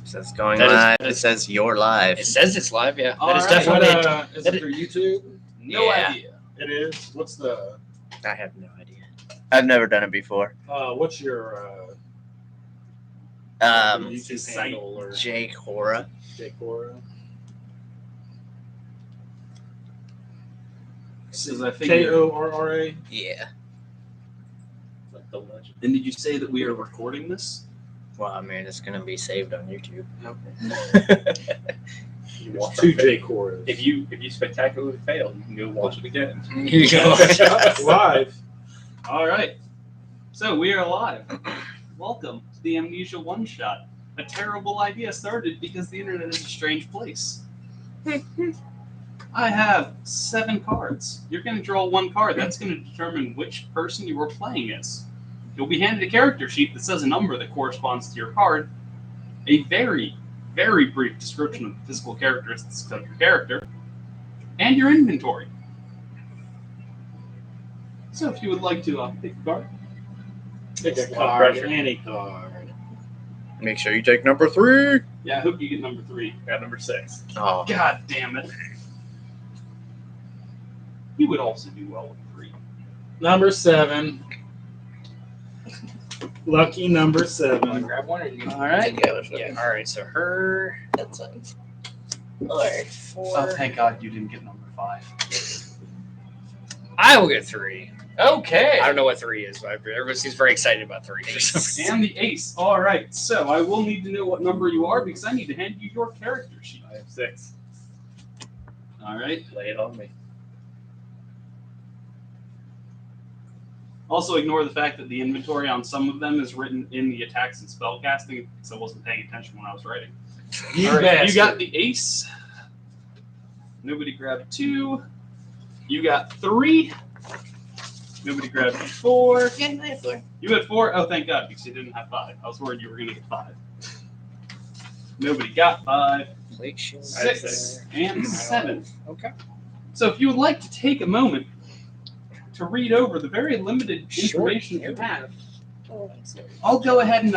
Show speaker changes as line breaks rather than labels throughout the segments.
It says going live. It says you're live.
It says it's live, yeah.
All
That is
right.
definitely.
Is it for YouTube?
No
idea. It is. What's the?
I have no idea. I've never done it before.
What's your YouTube handle or
Jake Hora.
Jake Hora? Korra?
Yeah.
Like the legend.
And did you say that we are recording this?
Well, I mean, it's gonna be saved on YouTube.
Okay.
You watch two Jake Korras.
If you spectacularly fail, you can go watch it again.
Here you go.
Live.
All right. So we are live. Welcome to the Amnesia One Shot. A terrible idea started because the internet is a strange place. I have 7 cards. You're going to draw 1 card. That's going to determine which person you are playing as. You'll be handed a character sheet that says a number that corresponds to your card, a very, very brief description of the physical characteristics of your character, and your inventory. So if you would like to pick a card.
Pick a card. Any card.
Make sure you take number 3.
Yeah, I hope you get number 3.
Got number 6.
Oh.
God damn it. You would also do well with 3.
Number 7. Lucky number
Want to
7.
grab one or you?
All right.
Yeah. All right. So her.
That's it.
Or 4.
Oh, thank God you didn't get number 5.
I will get 3.
Okay.
I don't know what 3 is, but everybody seems very excited about 3. For some reason.
And the ace. All right. So I will need to know what number you are because I need to hand you your character sheet.
I have 6.
All right.
Lay it on me.
Also ignore the fact that the inventory on some of them is written in the attacks and spellcasting because I wasn't paying attention when I was writing.
You
All right.
bastard.
You got the ace. Nobody grabbed 2. You got 3. Nobody grabbed 4. You had 4? Oh, thank God, because you didn't have 5. I was worried you were going to get 5. Nobody got 5. 6 and 7.
Okay.
So if you would like to take a moment to read over the very limited information you have, I'll go ahead and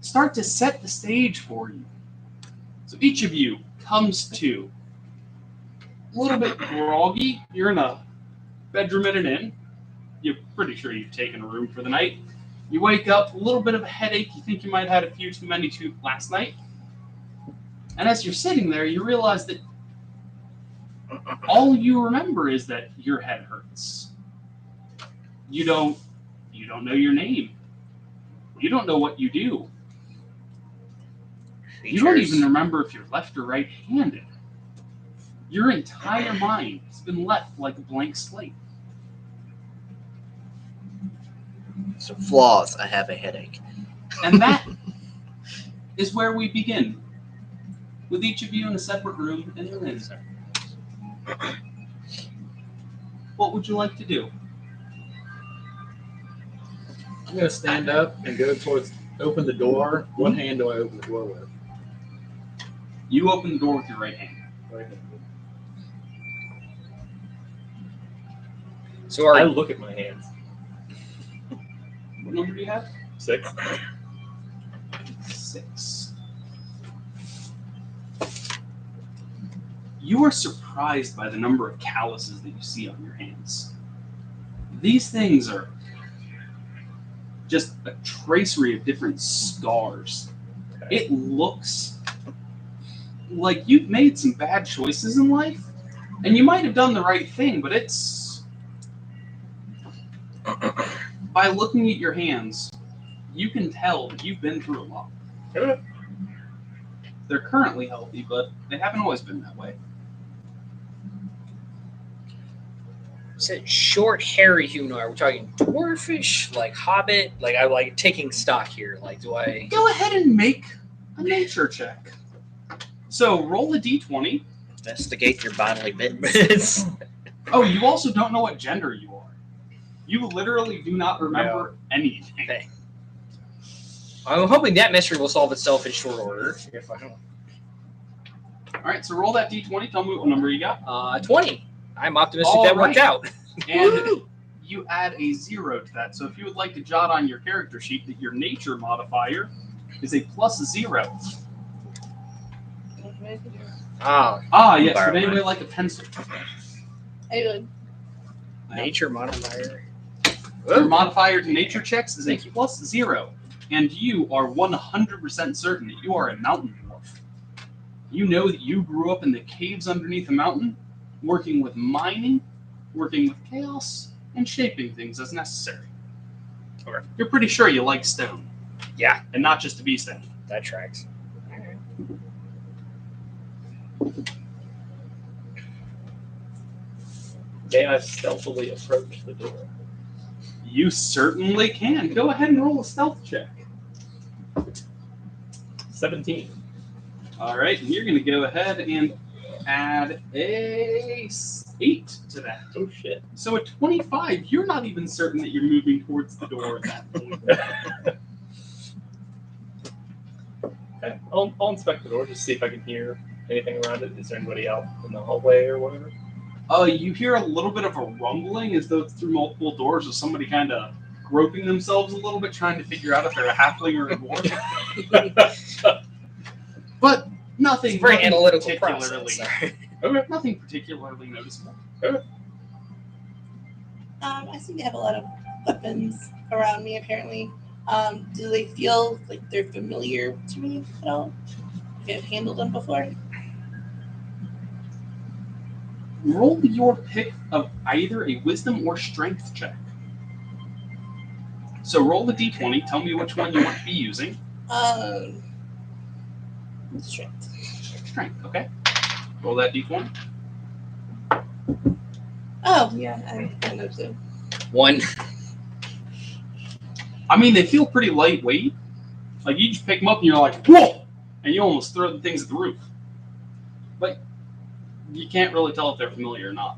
start to set the stage for you. So each of you comes to a little bit groggy. You're in a bedroom at an inn. You're pretty sure you've taken a room for the night. You wake up, a little bit of a headache. You think you might have had a few too many last night. And as you're sitting there, you realize that all you remember is that your head hurts. You don't know your name. You don't know what you do. You don't even remember if you're left or right-handed. Your entire mind has been left like a blank slate.
So flaws. I have a headache.
And that is where we begin. With each of you in a separate room in your inn. What would you like to do?
I'm going to stand up and go towards, open the door. What hand do I open the door with?
You open the door with your right hand.
Right hand.
So are
I look at my hands.
What number do you have?
6.
6. You are surprised by the number of calluses that you see on your hands. These things are just a tracery of different scars. It looks like you've made some bad choices in life, and you might have done the right thing, but it's... By looking at your hands, you can tell that you've been through a lot. They're currently healthy, but they haven't always been that way.
said short, hairy humanoid. We're talking dwarfish, like hobbit. Like I like taking stock here. Like, do I
Go ahead and make a nature check. So roll a d20.
Investigate your bodily bits.
Oh, you also don't know what gender you are. You literally do not remember anything.
Okay. I'm hoping that mystery will solve itself in short order. If I don't.
All right, so roll that d20. Tell me what number you got.
20. I'm optimistic
All
that worked
right.
out.
And you add a 0 to that. So if you would like to jot on your character sheet that your nature modifier is a +0.
Oh,
Ah, yes. Would
Environment.
anybody like a pencil?
I would.
nature modifier.
Your modifier to nature checks is a
Thank you.
+0, and you are 100% certain that you are a mountain dwarf. You know that you grew up in the caves underneath a mountain, working with mining, working with chaos, and shaping things as necessary.
Okay.
You're pretty sure you like stone.
Yeah.
And not just to be stone.
That tracks.
May I stealthily approach the door?
You certainly can. Go ahead and roll a stealth check.
17.
All right, and you're going to go ahead and add a 8 to that.
Oh shit.
So at 25, you're not even certain that you're moving towards the door at that point.
Okay. I'll inspect the door just see if I can hear anything around it. Is there anybody out in the hallway or whatever?
You hear a little bit of a rumbling as though it's through multiple doors of somebody kind of groping themselves a little bit, trying to figure out if they're a halfling or a dwarf. But nothing,
It's a very
nothing
analytical
particularly,
process. Sorry.
nothing particularly noticeable.
I seem to have a lot of weapons around me, apparently. Do they feel like they're familiar to me at all? Have I've handled them before?
Roll your pick of either a wisdom or strength check. So roll the d20. Tell me which one you want to be using.
Strength.
Strength, okay. Roll that d20.
Oh, yeah, I know so.
1.
I mean, they feel pretty lightweight. Like, you just pick them up and you're like, whoa! And you almost throw the things at the roof. But you can't really tell if they're familiar or not.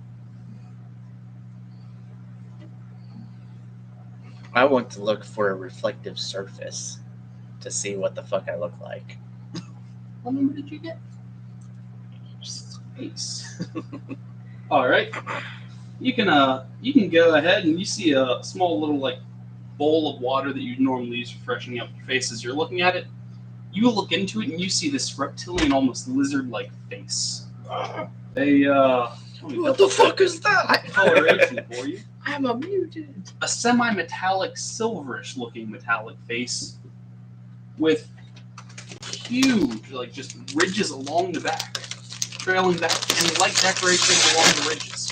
I want to look for a reflective surface to see what the fuck I look like.
What number did you get? Ace. All right. You can go ahead and you see a small little like bowl of water that you normally use for freshening up your face as you're looking at it. You look into it and you see this reptilian, almost lizard-like face.
What the fuck is that?
Coloration for you.
I'm a mutant.
A semi-metallic, silverish-looking metallic face with huge, like just ridges along the back, trailing back, and light decorations along the ridges.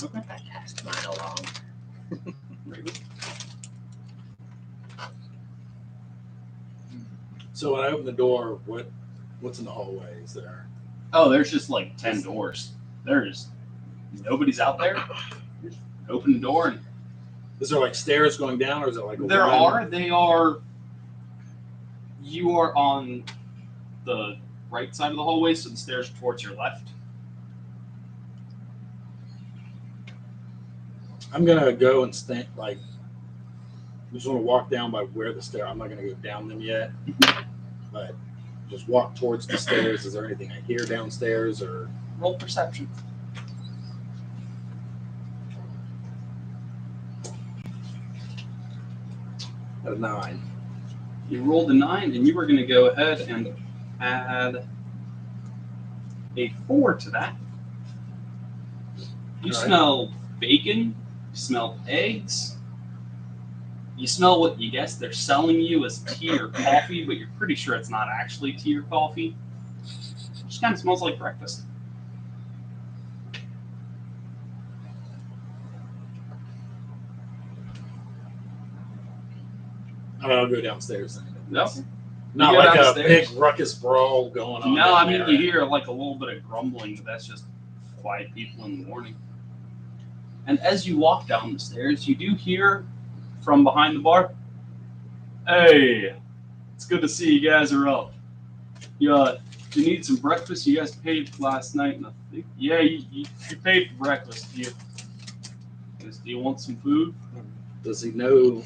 Okay.
I passed mine along.
So when I open the door, what's in the hallway? Is there?
Oh, there's just like 10 doors. Nobody's out there. Just open the door and
Is there like stairs going down, or is it like a
there
one?
are. You are on the right side of the hallway, so the stairs are towards your left.
I'm gonna go and stand like. I just want to walk down by where the stair. I'm not gonna go down them yet, but just walk towards the stairs. Is there anything I hear downstairs, or?
Roll perception.
At a 9.
You rolled a 9, and you were going to go ahead and add a 4 to that. You
All right.
smell bacon. You smell eggs. You smell what you guess they're selling you as tea or coffee, but you're pretty sure it's not actually tea or coffee. It just kind of smells like breakfast.
I'll go downstairs then.
No.
Not
You go
like
downstairs.
a big ruckus brawl going on.
No,
down
I mean,
there.
you hear like a little bit of grumbling, but that's just quiet people in the morning. And as you walk down the stairs, you do hear from behind the bar, "Hey, it's good to see you guys are up. You need some breakfast? You guys paid last night, and I think, yeah, you paid for breakfast. Do you want some food?"
Does he know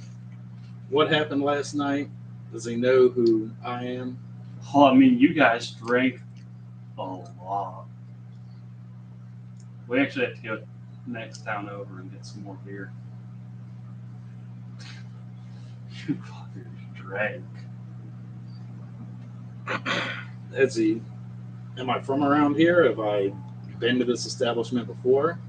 what happened last night? Does he know who I am?
Oh, I mean, you guys drank a lot. We actually have to go next town over and get some more beer. You fuckers drank.
Edsy, am I from around here? Have I been to this establishment before?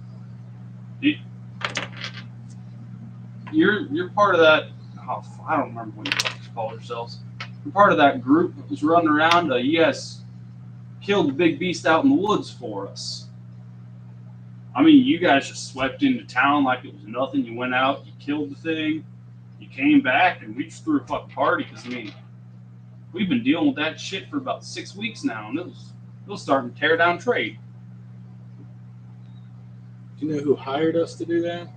You're part of that. Oh, I don't remember what you fuckers call yourselves. You're part of that group that was running around. You guys killed the big beast out in the woods for us. I mean, you guys just swept into town like it was nothing. You went out, you killed the thing, you came back, and we just threw a fucking party. Because I mean, we've been dealing with that shit for about 6 weeks now, and it was starting to tear down trade.
Do you know who hired us to do that?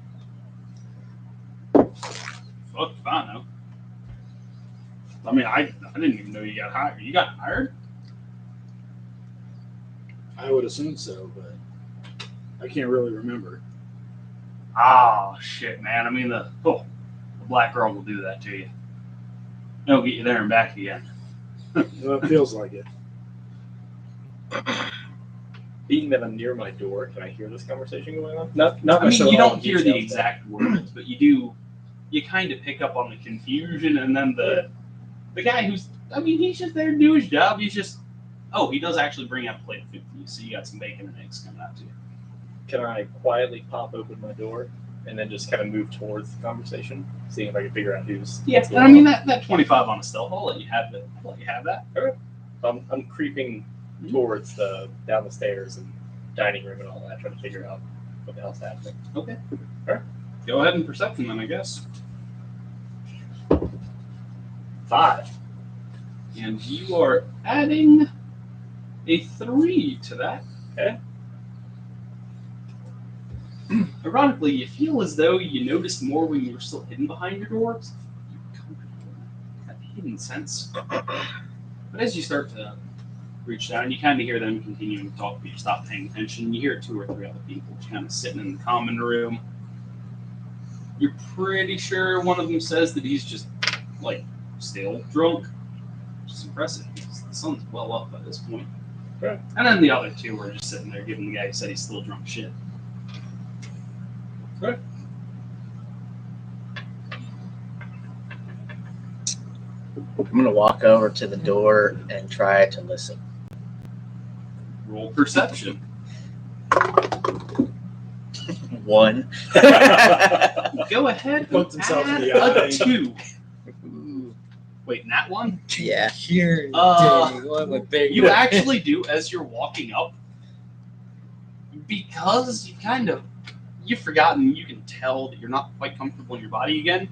Fuck if I know. I mean, I didn't even know you got hired. You got hired?
I would assume so, but I can't really remember.
Oh shit, man. I mean, the black girl will do that to you. They'll get you there and back again.
Well, it feels like it.
Being that I'm near my door, can I hear this conversation going on? Not
I mean,
necessarily
you
all
don't hear the
details,
exact words, but you do. You kind of pick up on the confusion, and then the guy who's, I mean, he's just there to do his job. He's just, he does actually bring out a plate of food for you, so you got some bacon and eggs coming out to you.
Can I quietly pop open my door and then just kind of move towards the conversation, seeing if I can figure out who's?
Yeah,
what's
and
going
I mean
on?
that 25 on a stealth. I'll let you have that.
I'm creeping towards down the stairs and dining room and all that, trying to figure out what the hell's happening.
Okay.
Alright.
Go ahead and perception then, I guess.
5.
And you are adding a 3 to that.
Okay.
Ironically, you feel as though you noticed more when you were still hidden behind your doors. You're comfortable in that hidden sense. But as you start to reach down, you kind of hear them continuing to talk, but you stop paying attention. You hear 2 or 3 other people just kind of sitting in the common room. You're pretty sure one of them says that he's just, like, still drunk. Which is impressive because the sun's well up by this point.
Right.
And then the other 2 are just sitting there giving the guy who said he's still drunk shit.
Right.
I'm gonna walk over to the door and try to listen.
Roll perception.
1.
Go ahead
Poked
and
himself in
add
the
a
eye.
2. Wait, nat 1?
Yeah.
Here,
You actually do as you're walking up. Because you've forgotten, you can tell that you're not quite comfortable in your body again.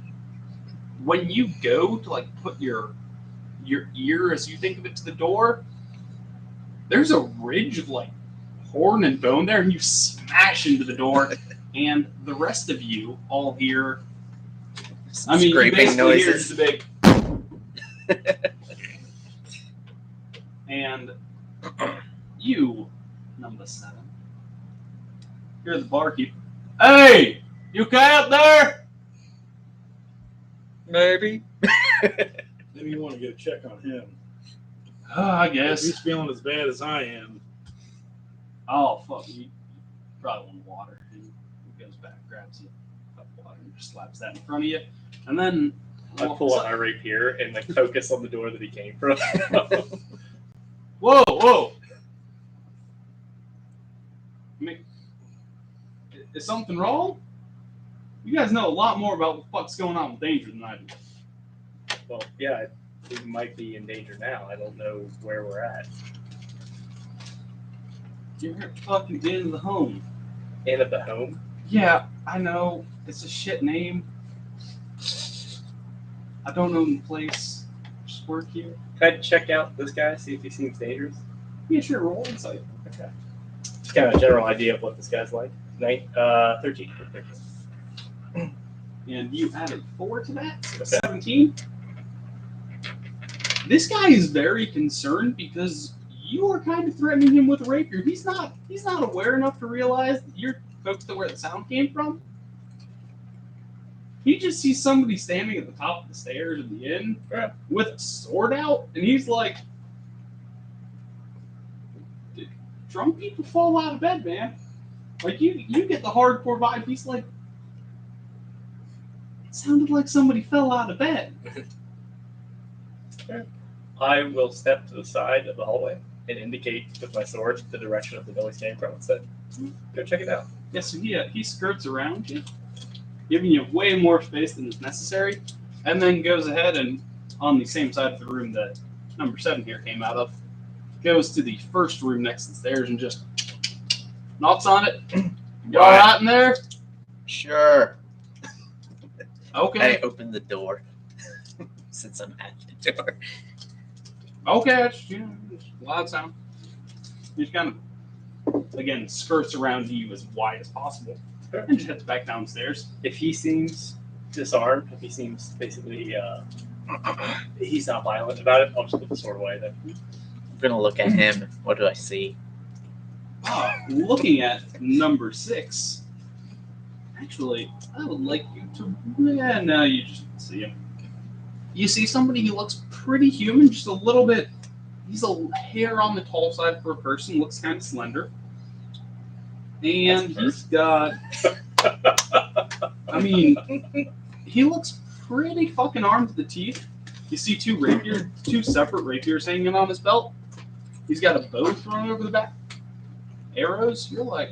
When you go to like put your ear, as you think of it, to the door, there's a ridge of like horn and bone there, and you smash into the door, and the rest of you all hear. I mean, you
Scraping
basically hear
noises.
just a big. And you, number 7, you're the barkeep. Hey, you okay up there?
Maybe.
Maybe you want to get a check on him.
I
If
guess.
he's feeling as bad as I am.
Oh, fuck. You probably want water. And he goes back, grabs a cup of water, and just slaps that in front of you. And then.
I pull out my rapier and like focus on the door that he came from.
Whoa! I mean, is something wrong? You guys know a lot more about what the fuck's going on with danger than I do.
Well, yeah, we might be in danger now. I don't know where we're at.
You're at fucking the end of the home.
And at the home.
Yeah, I know. It's a shit name. I don't know the place. Just work here.
Can I check out this guy, see if he seems dangerous?
Yeah, sure. Roll insight.
Okay. Just kind of a general idea of what this guy's like. 13.
And you added 4 to that, so 17. This guy is very concerned because you are kind of threatening him with a rapier. He's not aware enough to realize that you're focused on where the sound came from. He just sees somebody standing at the top of the stairs in the inn with a sword out, and he's like, drunk people fall out of bed, man. Like, you get the hardcore vibe. He's like, sounded like somebody fell out of bed.
I will step to the side of the hallway and indicate with my sword the direction of the noise came from and say, go check it out.
Yeah, so he skirts around you, giving you way more space than is necessary, and then goes ahead and, on the same side of the room that number 7 here came out of, goes to the first room next to the stairs and just knocks on it. You all right in there?
Sure.
Okay.
I open the door since I'm at the door.
Okay, it's, loud sound. He just kind of, again, skirts around you as wide as possible and just heads back downstairs.
If he seems disarmed, if he seems basically he's not violent about it, I'll just put the sword away then.
I'm gonna look at him. What do I see?
Looking at number 6, actually, I would like you to. Yeah, no, you just see him. You see somebody who looks pretty human, just a little bit. He's a hair on the tall side for a person, looks kind of slender. And he's got. I mean, he looks pretty fucking armed to the teeth. You see two separate rapiers hanging on his belt. He's got a bow thrown over the back. Arrows. You're like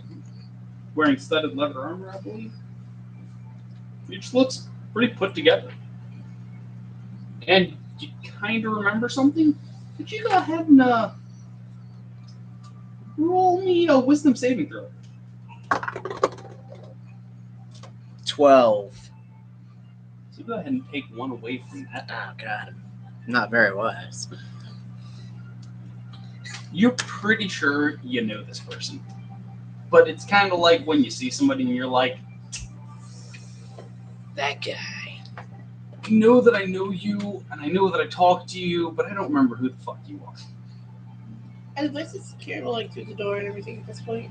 wearing studded leather armor, I believe. He just looks pretty put together. And you kind of remember something? Could you go ahead and roll me a wisdom saving throw?
12.
So go ahead and take 1 away from that.
Oh god, I'm not very wise.
You're pretty sure you know this person. But it's kind of like when you see somebody and you're like, that guy. I know that I know you, and I know that I talked to you, but I don't remember who the fuck you are.
And the place is secure, like through the door and everything at this point.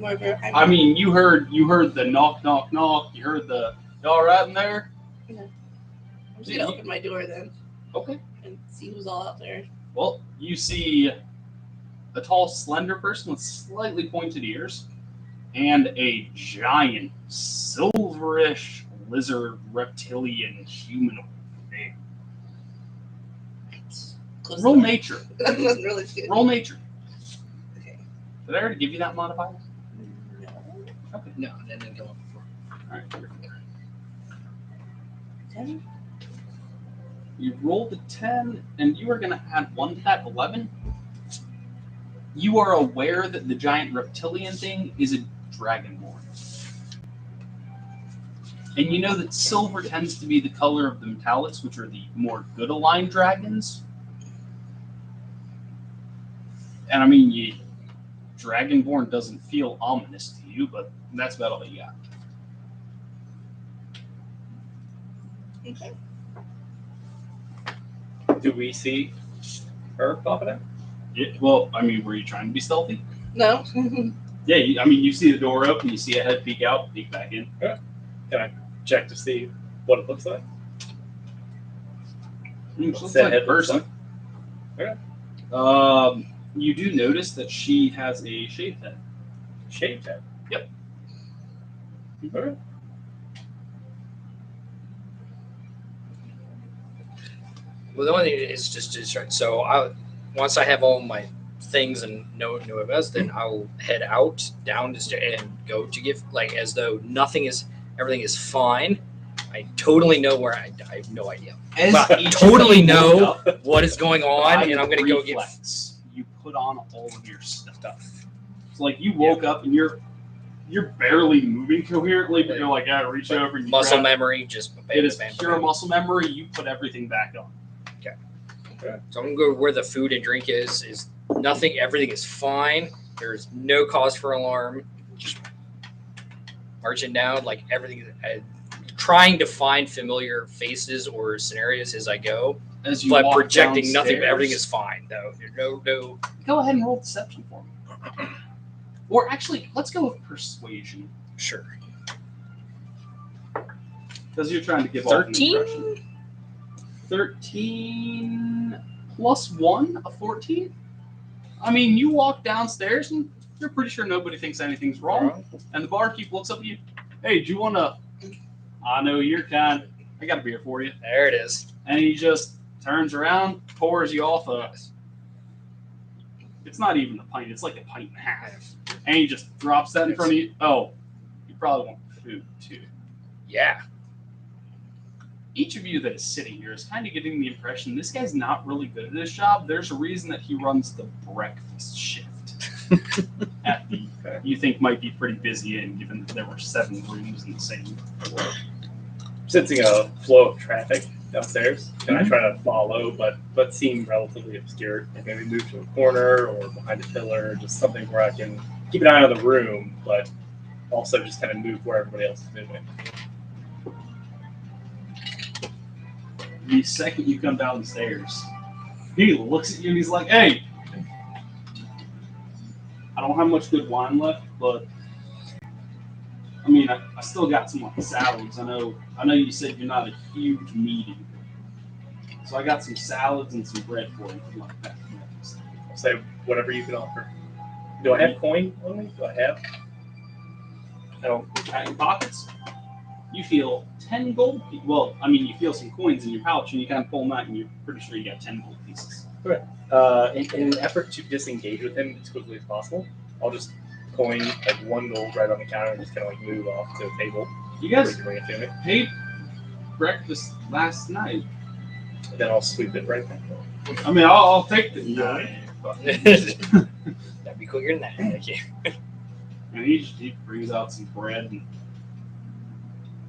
I mean, you heard the knock, knock, knock. You heard the, you all right in there?
I'm just gonna open my door then
Okay.
and see who's all out there.
Well, you see a tall, slender person with slightly pointed ears and a giant, silverish, lizard, reptilian, humanoid thing.
Close
Roll
the door.
nature.
That wasn't really good.
Roll nature.
Okay.
Did I already give you that modifier?
No.
Okay.
No, that didn't go up.
All right. Here.
10?
You rolled a 10, and you are going to add 1 to that 11. You are aware that the giant reptilian thing is a dragonborn. And you know that silver tends to be the color of the metallics, which are the more good aligned dragons. And I mean, dragonborn doesn't feel ominous to you, but that's about all you got.
Okay.
Do we see her popping out?
Yeah, well, I mean, were you trying to be stealthy?
No.
Yeah, I mean, you see the door open, you see a head peek out, peek back in.
Can I check to see what it looks like?
Looks
What's that
like a
head looks
person.
Okay.
You do notice that she has a shaved head.
Shaved head.
Yep.
Okay.
Well, the only thing is just to start. So once I have all my things and know events, then I'll head out down the stairs and go to give as though everything is fine. I totally know where I have no idea.
As
Well,
each
totally
of you
know
woke up,
what is going on,
by
and I'm gonna go get.
reflex, you put on all of your stuff. So like you woke up and you're barely moving coherently, but you're like, I reach over and you
Muscle
grab.
memory, just
It is pure muscle memory. You put everything back on.
So I'm gonna go where the food and drink is nothing. Everything is fine. There's no cause for alarm. Just marching down like everything. Trying to find familiar faces or scenarios as I go,
As you
but
walk
projecting nothing.
downstairs,
Everything is fine though. There's no.
Go ahead and roll deception for me. Or actually, let's go with persuasion
Sure.
because you're trying to give off an
13?
impression. 13 plus 1, a 14. I mean, you walk downstairs and you're pretty sure nobody thinks anything's wrong. And the barkeep looks up at you. Hey, do you want to I know your kind. I got a beer for you.
There it is.
And he just turns around, pours you off a. It's not even a pint. It's like a pint and a half. And he just drops that in front of you. Oh, you probably want food too.
Yeah.
Each of you that is sitting here is kind of getting the impression this guy's not really good at his job. There's a reason that he runs the breakfast shift at the you think might be pretty busy inn, given that there were 7 rooms in the same floor.
Sensing a flow of traffic downstairs, and I try to follow, but seem relatively obscure. Like maybe move to a corner or behind a pillar, just something where I can keep an eye on the room, but also just kind of move where everybody else is moving.
The second you come down the stairs, he looks at you and he's like, "Hey, I don't have much good wine left, but I mean, I still got some like salads. I know you said you're not a huge meat eater, so I got some salads and some bread for you if you like that."
I'll say whatever you can offer. Do I have coin on me? Do I have?
Oh, at your pockets, you feel 10 gold. Well, I mean, you feel some coins in your pouch, and you kind of pull them out, and you're pretty sure you got 10 gold pieces.
In an effort to disengage with him as quickly as possible, I'll just coin like 1 gold right on the counter and just kind of like move off to the table.
You guys
bring it to me.
paid breakfast last night.
And then I'll sweep it right back.
I mean, I'll take the
That'd be quicker than that. Thank you.
And he brings out some bread and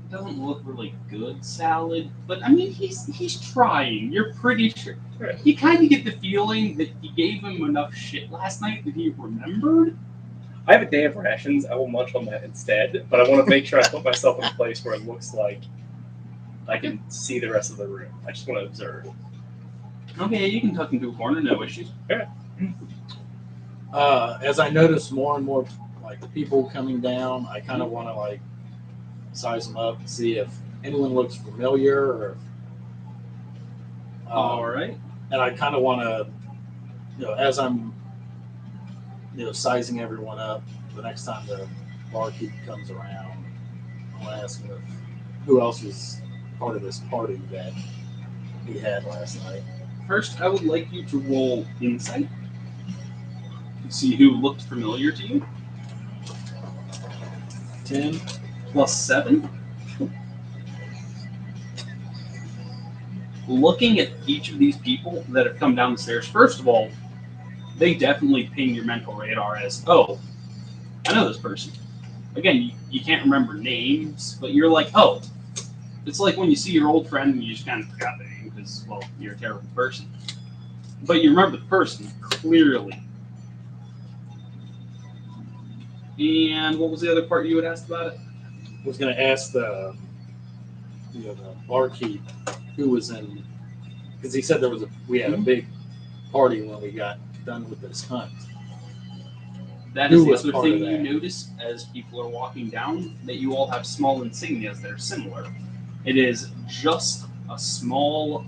doesn't look really good salad, but I mean he's trying. You're pretty sure. You kind of get the feeling that he gave him enough shit last night that he remembered.
I have a day of rations. I will munch on that instead, but I want to make sure I put myself in a place where it looks like I can see the rest of the room. I just want to observe.
Okay, you can tuck into a corner, no issues.
As I notice more and more like people coming down, I kind of want to like size them up and see if anyone looks familiar or.
All right.
And I kind of want to, as I'm, sizing everyone up. The next time the barkeep comes around, I want to ask him who else was part of this party that he had last night.
First, I would like you to roll insight. See who looked familiar to you.
10
plus 7. Looking at each of these people that have come down the stairs, first of all, they definitely ping your mental radar as, oh, I know this person. Again, you can't remember names, but you're like, oh. It's like when you see your old friend and you just kind of forgot their name because, well, you're a terrible person. But you remember the person clearly. And what was the other part you had asked about it?
I was going to ask the barkeep who was in, because he said we had a big party when we got done with this hunt.
That is the other thing you notice as people are walking down, that you all have small insignias that are similar. It is just a small...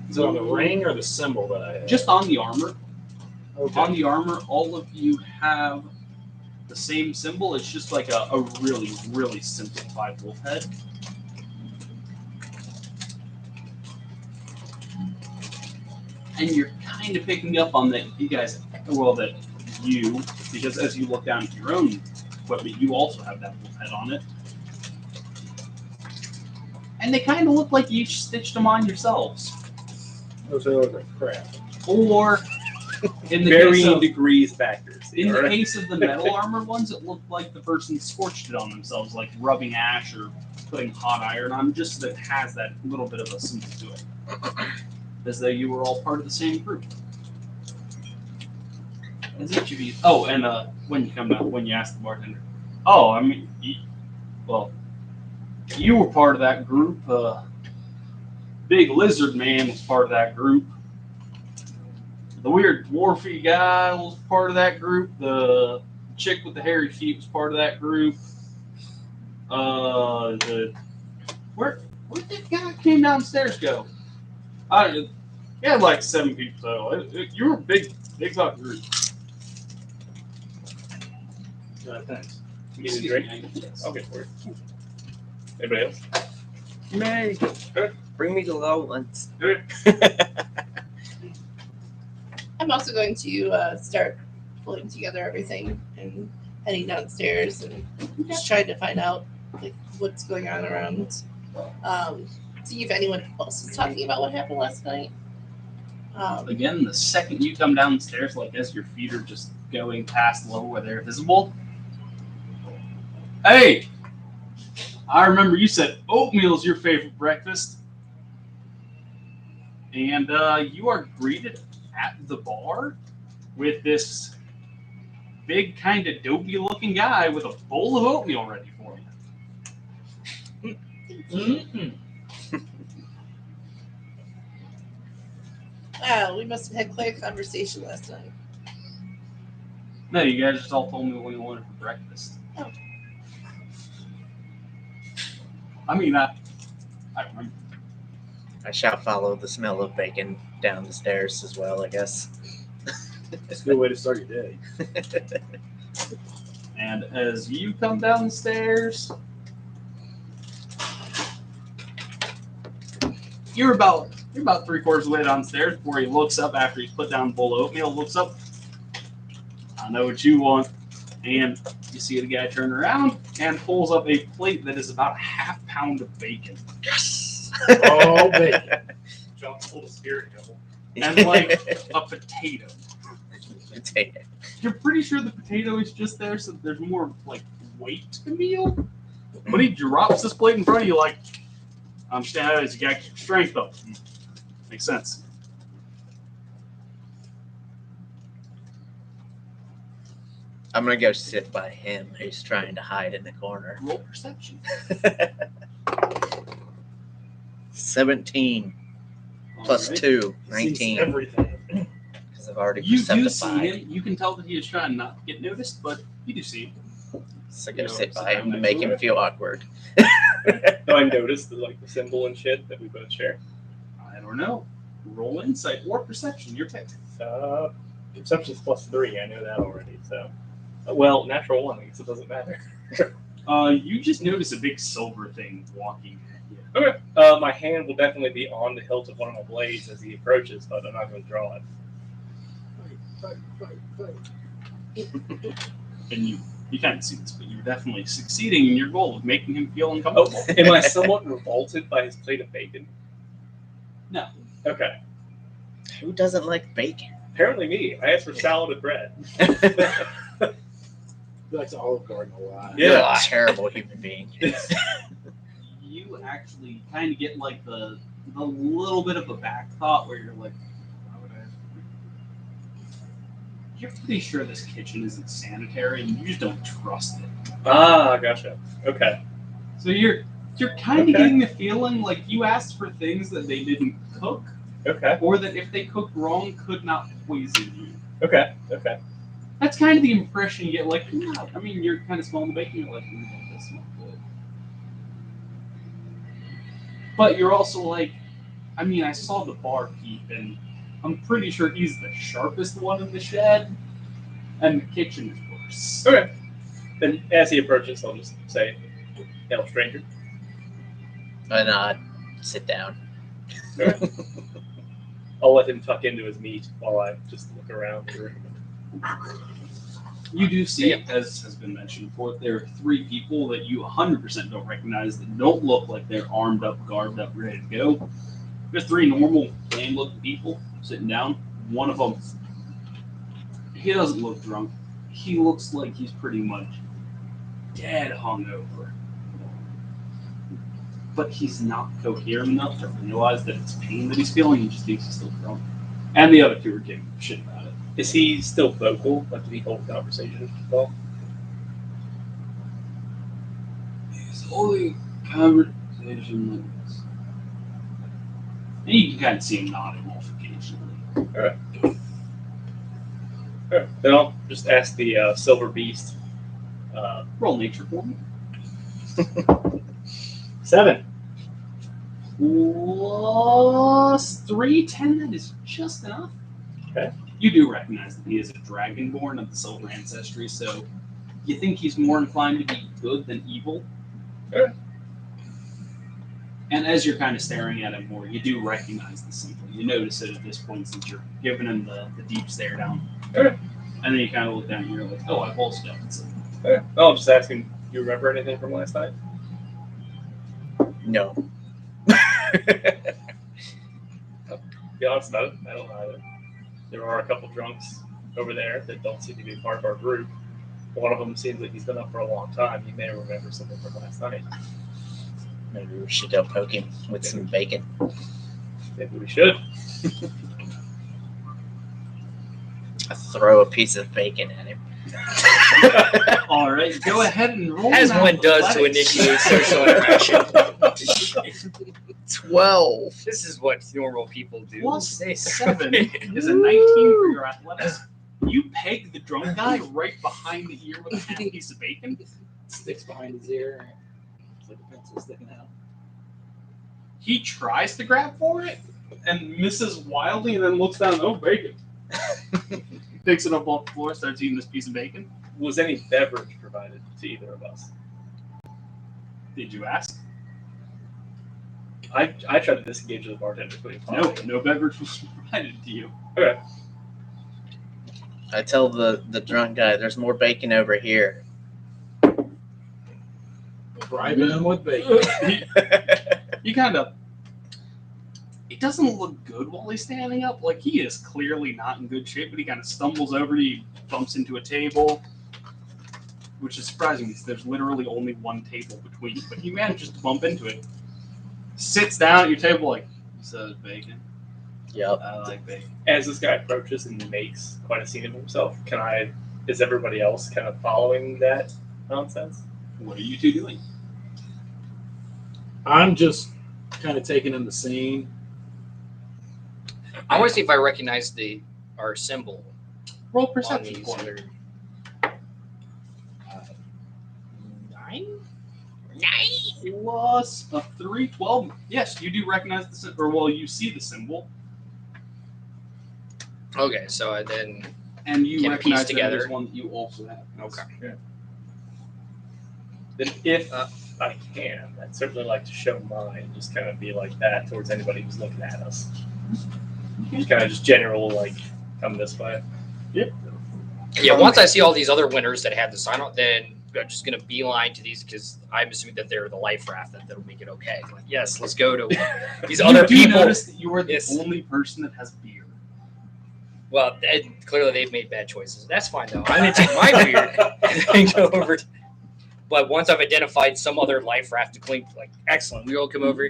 Is it on the ring or the symbol that I have?
Just on the armor.
Okay.
On the armor, all of you have the same symbol. It's just like a really, really simplified wolf head. And you're kind of picking up on that because as you look down at your own equipment, you also have that wolf head on it. And they kind of look like you each stitched them on yourselves.
Those are like crap.
Or, in the
varying degrees factors.
In the case of the metal armor ones, it looked like the person scorched it on themselves, like rubbing ash or putting hot iron on, just so that it has that little bit of a symbol to it. As though you were all part of the same group. As each of you. Oh, and when you come down, when you ask the bartender, oh, I mean, you were part of that group. Big Lizard Man was part of that group. The weird dwarfy guy was part of that group. The chick with the hairy feet was part of that group. Where'd that guy came downstairs go? You had like 7 people total. You were a big fucking group.
Thanks.
You need a drink?
Yes.
I'll get for it. Anybody else?
May. Bring me to Lowlands.
I'm also going to start pulling together everything and heading downstairs and just trying to find out like what's going on around. See if anyone else is talking about what happened last night.
Again, the second you come down the stairs, like as your feet are just going past the level where they're visible. Hey! I remember you said oatmeal's your favorite breakfast. And you are greeted at the bar with this big, kind of dopey looking guy with a bowl of oatmeal ready for you.
Mm-hmm. Wow, we must have had quite a conversation last night.
No, you guys just all told me what you wanted for breakfast.
Oh.
I mean, I remember.
I shall follow the smell of bacon down the stairs as well, I guess.
That's a good way to start your day.
And as you come down the stairs, you're about 3/4 of the way downstairs before he looks up after he's put down the bowl of oatmeal, looks up. I know what you want. And you see the guy turn around and pulls up a plate that is about a half pound of bacon.
Yes!
Oh, bacon.
John's full of spirit devil.
And like a potato.
Potato.
You're pretty sure the potato is just there so that there's more like weight to the meal. But he drops this plate in front of you like, I understand how it is. You got to keep your strength up. Makes sense.
I'm gonna go sit by him who's trying to hide in the corner.
Roll perception.
17 plus
Alright.
2,
Sees
19.
everything.
Because I've already
You do see
perceptified.
him. You can tell that he is trying not to get noticed, but you do see him.
So go
You know,
sit
sit
by
down
him to
next
make
to
him
him.
feel awkward.
Do I notice the symbol and shit that we both share?
I don't know. Roll insight or perception. Your pick.
Perception's plus 3. I know that already. So, well, natural 1. I guess it doesn't matter.
You just notice a big silver thing walking at you.
Okay. My hand will definitely be on the hilt of one of my blades as he approaches, but I'm not going to draw it.
And you can't see this, but you're definitely succeeding in your goal of making him feel uncomfortable.
Oh, am I somewhat revolted by his plate of bacon?
No.
Okay.
Who doesn't like bacon?
Apparently me. I asked for salad and bread.
He likes Olive Garden a lot.
Yeah.
You're a terrible human being.
You actually kind of get like the little bit of a back thought where you're like, why would I? You're pretty sure this kitchen isn't sanitary, and you just don't trust it.
Ah, gotcha. Okay.
So you're kind of
Okay.
getting the feeling like you asked for things that they didn't cook,
Okay.
or that if they cooked wrong, could not poison you.
Okay. Okay.
That's kind of the impression you get. Like, no, I mean, you're kind of smelling the bacon. You're like, this smells good. But you're also like, I mean, I saw the barkeep, and I'm pretty sure he's the sharpest one in the shed, and the kitchen is worse.
Okay. Then as he approaches, I'll just say, "Hail, stranger."
And sit down.
I'll let him tuck into his meat while I just look around the room.
You do see, as has been mentioned before, there are 3 people that you 100% don't recognize that don't look like they're armed up, garbed up, ready to go. There's 3 normal, plain-looking people sitting down. One of them, he doesn't look drunk. He looks like he's pretty much dead hungover. But he's not coherent enough to realize that it's pain that he's feeling. He just thinks he's still drunk. And the other 2 are giving shit about it.
Is he still vocal? Like, did he hold conversation at all?
He's holding conversation like this. And you can kind of see him nodding off occasionally.
Alright, then I'll just ask the silver beast.
Roll nature for me.
7.
Plus 3, 10, that is just enough.
Okay.
You do recognize that he is a dragonborn of the silver ancestry, so you think he's more inclined to be good than evil.
Okay.
And as you're kind of staring at him more, you do recognize the symbol. You notice it at this point since you're giving him the deep stare down.
Okay.
And then you kind of look down and you're like, oh, I've also done it.
Okay. No, I'm just asking. Do you remember anything from last night?
No.
To be honest about it, I don't either. There are a couple drunks over there that don't seem to be part of our group. One of them seems like he's been up for a long time. He may remember something from last night.
Maybe we should go poke him with some bacon.
Maybe we should.
Throw a piece of bacon at him.
All right, go ahead and roll.
As
an
one does to
athletics.
initiate social interaction.
12.
This is what normal people do.
Plus
Say
7
sorry.
is a 19 for your athletics. You peg the drunk guy right behind the ear with a half piece of bacon.
Sticks behind his ear. It's like a pencil sticking out.
He tries to grab for it and misses wildly and then looks down, oh, bacon. Picks it up off the floor, starts eating this piece of bacon.
Was any beverage provided to either of us?
Did you ask?
I tried to disengage with the bartender.
No, no beverage was provided to you.
Okay.
I tell the drunk guy, there's more bacon over here.
Bribing him with bacon.
He kind of. It doesn't look good while he's standing up. Like, he is clearly not in good shape, but he kind of stumbles over to you, bumps into a table, which is surprising because there's literally only one table between you, but he manages to bump into it. Sits down at your table like, so bacon.
Yep.
I like bacon.
As this guy approaches and makes quite a scene of himself, is everybody else kind of following that nonsense?
What are you two doing?
I'm just kind of taking in the scene.
I want to see if I recognize our symbol
Roll
on
perception
these.
for me.
9?
Plus a 3, 12. Yes, you do recognize the symbol, or well, you see the symbol,
Okay, so then
and you
Can
recognize
piece
that
together.
there's one that you also have.
okay.
Then if I can, I'd certainly like to show mine, just kind of be like that towards anybody who's looking at us. Just kind of just general, like, come this way.
Yeah, once I see all these other winners that have the sign on, then I'm just gonna beeline to these because I'm assuming that they're the life raft that'll make it okay. Like, yes, let's go to these other
You do
people.
notice that you are the
Yes.
only person that has beer.
Well, clearly they've made bad choices. That's fine though. I'm gonna take my beer and go over. But once I've identified some other life raft to clink, like excellent, we all come over.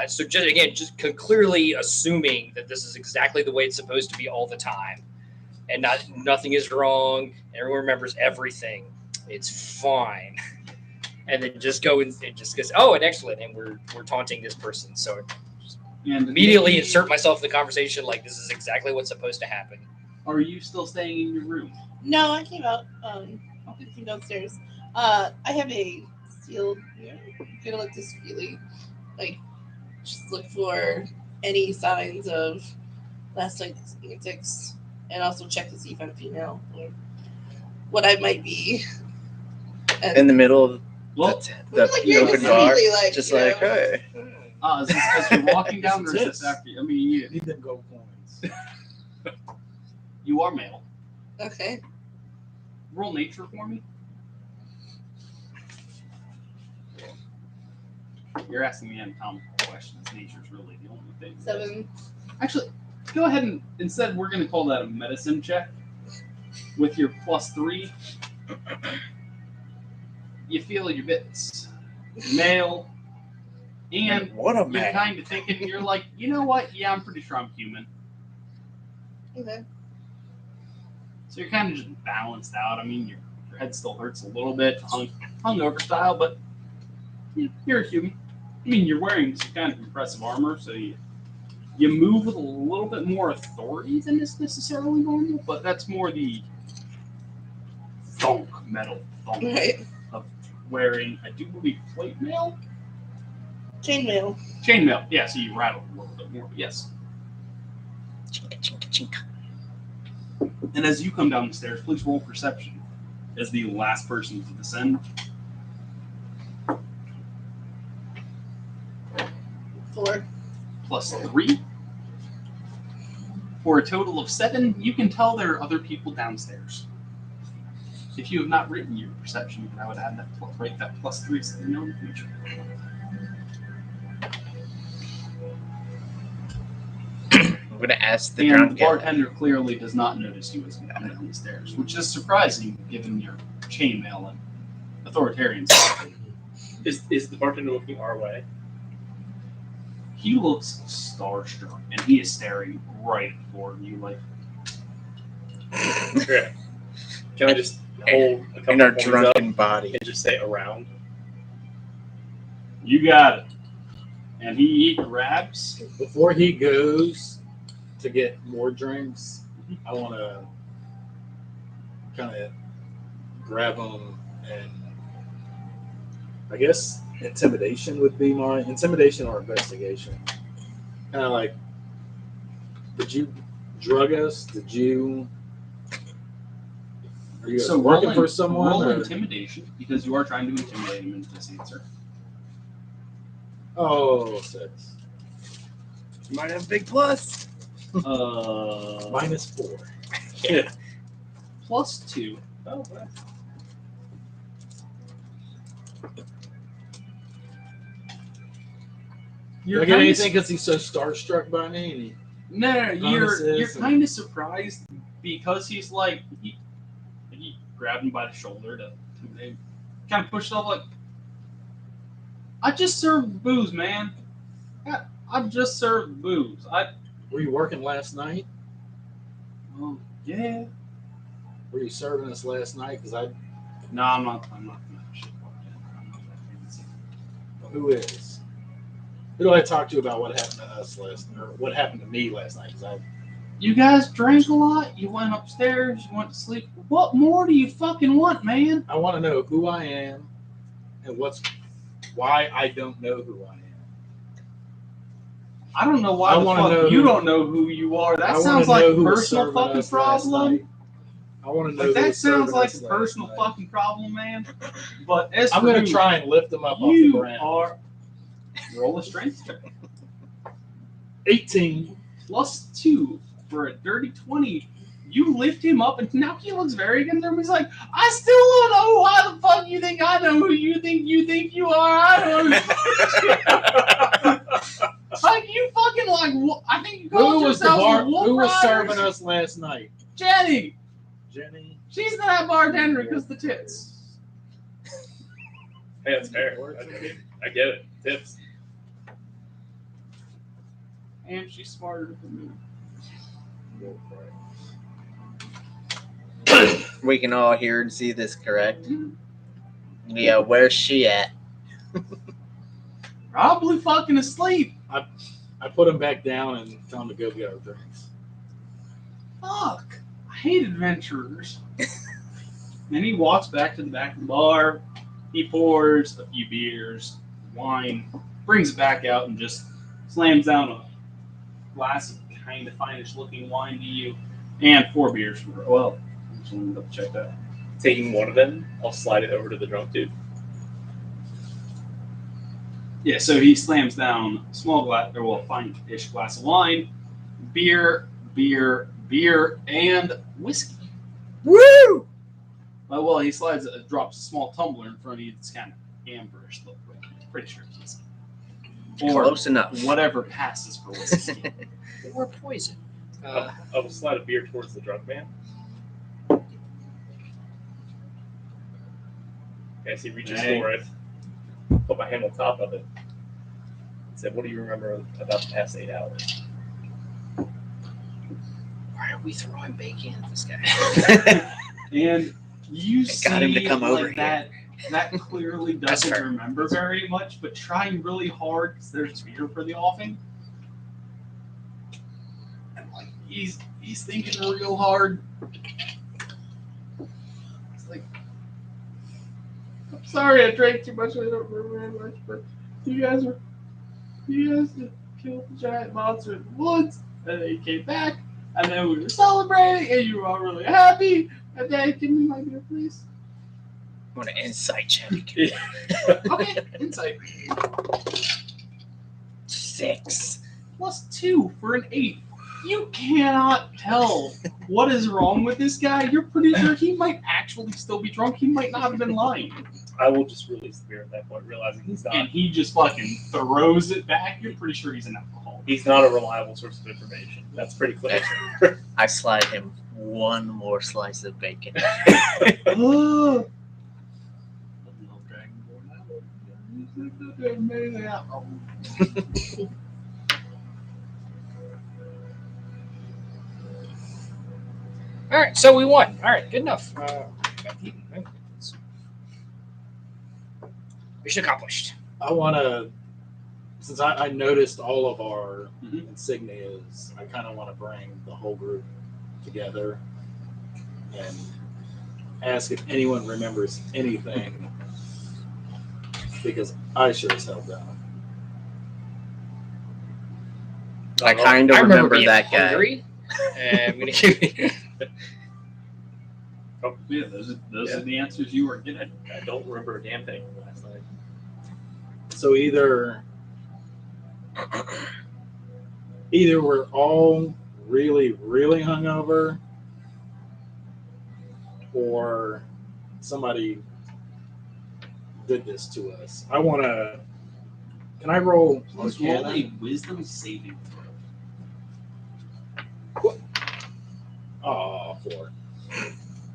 So just clearly assuming that this is exactly the way it's supposed to be all the time, and nothing is wrong, and everyone remembers everything. It's fine, and then just go and it just goes, oh, and excellent, and we're taunting this person. So
And
immediately insert myself in the conversation, like this is exactly what's supposed to happen.
Are you still staying in your room?
No, I came out. Came downstairs. I have a sealed. Gonna look discreetly, like just look for any signs of last night's antics, and also check to see if I'm female or what I might be. And
In the middle of
Well,
the
like you're
open bar,
discreetly, like,
just
you
like,
know.
hey.
as you're walking down, or is
Tits.
this after? I mean,
Need them gold coins.
you are male.
Okay.
Roll nature for me. You're asking me anatomical questions. Nature's really the only thing.
7.
Actually, go ahead and instead we're going to call that a medicine check. With your +3, you feel your bits. Male. And
What a
you're
man.
kind of thinking, you're like, you know what? Yeah, I'm pretty sure I'm human.
Okay.
So you're kind of just balanced out. I mean, your head still hurts a little bit, hungover style, but you're a human. I mean, you're wearing some kind of impressive armor, so you move with a little bit more authority than is necessarily normal, but that's more the metal thunk
Right.
of wearing, I do believe, plate mail?
Chainmail.
Chainmail, yeah, so you rattle a little bit more, but yes.
Chink, chink, chink.
And as you come down the stairs, please roll perception as the last person to descend. plus 3. For a total of 7, you can tell there are other people downstairs. If you have not written your perception, I would add that rate that plus 3 so you know in the future.
I'm gonna ask the
And the
drunk guy.
bartender clearly does not notice you as you come down the stairs, which is surprising given your chainmail and authoritarian style.
Is the bartender looking our way?
He looks starstruck, and he is staring right for you, like
Okay. Can I just hold a couple
In our
points up
drunken body.
and just say around?
you got it. And he grabs.
Before he goes to get more drinks, I want to kind of grab him, and I guess intimidation would be my intimidation or investigation. Kind of like, did you drug us? Did you? Are you
So
working
roll
for someone?
Roll
or-
intimidation because you are trying to intimidate him into this answer.
Oh, 6.
You might have a big plus.
-4.
Yeah.
Plus 2.
Oh, nice.
Do I get anything because he's so starstruck by me? And he,
No, you're
bonuses and-
kind of surprised because he's like he grabbed him by the shoulder to intimidate, kind of pushed off like, I just served booze, man. I just served booze.
were you working last night?
Yeah.
Were you serving us last night? Because I,
No, I'm not. I'm not shit bartender. I'm not that fancy.
who is? Who do I talk to about what happened to us or what happened to me last night? Because
You guys drank a lot. You went upstairs. You went to sleep. What more do you fucking want, man?
I want to know who I am and why I don't know who I am.
I don't know why
I
the
wanna
fuck
know
you
who-
don't know who you are.
I
That
wanna
sounds
know
like a
who was
personal
serving
fucking
us last
problem.
night. I want to know.
Like,
who
that
was
sounds
serving
like
us
a
last
personal
night.
fucking problem, man. But as
I'm
for
going
you,
to try and lift him up off the
you
ground.
are roll a strength check.
18.
Plus 2 for a dirty 20. You lift him up, and now he looks very concerned. He's like, I still don't know why the fuck you think I know who you think you are. I don't know. Like, you fucking like, I think you
Who
called
was the
yourself
who was
Wolf
serving
Riders.
us last night?
Jenny.
Jenny.
She's not bartender because the tits.
Hey, that's fair. I get it. Tips.
And she's smarter than me.
We can all hear and see this, correct? Yeah, where's she at?
Probably fucking asleep.
I put him back down and tell him to go get our drinks.
Fuck. I hate adventurers. Then he walks back to the back of the bar. He pours a few beers, wine, brings it back out, and just slams down a glass of kind of finish looking wine to you. And 4 beers for well, just wanted to double check that.
Taking one of them, I'll slide it over to the drunk dude.
Yeah, so he slams down a small glass, or well, fine-ish glass of wine, beer, and whiskey.
Woo!
Well, he drops a small tumbler in front of you that's kind of amberish look. Pretty sure it's whiskey. Or
Close enough.
whatever passes for whiskey.
Or poison.
I will slide a beer towards the drunk man. As he reaches
Hey.
for it, put my hand on top of it. Said, "What do you remember about the past 8 hours?"
Why are we throwing bacon at this guy?
And you see
got him to come over
that clearly
That's
doesn't
fair.
remember very much, but trying really hard because there's beer for the offing. And like he's thinking real hard. It's like, I'm sorry I drank too much. I don't remember very much, but you guys killed the giant monster in the woods, and then you came back, and then we were celebrating, and you were all really happy. And then give me my beer, please.
I want an insight check.
Okay, insight.
6.
+2 for an 8. You cannot tell what is wrong with this guy. You're pretty sure he might actually still be drunk. He might not have been lying.
I will just release the beer at that point, realizing he's not.
And he just fucking throws it back. You're pretty sure he's an alcoholic.
He's not a reliable source of information. That's pretty clear.
I slide him one more slice of bacon.
Oh.
All right, so we won. All right, good enough. Mission accomplished.
I want to, since I noticed all of our
Mhm.
insignias, I kind of want to bring the whole group together and ask if anyone remembers anything, because I sure as hell don't.
I kind of remember
being
that guy.
hungry, and I'm gonna give you.
Yeah, those are the answers you were getting.
I don't remember a damn thing from last night.
So either we're all really, really hungover, or somebody did this to us. I want to. Can I roll
Please roll
Arcana?
a wisdom saving throw.
Oh, 4.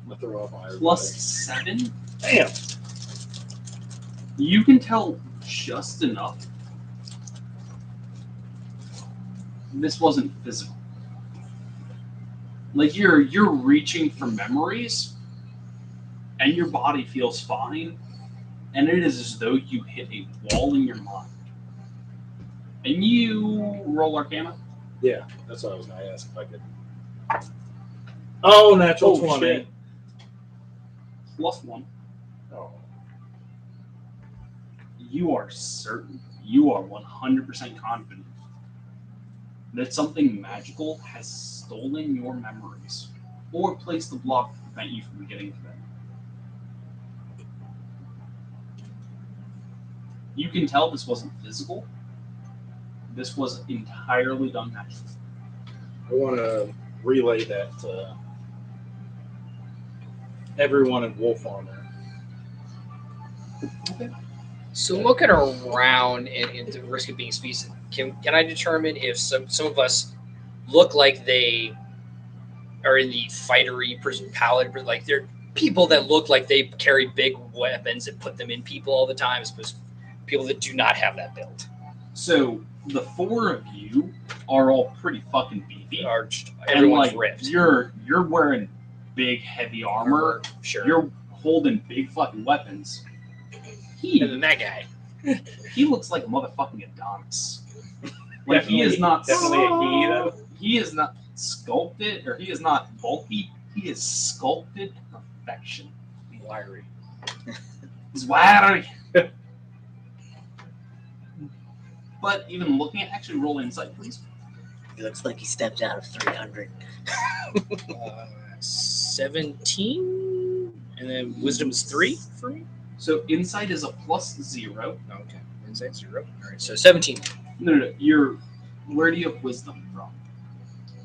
I'm gonna throw off my
+7.
Damn.
You can tell just enough. This wasn't physical. Like you're reaching for memories, and your body feels fine, and it is as though you hit a wall in your mind. And you roll Arcana.
Yeah, that's what I was gonna ask if I could. Oh, natural 20.
Shit.
+1.
Oh.
You are certain, you are 100% confident that something magical has stolen your memories or placed a block to prevent you from getting to them. You can tell this wasn't physical. This was entirely done naturally.
I want to relay that to everyone in Wolf Armor.
So looking around and the risk of being species, can I determine if some of us look like they are in the fightery paladin, like they're people that look like they carry big weapons and put them in people all the time, as opposed to people that do not have that build.
So the 4 of you are all pretty fucking beefy.
Are just,
And
everyone's
like
ripped.
you're wearing big heavy armor.
Sure.
You're holding big fucking weapons.
And then that guy.
He looks like a motherfucking Adonis. Like he is not
Definitely a he, though.
He is not sculpted, or he is not bulky. He is sculpted to perfection.
Wiry.
He's wiry. But even looking at, actually roll insight, please.
He looks like he stepped out of 300.
17, and then wisdom is 3 for me.
So insight is a +0.
Okay, insight 0. All right, so 17.
No. Where do you have wisdom from?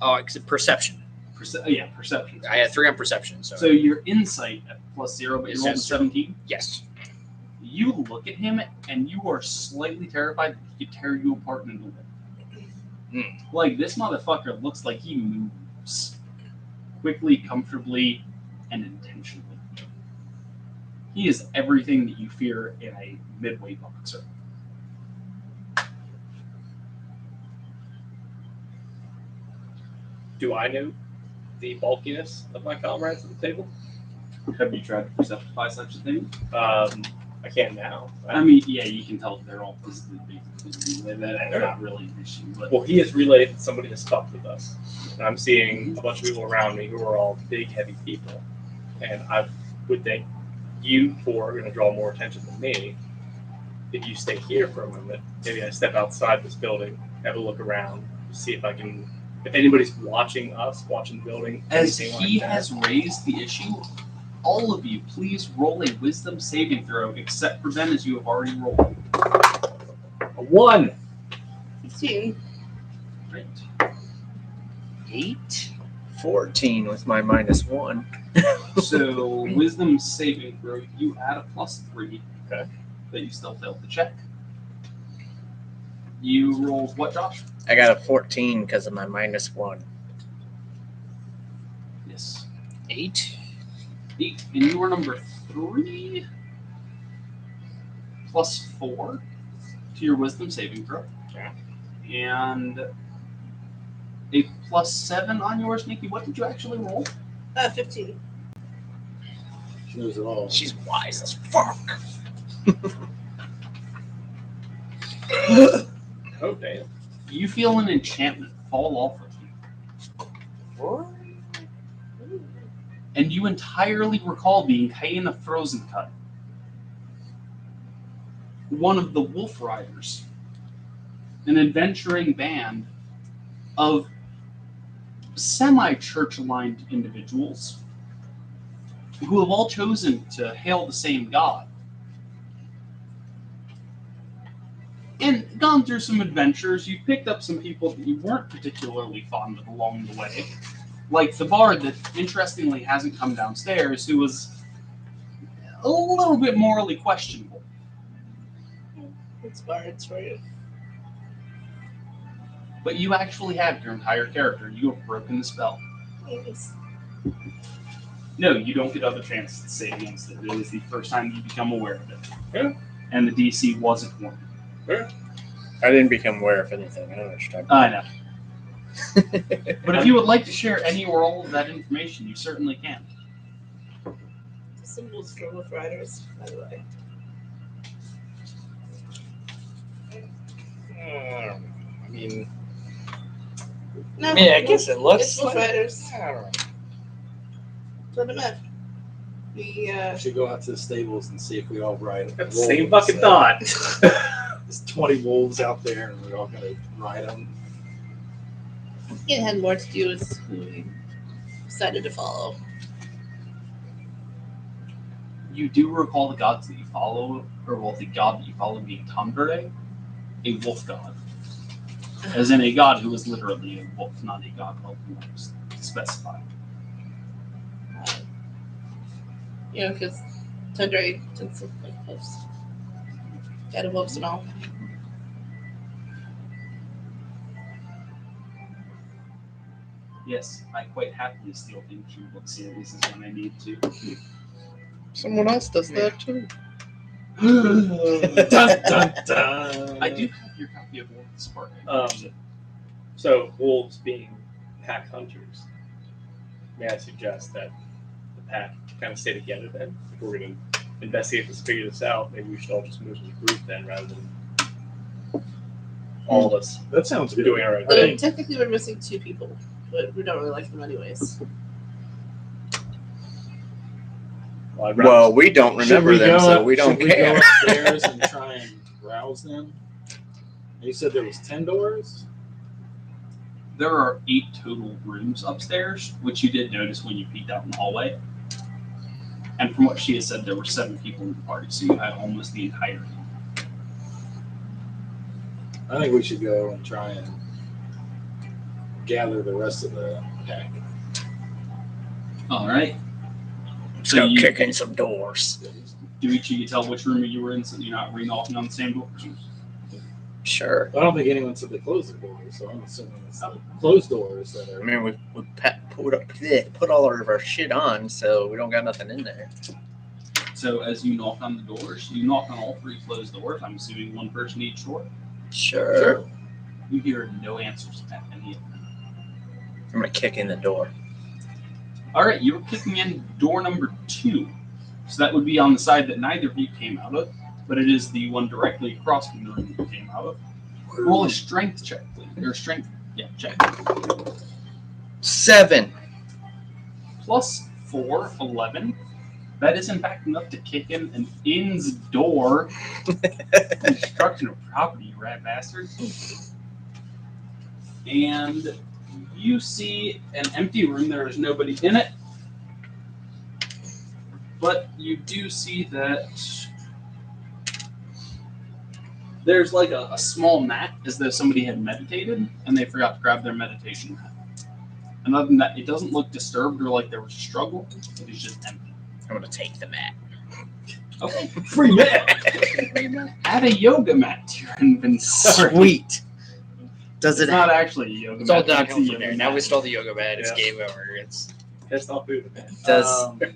Oh, it's perception.
Perception.
I had 3 on perception. So
your insight at +0, but
Is
you're rolling
that
17.
yes.
You look at him and you are slightly terrified that he could tear you apart in a minute. Like, this motherfucker looks like he moves quickly, comfortably, and intentionally. He is everything that you fear in a midweight boxer.
Do I know the bulkiness of my comrades at the table?
Have you tried to perceptify such a thing?
I can now.
I mean, yeah, you can tell they're all physically big. That's not really an issue. But
Well, he has relayed that somebody has fucked with us. And I'm seeing a bunch of people around me who are all big, heavy people. And I would think you four are going to draw more attention than me. If you stay here for a moment, maybe I step outside this building, have a look around, see if I can, if anybody's watching us, watching the building.
as
anything
he
like that.
has raised the issue, all of you, please roll a wisdom saving throw, except for Ben, as you have already rolled.
A 1.
16.
Right. 8.
14 with my -1.
So wisdom saving throw, you add a +3.
Okay.
But you still failed the check. You rolled what, Josh?
I got a 14 because of my -1.
Yes.
8.
8. And you were number 3. +4 to your wisdom saving throw.
Okay.
And a +7 on yours, Nikki. What did you actually roll?
15.
She knows it all.
She's wise as fuck.
Oh damn.
You feel an enchantment fall off of you. And you entirely recall being Hyena Frozen Cut, one of the Wolf Riders, an adventuring band of semi-church aligned individuals who have all chosen to hail the same God and gone through some adventures. You picked up some people that you weren't particularly fond of along the way, like the bard that interestingly hasn't come downstairs, who was a little bit morally questionable.
It's bards for you.
But you actually have your entire character. You have broken the spell.
Yes.
No, you don't get other chances to save against it. It is the first time you become aware of it.
Yeah.
And the DC wasn't warned.
I didn't become aware of anything. I don't know what you're talking
I know. But if you would like to share any or all of that information, you certainly can.
The symbols for Wolf Riders, by the way.
I mean,
No,
yeah, I guess it looks
it's Wolf
like.
Riders.
I don't know.
That's what I meant. We,
We should go out to the stables and see if we all ride.
Got the same fucking thought.
There's 20 wolves out there, and we're all gonna ride them.
it had more to do with who we decided to follow.
You do recall the gods that you follow, or well, the god that you follow being Tandere, a wolf god. As in a god who is literally a wolf, not a god called wolves, specified.
You know, because Tundra tends to like wolves. Got a wolves and all.
Yes, I quite happily steal things from book series when I need to.
Someone else does that too.
Dun, dun, dun.
I do have your copy of Wolf Spark.
So wolves being pack hunters, may I suggest that the pack kind of stay together then? If we're going to investigate this, figure this out, maybe we should all just move as a group then, rather than all of us
That sounds good.
doing our own
I
thing.
think-
Technically, we're missing 2 people, but we don't really like them anyways.
Well, I'd rather-
Well, we don't remember them, so we don't
should
care.
We go upstairs and try and rouse them. You said there was 10 doors.
There are 8 total rooms upstairs, which you did notice when you peeked out in the hallway. And from what she has said, there were 7 people in the party, so you had almost the entire room.
I think we should go and try and gather the rest of the pack.
All right.
Let's
So
go
you-
kick in some doors.
Do each of you tell which room you were in, so you're not re-knocking on the same door?
Sure.
I don't think anyone said they closed the doors, so I'm assuming it's the closed doors that
I
are.
mean, put all of our shit on, so we don't got nothing in there.
So as you knock on the doors, you knock on all 3 closed doors. I'm assuming one person each door.
Sure.
You hear no answers at any of them.
I'm gonna kick in the door.
All right, you're kicking in door number 2. So that would be on the side that neither of you came out of, but it is the one directly across from the room that you came out of. Roll a strength check, please. Or strength, yeah, check.
7.
Plus 4, 11. That is in fact enough to kick in an inn's door. Destruction of property, you rat bastard. And you see an empty room. There is nobody in it. But you do see that There's like a small mat as though somebody had meditated and they forgot to grab their meditation mat. And other than that, it doesn't look disturbed or like there was a struggle. It is just empty.
I'm gonna take the mat.
Okay.
Free mat.
Add a yoga mat to your inventory.
Sweet. Does
It's
it
not actually a yoga
It's all
mat.
downhill
it's a
from
yoga
there.
mat.
Now we install the yoga mat. It's
Yeah.
game over. It's
Pissed off food.
does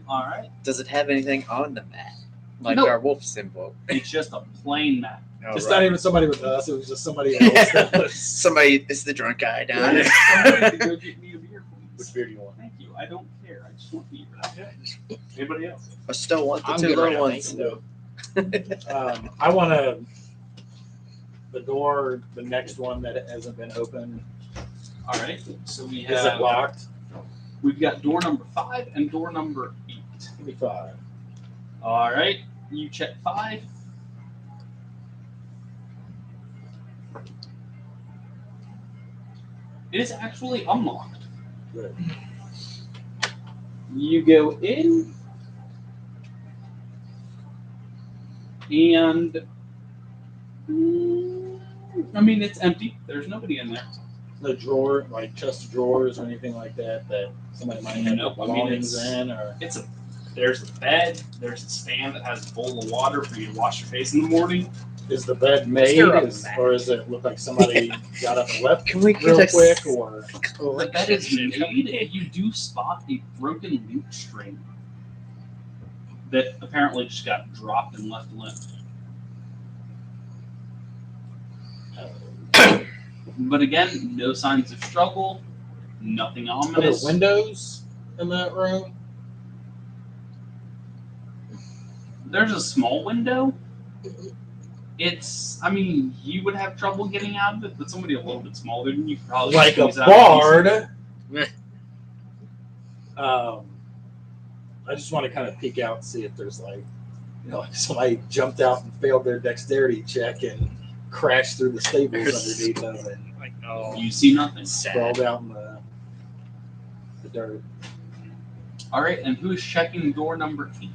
All right.
does it have anything on the mat? Like
Nope.
our wolf symbol.
It's just a plain mat.
It's not even somebody with us. It was just somebody else. That was,
Somebody is the drunk guy down there.
Somebody to go get me a beer, please.
Which beer do you want?
Thank you. I don't care. I just want beer.
Anybody else?
I still want the
I'm
two
good
little
right now,
ones.
No.
I want the door, the next one that hasn't been opened.
All right. So we
Is it
have
locked?
we've got door number 5 and door number 8.
Give me 5.
All right. You check 5. It is actually unlocked.
Good.
You go in, and I mean it's empty. There's nobody in there.
No drawer, like chest of drawers or anything like that somebody might have
Nope,
their
I mean,
belongings
it's-
in, or
There's a bed. There's a stand that has a bowl of water for you to wash your face in the morning.
is the bed made,
Stir up
is,
mat.
or does it look like somebody got up and left
Can we get
real
a
quick, or
The bed is made, and you do spot a broken lute string that apparently just got dropped and left limp. But again, no signs of struggle, nothing
are there
ominous.
windows in that room?
There's a small window. I mean, you would have trouble getting out of it, but somebody a little bit smaller than you could probably
Like a
squeeze out easily.
bard. I just want to kind of peek out and see if there's like somebody jumped out and failed their dexterity check and crashed through the stables underneath them and
like, oh,
You see nothing.
sprawled
sad.
out in the dirt.
All right, and who's checking door number 8?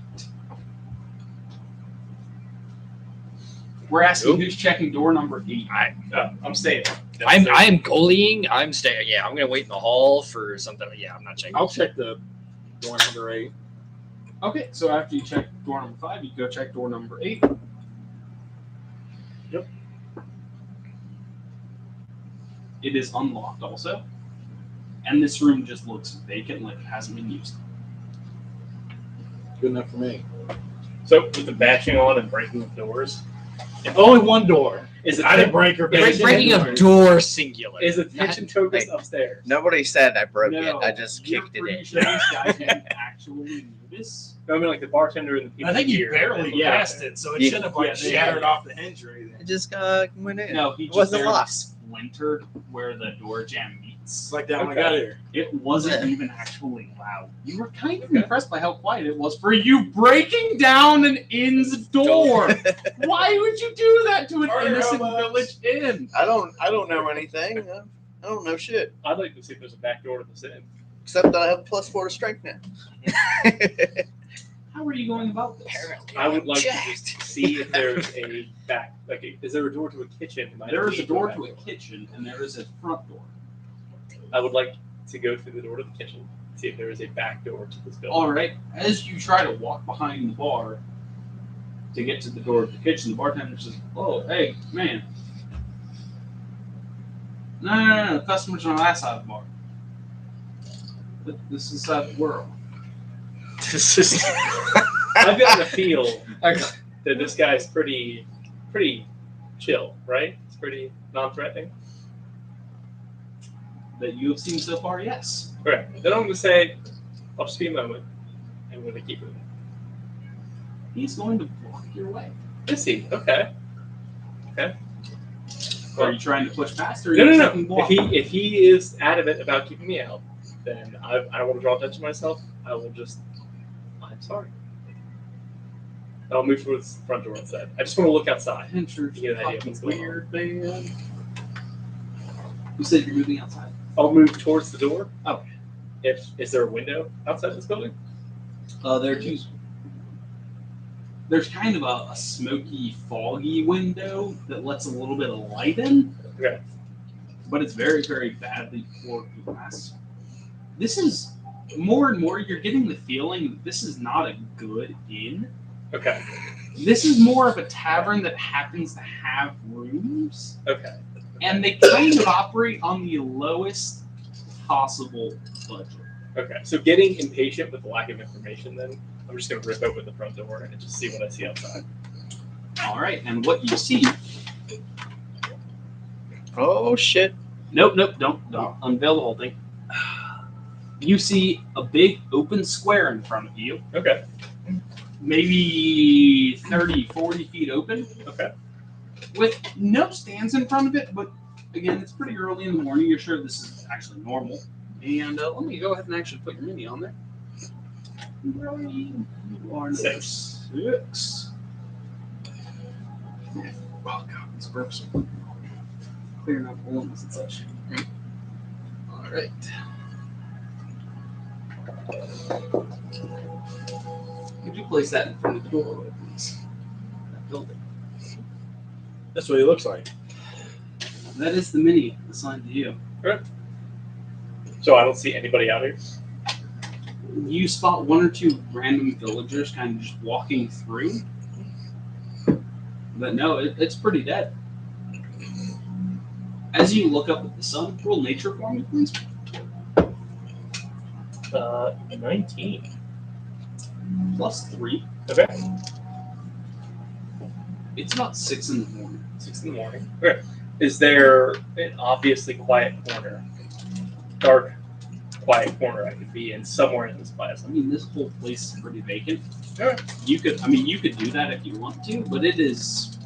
We're asking
Nope.
who's checking door number 8.
I'm staying.
I am goalieing. I'm staying. Yeah, I'm gonna wait in the hall for something. Yeah, I'm not checking.
I'll check the door number 8.
Okay, so after you check door number 5, you go check door number 8.
Yep.
It is unlocked also. And this room just looks vacant, like it hasn't been used.
Good enough for me.
So with the bashing on and breaking of doors,
Only one door.
is it
I didn't break her
Break,
bash.
breaking of door singular.
is the kitchen focused upstairs?
Nobody said I broke it.
No,
I just
you're
kicked it
pretty
in.
sure this guy didn't actually notice.
No, I mean like the bartender and the people.
I think you
here.
barely
Yeah.
pressed it, so it
Yeah.
shouldn't have like
Yeah,
shattered off the hinge or anything.
I just went in.
No, he
It
just
wasn't
barely
locked.
splintered where the door jamb meets.
It's like that when I
Okay.
got here.
It wasn't
Yeah.
even actually loud. You were kind of impressed by how quiet it was for you breaking down an inn's door. Why would you do that to an
Harder,
innocent
how much?
village inn?
I don't know anything. I don't know shit.
I'd like to see if there's a back door to this inn.
Except that I have +4 to strength now.
How are you going about this?
Apparently,
I would like to
Jacked.
just see if there's a back. Is there a door to a kitchen? Might
There is
lead
a door
back
to a kitchen and there is a front door.
I would like to go through the door to the kitchen, see if there is a back door to this building.
All right. As you try to walk behind the bar to get to the door of the kitchen, the bartender says, "Oh, hey, man. No. Customers are on that side of the bar. This is the side of the world."
this is.
I've gotten a feel that this guy's pretty chill, right? It's pretty non-threatening.
That you have seen so far, yes.
Correct. Then I'm going to say, I'll just be a moment, and we're going to keep moving.
He's going to block your way.
Is he? Okay.
Are you trying to push past, or are
No,
you
no,
accepting
no.
block?
If he is adamant about keeping me out, then I don't want to draw attention to myself. I will just. I'm sorry. I'll move towards the front door instead. I just want to look outside.
Pinter's
to get an idea of
fucking
what's going on.
weird, man. You said you're moving outside.
I'll move towards the door.
Oh.
Is there a window outside this building?
There are two. there's kind of a smoky, foggy window that lets a little bit of light in.
Okay.
But it's very, very badly poured glass. This is more and more you're getting the feeling that this is not a good inn.
Okay.
This is more of a tavern that happens to have rooms,
Okay.
and they kind of operate on the lowest possible budget.
Okay. So getting impatient with the lack of information, then I'm just gonna rip open the front door and just see what I see outside.
All right, and what you see?
Oh shit!
Nope, don't unveil the whole thing. You see a big open square in front of you,
Okay.
maybe 30, 40 feet open,
Okay.
with no stands in front of it, but again, it's pretty early in the morning. You're sure this is actually normal. And let me go ahead and actually put your mini on there. You are number 6. Oh god, this burps are clearing up lungs and such. All right. Could you place that in front of the doorway, please? That building.
That's what he looks like.
That is the mini assigned to you.
So I don't see anybody out here.
You spot one or two random villagers kind of just walking through. But no, it's pretty dead. As you look up at the sun, roll nature for me, please.
19.
+3.
Okay.
It's about 6 in the morning.
6 in the morning. Okay. Is there an obviously quiet corner, dark, quiet corner I could be in somewhere in this place?
I mean, this whole place is pretty vacant.
Alright.
You could do that if you want to, but it is.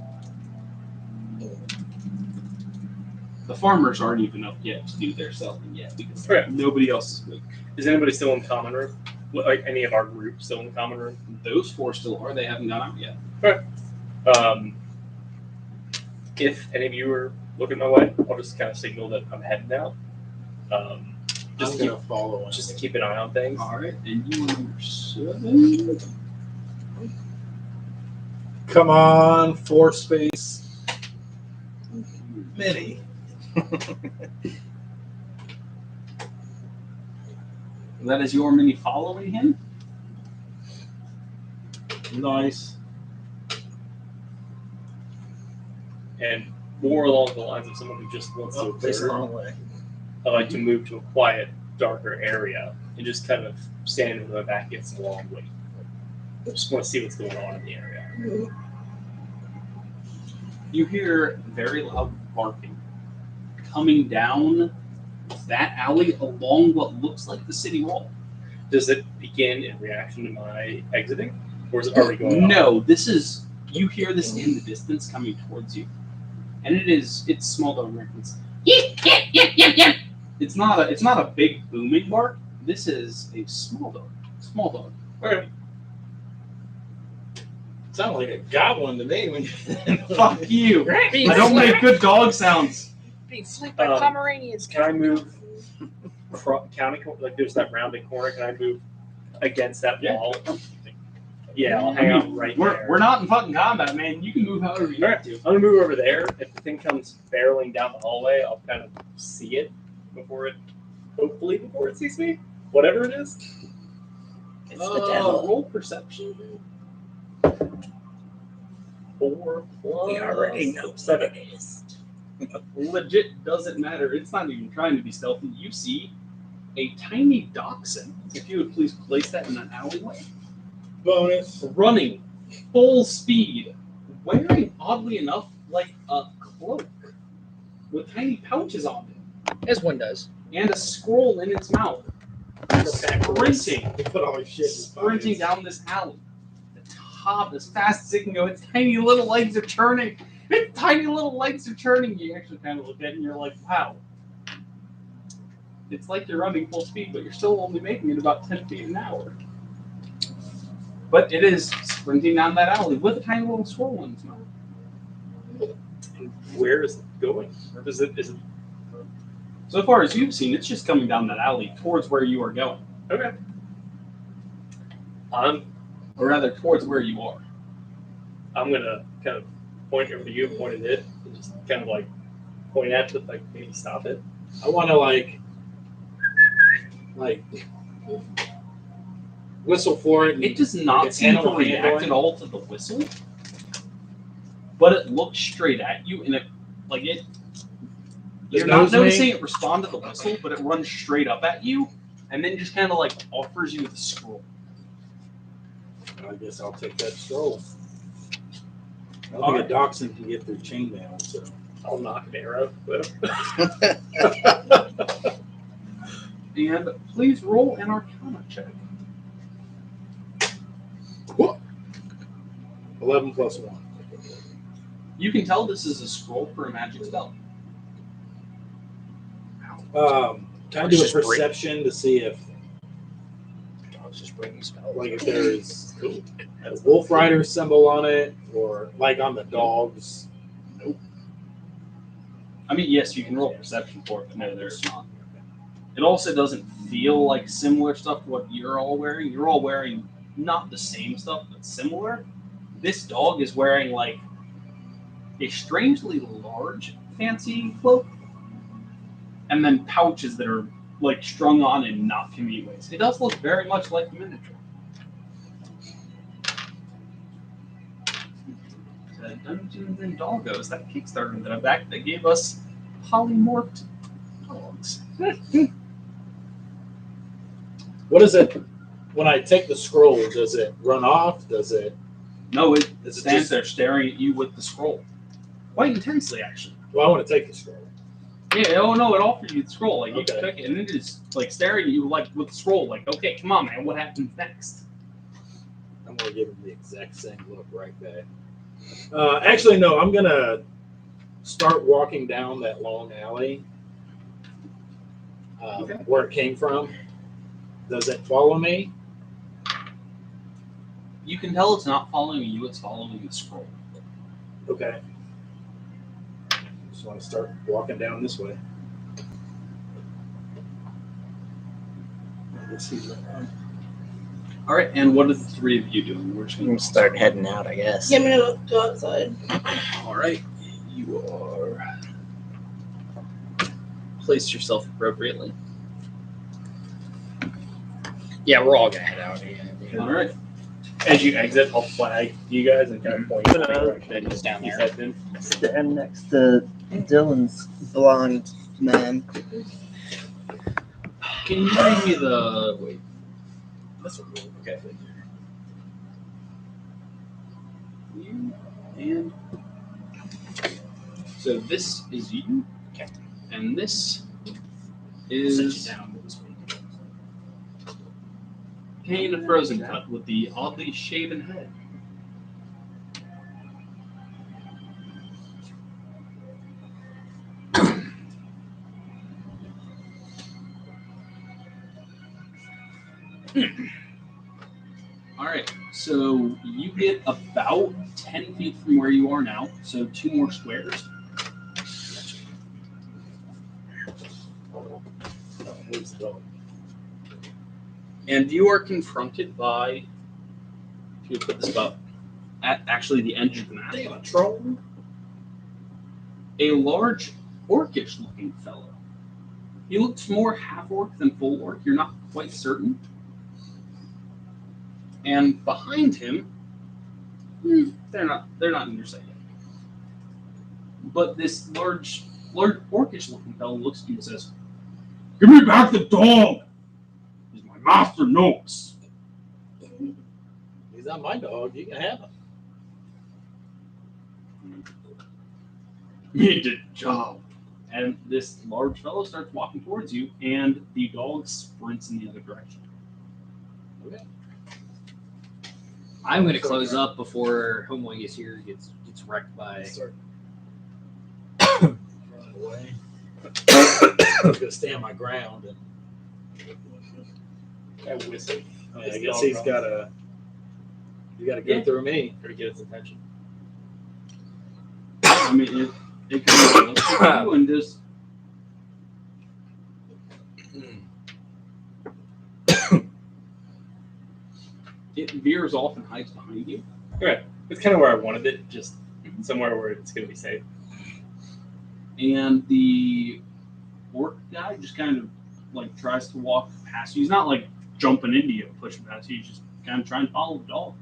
The farmers aren't even up yet to do their selling yet because nobody else is moving.
Is anybody still in the common room? Like any of our group still in the common room?
Those 4 still are. They haven't gone out yet.
If any of you are looking my way, I'll just kind of signal that I'm heading out.
Just gonna follow him.
Just to keep an eye on things.
All right, and you are number 7.
Come on, 4 space.
Mini.
That is your mini following him.
Nice.
And more along the lines of someone who just wants to
Face the
observe.
wrong way.
I like to move to a quiet, darker area and just kind of stand with my back against the wall and wait. I just want to see what's going on in the area.
You hear very loud barking coming down that alley along what looks like the city wall.
Does it begin in reaction to my exiting, or is it already going on?
No, this is you hear this in the distance coming towards you, and it's small dog reference. It's not a big booming bark. This is a small dog. Small dog.
Okay.
Sounded like a goblin to me when you.
Fuck you!
Being
I don't
flanked-
make good dog sounds.
Being flanked by
Um,
Pomeranians.
Can I move county like there's that rounded corner? Can I move against that
Yeah.
wall? Yeah, I'll hang out right there.
We're not in fucking combat, man. You can move however you want to.
I'm gonna move over there. If the thing comes barreling down the hallway, I'll kind of see it before it sees me. Whatever it is.
It's the devil.
Roll perception.
4 plus
We already know
7.
what it is.
Legit doesn't matter. It's not even trying to be stealthy. You see a tiny dachshund. If you would please place that in an alleyway.
Bonus.
Running full speed, wearing oddly enough like a cloak with tiny pouches on it
As one does.
and a scroll in its mouth. Sprinting
He put all his shit in his
sprinting
pockets.
down this alley. The top as fast as it can go. Its tiny little legs are turning. Its tiny little legs are turning. You actually kind of look at it and you're like, wow. It's like you're running full speed, but you're still only making it about 10 feet an hour. But it is sprinting down that alley with a tiny little scroll in its mouth.
Where is it going? Or is it
So far as you've seen, it's just coming down that alley towards where you are going.
okay?
Or rather, towards where you are.
I'm gonna kind of point over to you, point at it, and just kind of like point at it, like maybe stop it.
I want to like whistle for it.
It does
like
not
an
seem to
animal
react
handling.
at all to the whistle, but it looks straight at you, and it like it. You're not
knows me.
noticing it respond to the whistle, but it runs straight up at you, and then just kind of like offers you the scroll.
I guess I'll take that scroll. I don't think a dachshund can get through chainmail, so.
I'll knock an arrow. But
And please roll an Arcana check.
11 plus 1.
You can tell this is a scroll for a magic spell.
Can I do a perception to see if,
Dogs just bring spell.
like, if there's a Wolf Rider symbol on it, or like on the dogs?
I mean, yes, you can roll perception for it, but no, there's not. It also doesn't feel like similar stuff to what you're all wearing. You're all wearing not the same stuff, but similar. This dog is wearing like a strangely large fancy cloak, and then pouches that are like strung on in not convenient ways. It does look very much like a miniature. Dungeons and Doggos, that Kickstarter that gave us polymorphed dogs.
What is it? When I take the scroll, does it run off? Does it?
No, it
Is it
stands
just-
there staring at you with the scroll. Quite intensely, actually.
Well, I want to take the scroll.
Yeah, oh no, it offered you the scroll. Like, you
Okay.
can take it, and it is, like, staring at you, like, with the scroll. Like, okay, come on, man, what happens next?
I'm gonna give him the exact same look right back. Actually, no. I'm gonna start walking down that long alley
Okay.
where it came from. Does it follow me?
You can tell it's not following you, it's following the scroll.
Okay. Just want to start walking down this way. Let's see.
All right, and what are the three of you doing? We're just
I'm
gonna
gonna start heading out, I guess.
Yeah, I'm gonna go outside.
All right, you are. Place yourself appropriately.
Yeah, we're all gonna head out.
All right.
as you exit, I'll flag you guys and kind of point in the direction
Just down
he's
there.
heading.
Stand next to Dylan's blonde man.
Can you read me the wait?
Okay.
You and so this is you.
Okay.
And this
Sit
is
you down this way.
Kane of Frozen Cut with the oddly shaven head. All right, so you get about 10 feet from where you are now, so 2 more squares. And you are confronted by, if you put this about at actually the edge of the map,
Damn, a troll.
a large orcish looking fellow. He looks more half orc than full orc, you're not quite certain. And behind him, they're not in your sight yet. But this large orcish looking fellow looks at you and says, "Give me back the dog! As my master knows."
He's not my dog. You can have him.
You did a job. And this large fellow starts walking towards you, and the dog sprints in the other direction.
Okay.
I'm gonna close up before Homeway gets here. Gets wrecked by.
Start running away. I'm gonna stand my ground, and
I whistle.
I guess he's got to. You got to go
Yeah.
through me.
Or get its attention.
I mean, it kind of looks at you and just. It veers off and hides behind you.
Okay. It's kind of where I wanted it, just somewhere where it's going to be safe.
And the orc guy just kind of like tries to walk past you. He's not like jumping into you, pushing past you. He's just kind of trying to follow the dog.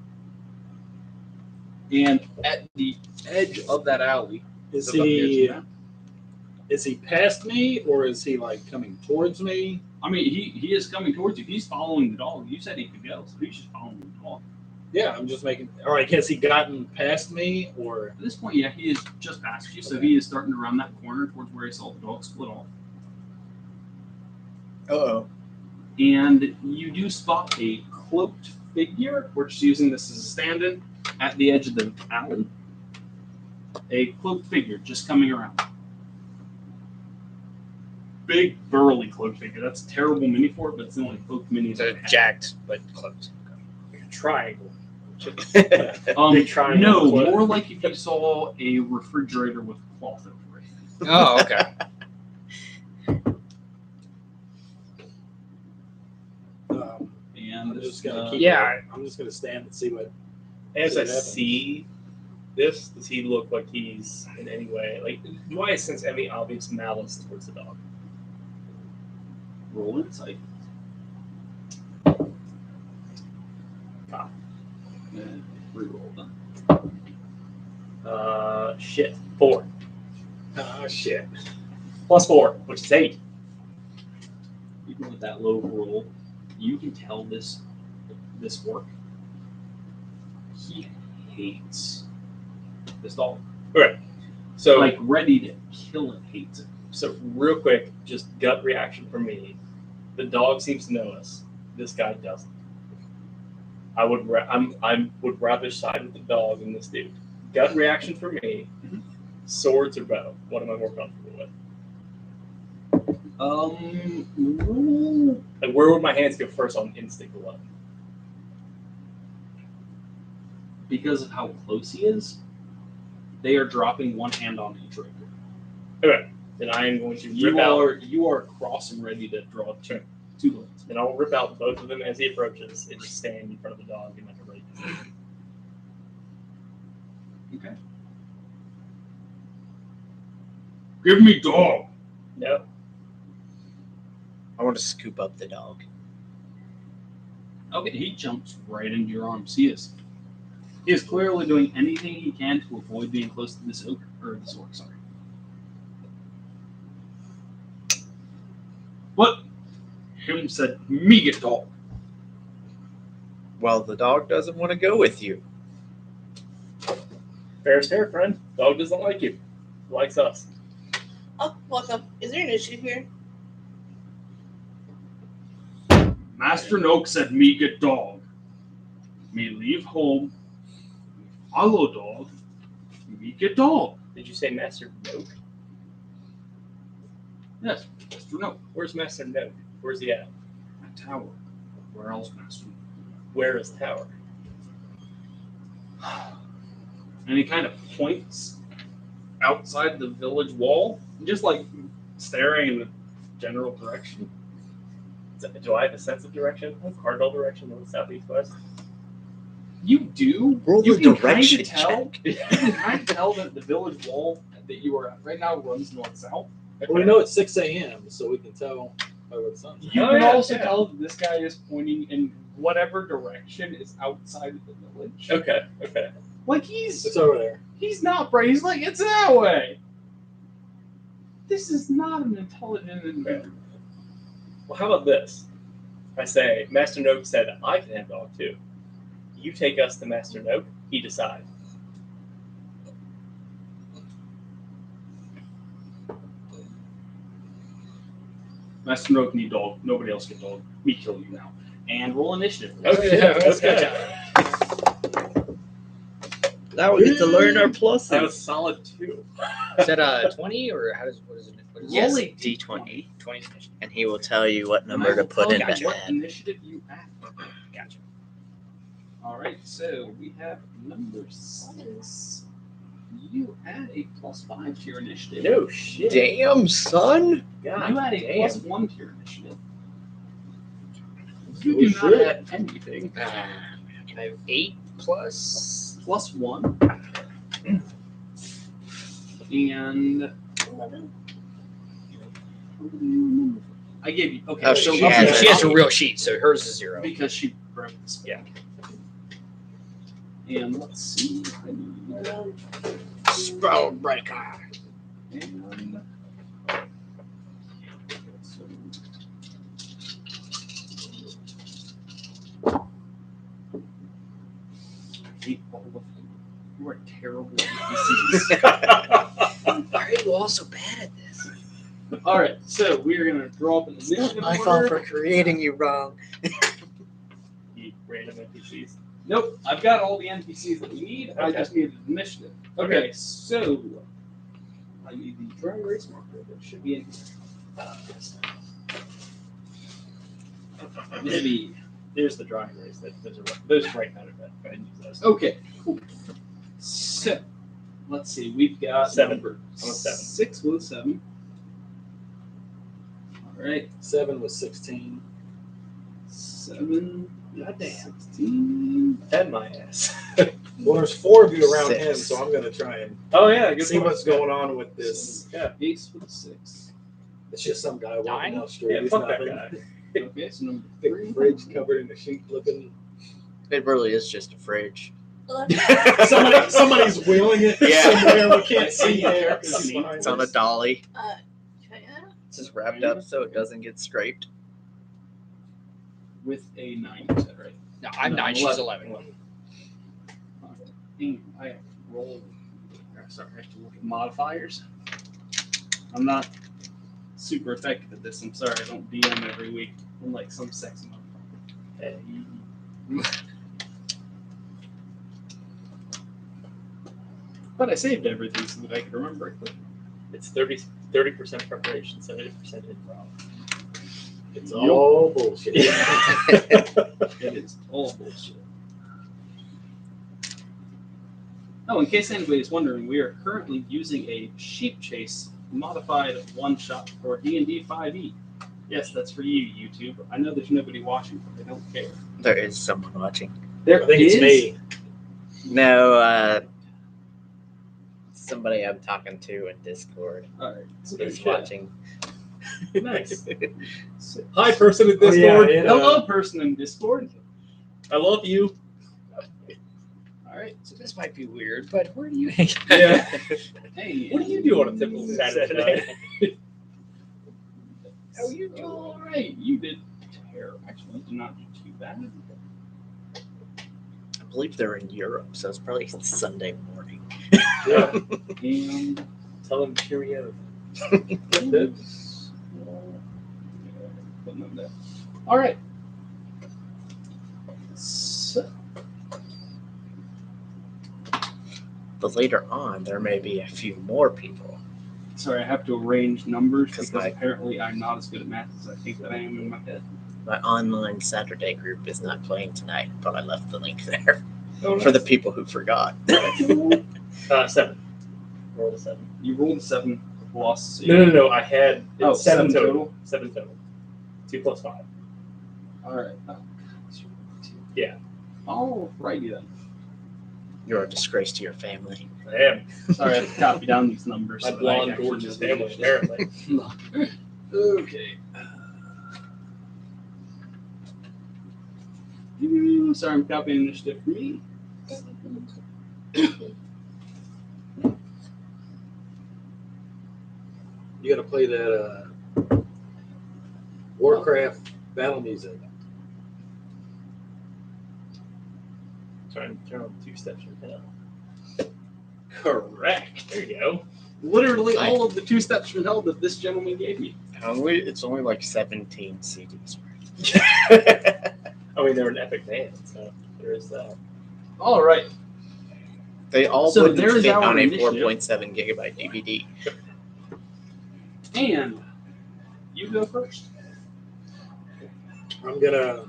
And at the edge of that alley,
Is
above the edge
he
of that-
is he past me or is he like coming towards me?
I mean, he is coming towards you. He's following the dog. You said he could go, so he's just following the dog.
Yeah, I'm just making. All right, has he gotten past me or?
At this point, yeah, he is just past you, so he is starting to run that corner towards where he saw the dog split off.
Uh-oh.
And you do spot a cloaked figure. We're just using this as a stand-in at the edge of the alley. A cloaked figure just coming around. Big, burly cloaked figure. That's a terrible mini for it, but it's the only cloaked mini.
It's a jacked, but close.
Triangle.
Big
triangle
no,
cloak.
more like if you saw a refrigerator with cloth over it.
Oh, okay.
And
I'm just gonna keep.
Yeah.
I'm just gonna stand and see what.
As I
What happens?
see this, does he look like he's in any way, like, do I sense any obvious malice towards the dog?
roll insight. Reroll them.
Shit. 4.
Oh shit!
+4, which is 8.
Even with that low roll, you can tell this orc. He hates this dog.
Okay. So,
Like ready to kill it, hates it.
so real quick, just gut reaction for me. The dog seems to know us. This guy doesn't. I would would rather side with the dog than this dude. Gut reaction for me.
Mhm.
Swords or bow? What am I more comfortable with?
Roll.
Like, where would my hands go first on instinct alone?
Because of how close he is, they are dropping one hand on each right.
Okay. Then I am going to rip out.
You are across and ready to draw two blades.
Then I'll rip out both of them as he approaches and just stand in front of the dog in like a right position.
Okay. Give me dog.
No.
I want to scoop up the dog.
Okay, he jumps right into your arms. He is clearly doing anything he can to avoid being close to this ogre or this orc. Sorry. What? Him said, "Me get dog."
Well, the dog doesn't want to go with you.
Fair's fair, friend. Dog doesn't like you. He likes us.
Oh, welcome. Is there an issue here?
Master Noak said, "Me get dog." Me leave home. Me follow dog. Me get dog.
Did you say Master Noak?
Yes, Master Noak.
Where's Master Noak? Where's he at?
That tower. Where else, Master Noak?
Where is Tower?
And he kind of points outside the village wall, just like staring in the general direction.
Do I have a sense of direction? Cardinal direction, north, south, east, west?
You do.
Roll
You
the
can kind
direction
of tell.
check.
You can kind of tell that the village wall that you are at right now runs north-south.
Well, we know it's 6 a.m., so we can tell by what the sun's.
You
Oh,
can
yeah,
also
yeah.
tell that this guy is pointing in whatever direction is outside of the village.
Okay, okay.
Like
It's over there.
he's not bright. He's like, it's that way. This is not an intelligent individual.
Well, how about this? I say, Master Noak said I can have dog too. You take us to Master Noak, he decides.
Master Noak need dog. Nobody else get dog. Me kill you now. And roll initiative.
Okay, okay.
Now we get to learn our pluses.
That was solid too.
Is that 20 or what is it? What is
Yes,
it?
D20.
20.
And he will tell you what
And
number
I
to
will
put
tell
in
you
that
what
hat.
initiative you have.
Gotcha.
All right, so we have number 6. You add a +5 to your initiative.
No shit.
Damn, son.
God
You add a
damn.
+1 to your initiative. You
Oh,
do not
shit.
add anything.
I have 8 plus
+1. And
11.
I gave you okay.
Oh,
so
she
up
has
to-
She has a real sheet, so hers is 0.
because she broke the spell. And let's see. I need
Spell breaker.
and so, I hate all of them. You are terrible NPCs.
Why are you all so bad at this?
All right, so we're gonna draw up an initiative
My fault
order.
for creating you wrong.
You random NPCs.
Nope, I've got all the NPCs that we need. I
Okay.
just need an initiative. Okay, so I need the dry erase marker that should be in here. Maybe.
There's the drawing erase. Those are right out of that. Go ahead and use those.
Okay, cool. So let's see. We've got
7.
number
I'm a 7.
6 with 7. All right,
7 was 16.
7.
Goddamn.
16.
And my ass.
Well, there's 4 of you around
6.
him, so I'm going to try and
Oh yeah, good
see
point.
what's going on with this.
Yeah.
Ace with a 6.
It's just some guy walking
9?
down the street.
Yeah,
He's
fuck that
nothing.
guy.
Okay, so number
Big
3.
fridge covered in a sheet looking.
It really is just a fridge.
11.
Somebody's wheeling it
Yeah.
somewhere we can't see there. 'cause it's behind
It's on a
us.
dolly.
China?
It's just wrapped up so it doesn't get scraped.
With a 9, is that right?
No, I'm
No,
9. She's 11.
Damn, I have to roll. Sorry, I have to look at modifiers. I'm not super effective at this. I'm sorry, I don't DM every week. I'm like some sexy motherfucker.
Hey.
But I saved everything so that I could remember it quickly.
It's 30% preparation, 70% improv.
It's all bullshit.
It is all bullshit. Oh, in case anybody's wondering, we are currently using a Sheep Chase modified one-shot for D&D 5e. Yes, that's for you, YouTube. I know there's nobody watching, but I don't care.
There is someone watching.
There
I think it's
is-
me.
No, somebody I'm talking to in Discord
All right.
is watching.
Nice.
So-
Hi, person in Oh, yeah, Discord.
Hello, person in Discord.
I love you.
All right.
So this might be weird, but where do you hang out?
Yeah.
Hey,
What do you do on a typical Saturday night?
how you doing? All right. You did terrible. Actually, you did not do too bad.
I believe they're in Europe, so it's probably Sunday morning.
Yeah.
And
Tell them cheerio.
putting them there. All right. So,
But later on, there may be a few more people.
sorry, I have to arrange numbers
'Cause
because
my-
apparently I'm not as good at math as I think that I am in my head.
My online Saturday group is not playing tonight, but I left the link there
Oh,
for the people who forgot.
7. Roll a 7.
You rolled a 7 plus. So
No. I had
Oh,
7
7
total. 7 total. 2 plus 5.
All right.
Yeah.
All righty then.
You're a disgrace to your family.
I am.
Sorry, I have to copy down these numbers.
My
so that I
blonde,
actually
gorgeous
know
family,
what it
apparently.
is. Okay. Sorry, I'm copying initiative for me.
You got to play that Warcraft battle music.
Trying to turn on 2 steps from hell.
Correct.
There you go.
Literally all of the 2 steps from hell that this gentleman gave me.
It's only like 17 CDs.
I mean, they're an epic band, so there is that.
All right.
They all
So
wouldn't
there's
fit
our
on a
initiative.
4.7 gigabyte DVD.
And you go first.
I'm gonna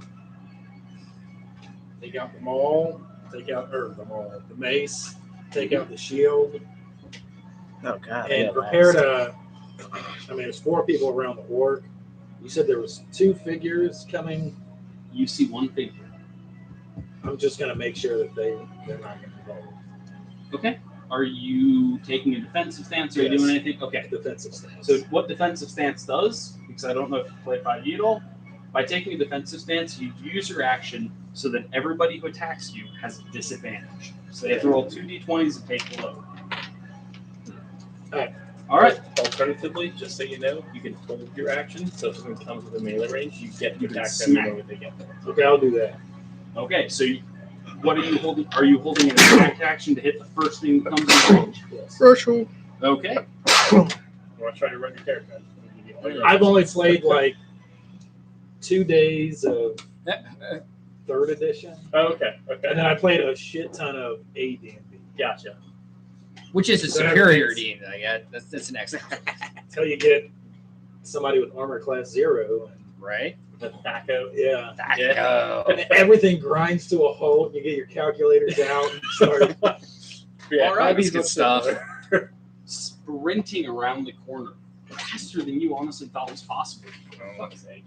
take out the maul, the mace, take out the shield,
Oh god.
and prepare to. I mean, there's 4 people around the orc. You said there was 2 figures coming.
You see one figure.
I'm just gonna make sure that they're not gonna
Okay. Are you taking a defensive stance? Are you
Yes.
doing anything? Okay.
Defensive stance.
So what defensive stance does, because I don't know if you play 5e at all, by taking a defensive stance, you use your action so that everybody who attacks you has a disadvantage. So they have to roll 2d20s and take the load. All right.
Alternatively, just so you know, you can hold your action. So if someone comes with a melee range, you get to
You can
attack them
smack.
the moment they get there.
Okay, I'll do that.
Okay. So what are you holding? Are you holding an attack action to hit the first thing that comes in range?
Yes.
Virtual.
Okay.
You want to try to run your character?
I've only played like 2 days of 3rd edition,
Oh, okay. Okay.
and then I played a shit ton of AD&D.
Gotcha.
Which is a
So that
superior
means-
team. Like, yeah, that's an excellent.
Until you get somebody with armor class 0, and
Right?
The tobacco.
yeah,
Tactical.
and everything grinds to a halt. You get your calculators out and start.
Yeah,
All right,
Bobby's
good
much
stuff.
simpler.
Sprinting around the corner, faster than you honestly thought was possible.
For fuck's sake.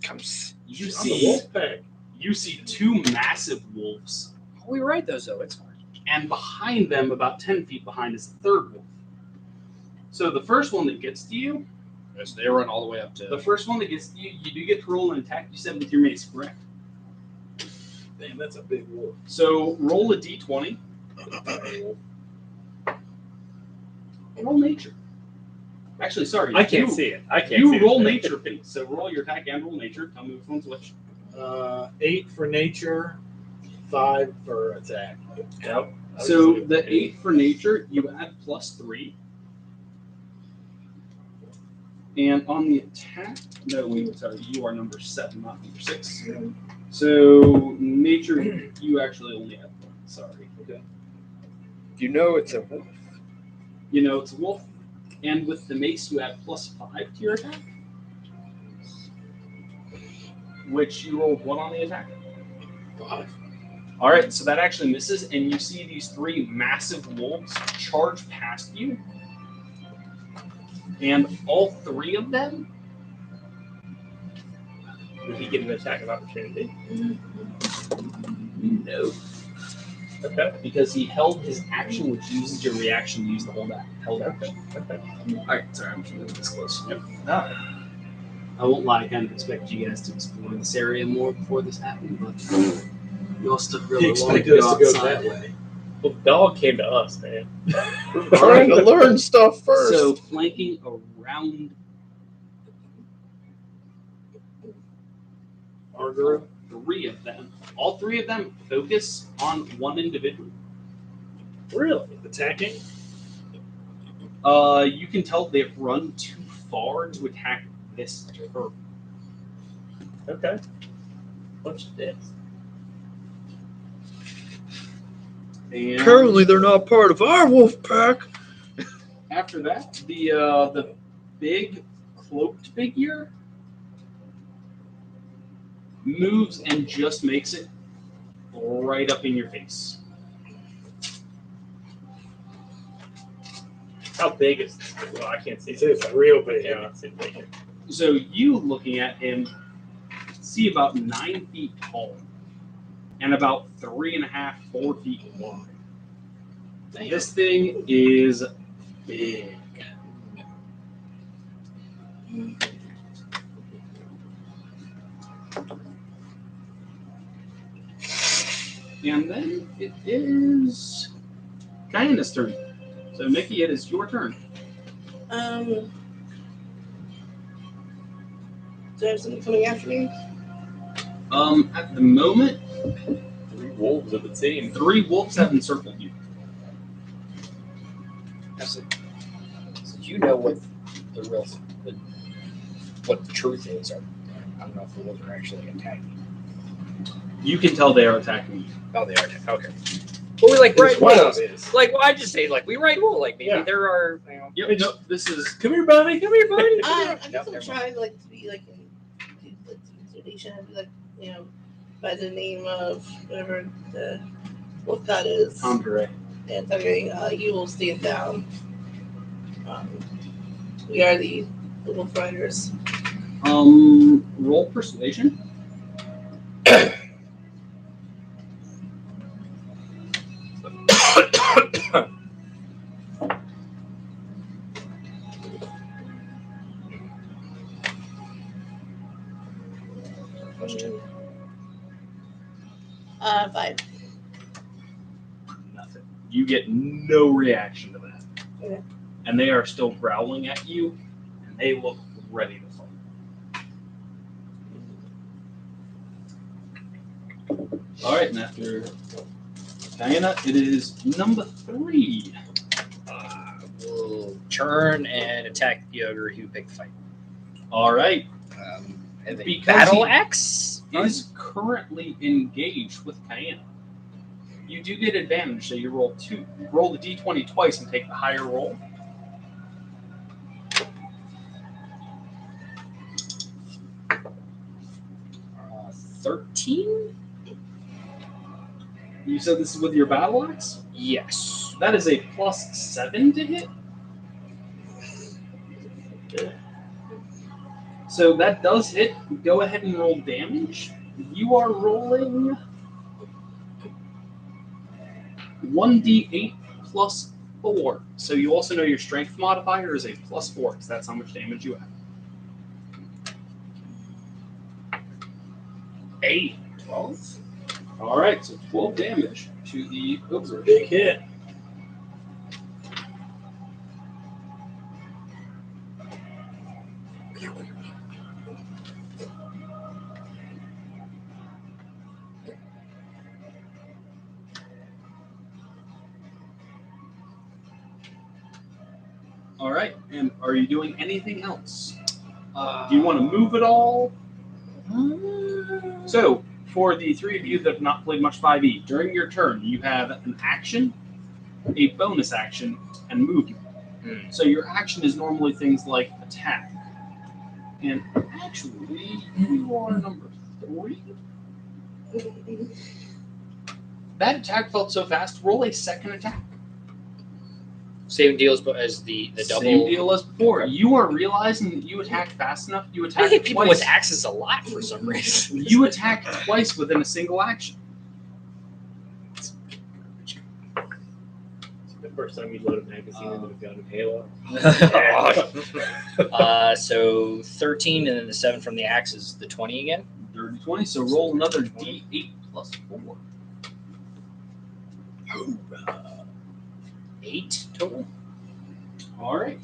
Comes.
You
I'm the
see,
wolf pack.
you see 2 massive wolves,
Oh, we ride those though. It's fine.
and behind them, about 10 feet behind, is the third wolf. So the first one that gets to you,
Yes, they run all the way up to.
the first one that gets to you, you do get to roll an attack. You said with your mace, correct?
Damn, that's a big wolf.
So roll a d20. Roll nature. Actually, sorry.
I can't
you,
see it. I can't see
You
it.
roll nature, please. So roll your attack and roll nature. Tell me which one's which.
8 for nature, 5 for attack.
Yep.
So the 8 for nature, you add +3. And on the attack, no, sorry, you are number 7, not number 6. So nature, you actually only have 1. Sorry. Okay.
You know it's a wolf.
You know it's a wolf. And with the mace, you add +5 to your attack. Which you rolled 1 on the attack.
5.
All right, so that actually misses, and you see these 3 massive wolves charge past you. And all 3 of them,
Did he get an attack of opportunity?
no,
Okay.
because he held his action, which uses your reaction to use the held action.
Okay.
All right, sorry, I'm trying to get this close.
Yep.
I won't lie, I kind of expected you guys to explore this area more before this happened, but you all took
He
really long to
expected
go
us to go
outside.
that way.
Well, the dog came to us, man.
We're trying to learn stuff first.
So flanking around
Arguru.
3 of them, all 3 of them focus on one individual.
Really?
Attacking?
You can tell they've run too far to attack this turtle.
Okay. Bunch of dicks.
And
Apparently, they're not part of our wolf pack.
after that, the big cloaked figure moves and just makes it right up in your face.
How big is this? Well, I can't see
It's real big.
Yeah, it's big.
So you looking at him see about 9 feet tall and about 3.5, 4 feet wide. This thing is big. And then it is Diana's turn. So Mickey, it is your turn.
Do I have something coming after me?
At the moment,
3 wolves of the team.
3 wolves have encircled you.
So you know what the real, what the truth is. Or, I don't know if the wolves are actually attacking.
You can tell they are attacking you.
Oh, they are attacking. Okay. But we like ride
One
wolves.
of is.
Like, well, I just say like we ride wolves. Like maybe
Yeah.
there are. You know,
Yep, no, this is
Come here, Bobby. Come here, buddy.
I guess
Nope,
I'm
never
trying like to be like in like intimidation. I'd be like, by the name of whatever the wolf god is.
Andre.
And okay, you will stand down. We are the wolf riders.
Roll persuasion.
Question.
5.
Nothing. You get no reaction to that.
Okay.
And they are still growling at you, and they look ready to fight. All right, and after Diana, it is number 3.
We'll turn and attack the ogre who picked the fight.
All right.
And the
Because
battle
he-
axe.
Is currently engaged with Diana. You do get advantage, so you roll the d20 twice and take the higher roll.
Uh, 13?
You said this is with your battle axe?
Yes.
That is a +7 to hit. So that does hit. Go ahead and roll damage. You are rolling 1d8 plus 4. So you also know your strength modifier is a +4, because that's how much damage you have. 8.
12?
All right, so 12 damage to the ogre.
Big hit.
All right, and are you doing anything else? Do you want to move at all? So, for the 3 of you that have not played much 5e, during your turn, you have an action, a bonus action, and movement. So your action is normally things like attack. And actually, you are number 3. That attack felt so fast. Roll a second attack.
Same deal as the double.
Same deal as before.
Okay.
You are realizing that you attacked fast enough. You
I
attacked
hit people
twice.
with axes a lot for some reason.
You attacked twice within a single action.
It's the first time you load a magazine into a gun in Halo.
So 13 and then the 7 from the axe is the 20 again.
30, 20. So roll another d8 plus 4.
8 total.
All right.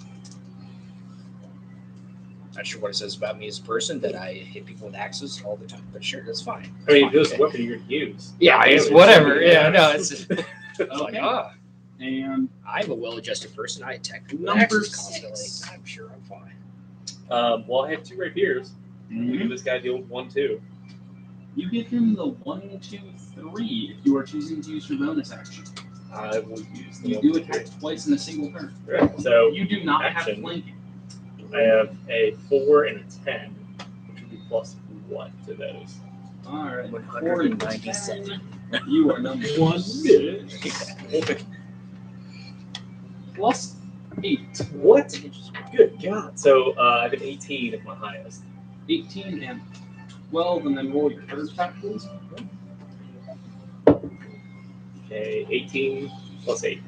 Not sure what it says about me as a person that I hit people with axes all the time, but sure, that's fine.
I mean,
Fine,
this is
okay.
a weapon you're going to use.
Yeah, it's
Damage.
whatever. Yeah, no, it's like,
Okay. And
I'm a well-adjusted person. I attack people with
Number
axes
6.
constantly. I'm sure I'm fine.
Well, I have 2 rapiers. We give this guy deal 1, 2.
you give him the 1, 2, 3 if you are choosing to use your bonus action.
I will use the
You
1,
do
2,
attack twice in a single turn.
3. Right. So
You do not have
Action.
flanking.
I have a 4 and a 10, which would be plus what to those?
All right.
197.
You are number 1. Plus 8.
What? Good God. So I have an 18 at my highest.
18 and 12, and then roll your third attack, please.
Okay, 18 plus 8.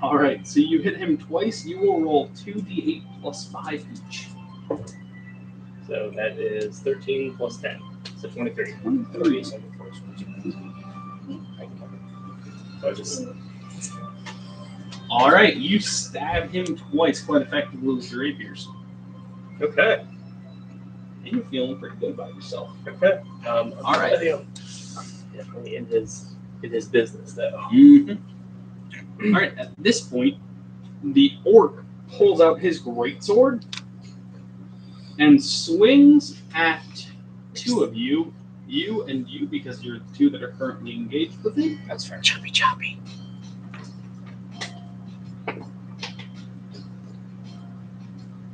All right, so you hit him twice. You will roll 2d8 plus 5 each.
So that is 13 plus 10. So 23.
23.
So I just
All right, you stab him twice quite effectively with your rapiers.
okay.
And you're feeling pretty good about yourself.
Okay.
All right.
Definitely in his business though.
Mm-hmm. All right, at this point, the orc pulls out his greatsword and swings at 2 of you. You and you, because you're the 2 that are currently engaged with him.
That's fair. Choppy, choppy.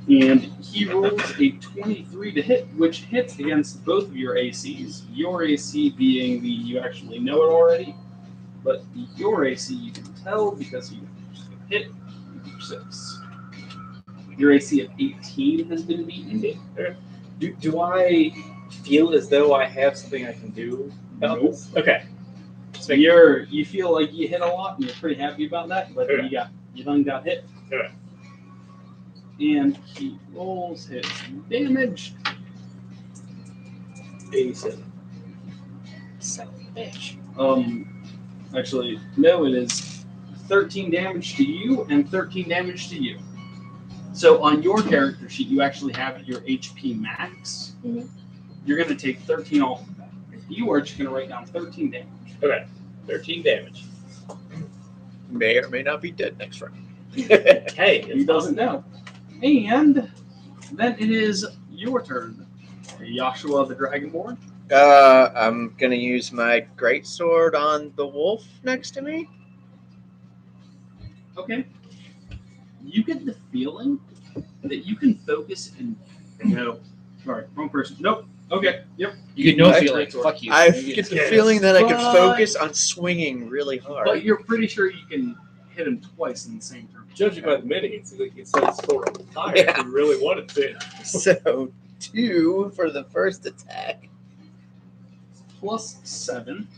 And he rolls a 23 to hit, which hits against both of your ACs. Your AC being the you actually know it already, but your AC you can tell because you hit 6. Your AC of 18 has been beaten.
Do I feel as though I have something I can do about
Nope.
this? Okay.
So you feel like you hit a lot and you're pretty happy about that, but
Okay.
you done got hit.
Okay.
And he rolls his damage.
87.
Son of a bitch.
Actually, no, it is 13 damage to you and 13 damage to you. So on your character sheet, you actually have your HP max.
Mhm.
You're going to take 13 off of that. You are just going to write down 13 damage.
Okay, 13 damage.
May or may not be dead next round.
Hey,
He doesn't know. And then it is your turn, Joshua the Dragonborn.
I'm gonna use my greatsword on the wolf next to me.
Okay. You get the feeling that you can focus and no. Sorry, wrong person. Nope. Okay. Yep.
You get no
I-
feeling. Fuck you.
I
You
get the
yes.
feeling that I could
But-
focus on swinging really hard.
But you're pretty sure you can hit him twice in the same turn.
Judging by the mini, it seems like you could set his sword on fire
Yeah.
if you really wanted to.
So 2 for the first attack.
Plus 7.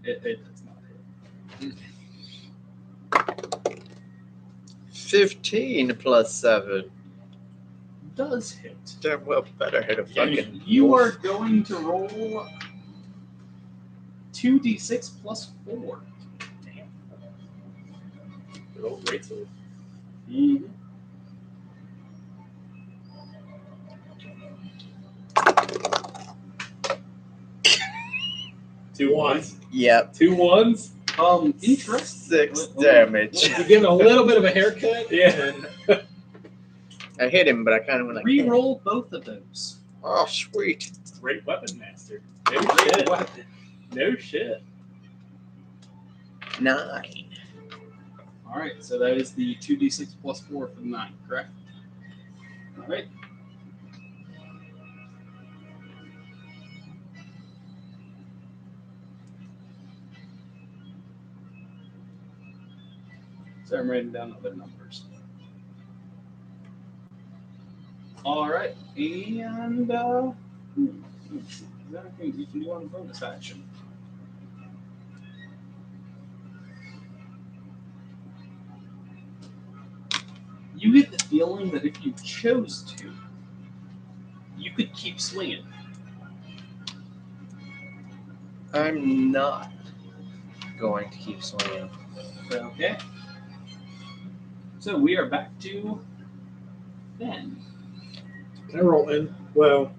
It does not hit.
15 plus 7.
Does hit.
Damn well better hit a fucking
You
wolf.
are going to roll 2d6 plus 4.
Damn. Good old greatsword.
Mm-hmm.
Two ones.
Yep.
2 ones.
Interest.
6 damage.
You give it a little bit of a haircut.
Yeah.
I hit him, but I kind of went like,
Reroll both of those.
oh, sweet.
Great weapon master. No
Great
shit.
weapon.
No shit.
9.
All right, so that is the 2d6 plus 4 for the 9, correct? All right. So I'm writing down other numbers. All right, and is that anything you can do on a bonus action? You get the feeling that if you chose to, you could keep swinging.
I'm not going to keep swinging.
Okay. So we are back to Ben.
Can I roll in? Well,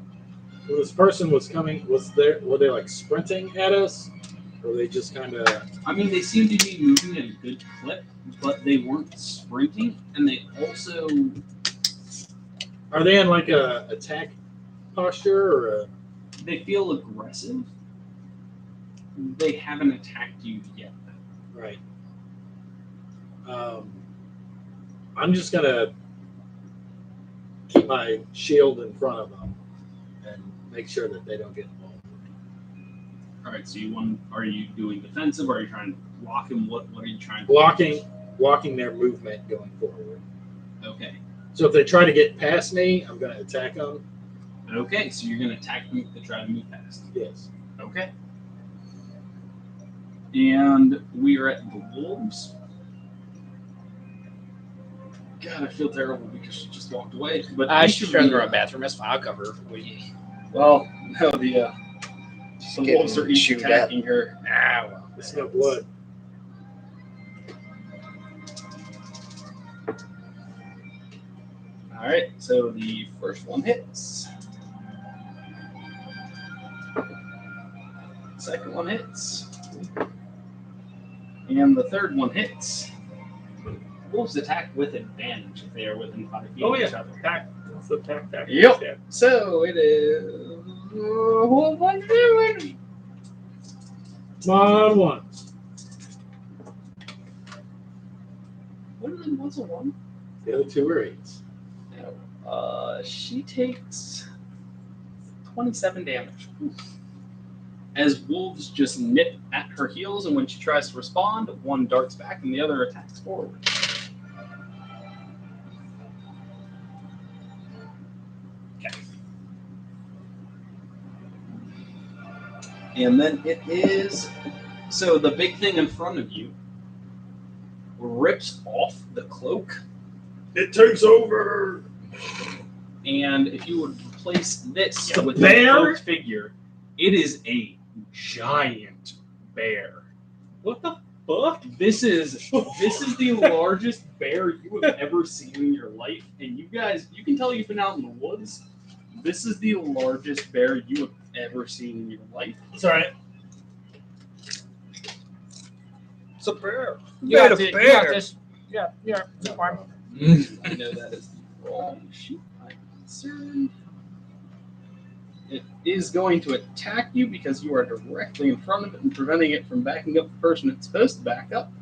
when this person was coming, were they like sprinting at us? Or were they just kind of.
I mean, they seem to be moving at a good clip, but they weren't sprinting, and they also
Are they in like a attack posture or a.
they feel aggressive. They haven't attacked you yet.
Right. I'm just gonna keep my shield in front of them and make sure that they don't get involved.
All right. So are you doing defensive, or are you trying to block him? What are you trying to
Blocking their movement going forward.
Okay.
So if they try to get past me, I'm gonna attack them.
Okay. So you're gonna attack them to try to move past.
Yes.
Okay. And we are at the wolves. God, I feel terrible because she just walked away. But
She's trying to go to the bathroom. That's fine. I'll cover her.
Well, no, the wolves are each
chewed
attacking her.
Ah, well.
It's no blood.
All right, so the first one hits. Second one hits. And the third one hits. Wolves attack with advantage if they are within 5 feet
Oh,
of
yeah.
each other.
Attack. That's the attack.
Yep.
Yeah.
So it is.
Come on, one.
One of them was a 1.
The other two are 8s.
She takes 27 damage. As wolves just nip at her heels, and when she tries to respond, one darts back and the other attacks forward. Okay. And then it is. So the big thing in front of you rips off the cloak.
It takes over.
And if you would replace this
A
with the
bear?
cloaked figure, it is a giant bear.
What the fuck?
This is the largest bear you have ever seen in your life, and you can tell you've been out in the woods. This is the largest bear you have ever seen in your life.
It's alright.
It's a bear.
You
You
got
got
a
this. You
bear.
got this. Yeah, it's fine.
I know that is the wrong sheet. I'm concerned. It is going to attack you because you are directly in front of it and preventing it from backing up the person it's supposed to back up.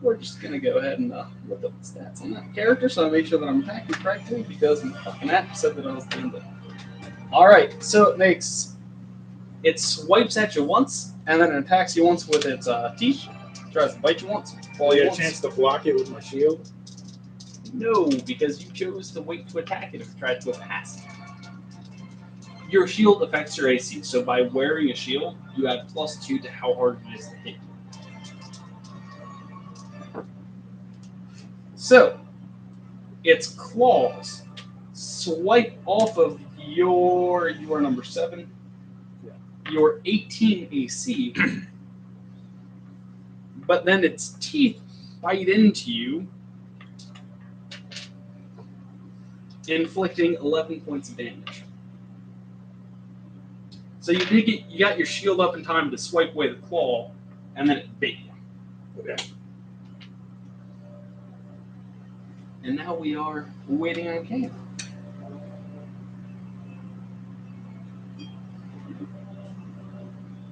We're just going to go ahead and look up the stats on that character so I make sure that I'm attacking correctly because my fucking app said that I was doing that. Alright, so it swipes at you once and then it attacks you once with its teeth. Tries to bite you once.
Well, you had a chance to block it with my shield.
No, because you chose to wait to attack it if it tried to go past it. Your shield affects your AC, so by wearing a shield, you add +2 to how hard it is to hit you. So, its claws swipe off of you are number 7, your 18 AC, but then its teeth bite into you, inflicting 11 points of damage. So you got your shield up in time to swipe away the claw, and then it bit you.
Okay.
And now we are waiting on Cam.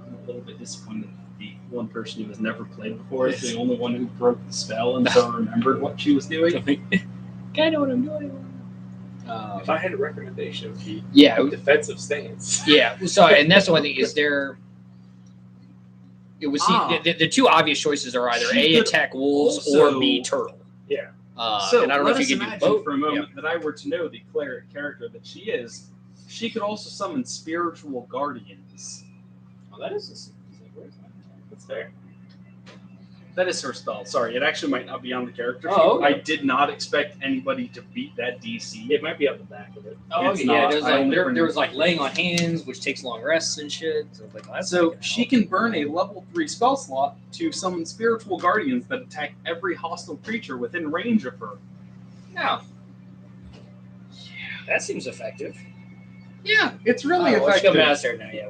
I'm a little bit disappointed that the one person who has never played before is the only one who broke the spell and so remembered what she was doing.
I know what I'm doing.
If I had a recommendation, it would be
Yeah,
defensive stance.
yeah. So, and that's the one thing is there. It was the two obvious choices are either
She
A,
could
attack wolves,
also-
or B, turtle.
Yeah.
So
and I don't know
let
if you
us
can do
imagine
both.
for a moment that I were to know the cleric character that she is. She could also summon spiritual guardians.
Oh, that is that's fair.
That is her spell. Sorry, it actually might not be on the character sheet.
Oh, okay.
I did not expect anybody to beat that DC.
It might be on the back of it.
Oh,
It's
yeah.
not.
There's
I
like
only
there was like laying on hands, which takes long rests and shit. So, like, that's
So
fucking
she can burn a level 3 spell slot to summon spiritual guardians that attack every hostile creature within range of her.
No. Yeah, that seems effective.
Yeah, it's really
Let's
effective.
go master now. Yeah,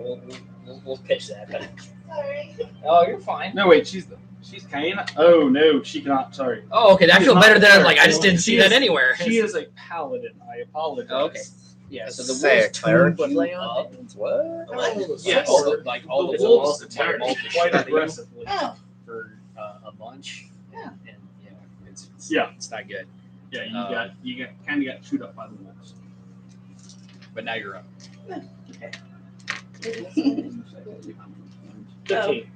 we'll pitch that. But,
Sorry.
oh, you're fine.
No, wait, she's Kaina. Oh no, she cannot. Sorry,
Oh, okay. I
She's
feel
not
better than I'm
cleric.
like I just didn't see
She
that
is-
anywhere.
she is a paladin. I apologize.
Oh, okay. Yeah. So the
Say a
wolves
cleric
tuned
would lay
you
on
up.
hands. What?
Yes.
All the, like all
The
the
wolves
wolves
attack
multi
quite
shot you
aggressively.
Oh,
for a bunch.
Yeah.
And yeah, it's
Yeah.
it's not good.
Yeah, you kind of got chewed up by the wolves.
But now you're up.
15.
13.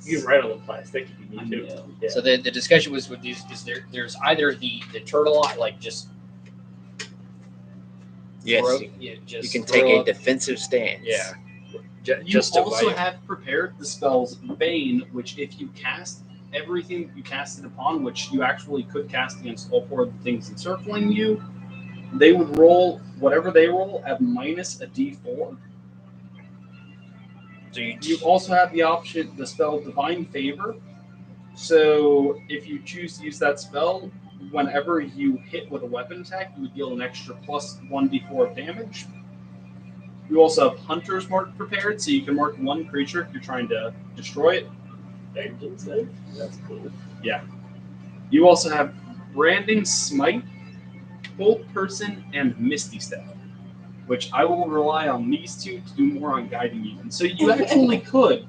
You can write on the plastic if you need to.
know.
Yeah.
So the discussion was with these is there's either the turtle like just
Yes,
throw-
you,
yeah, just
you can
throw
take a
up-
defensive stance.
yeah.
You
Just to
also
bite.
have prepared the spells Bane, which if you cast everything you cast it upon, which you actually could cast against all 4 of the things encircling you, they would roll whatever they roll at minus a d4.
So
You also have the spell Divine Favor. So if you choose to use that spell, whenever you hit with a weapon attack, you would deal an extra plus 1d4 of damage. You also have Hunter's Mark prepared, so you can mark one creature if you're trying to destroy it.
Vengeance save? That's cool.
You also have Branding Smite, Bolt Person, and Misty Step, which I will rely on these two to do more on guiding you. And so you actually could,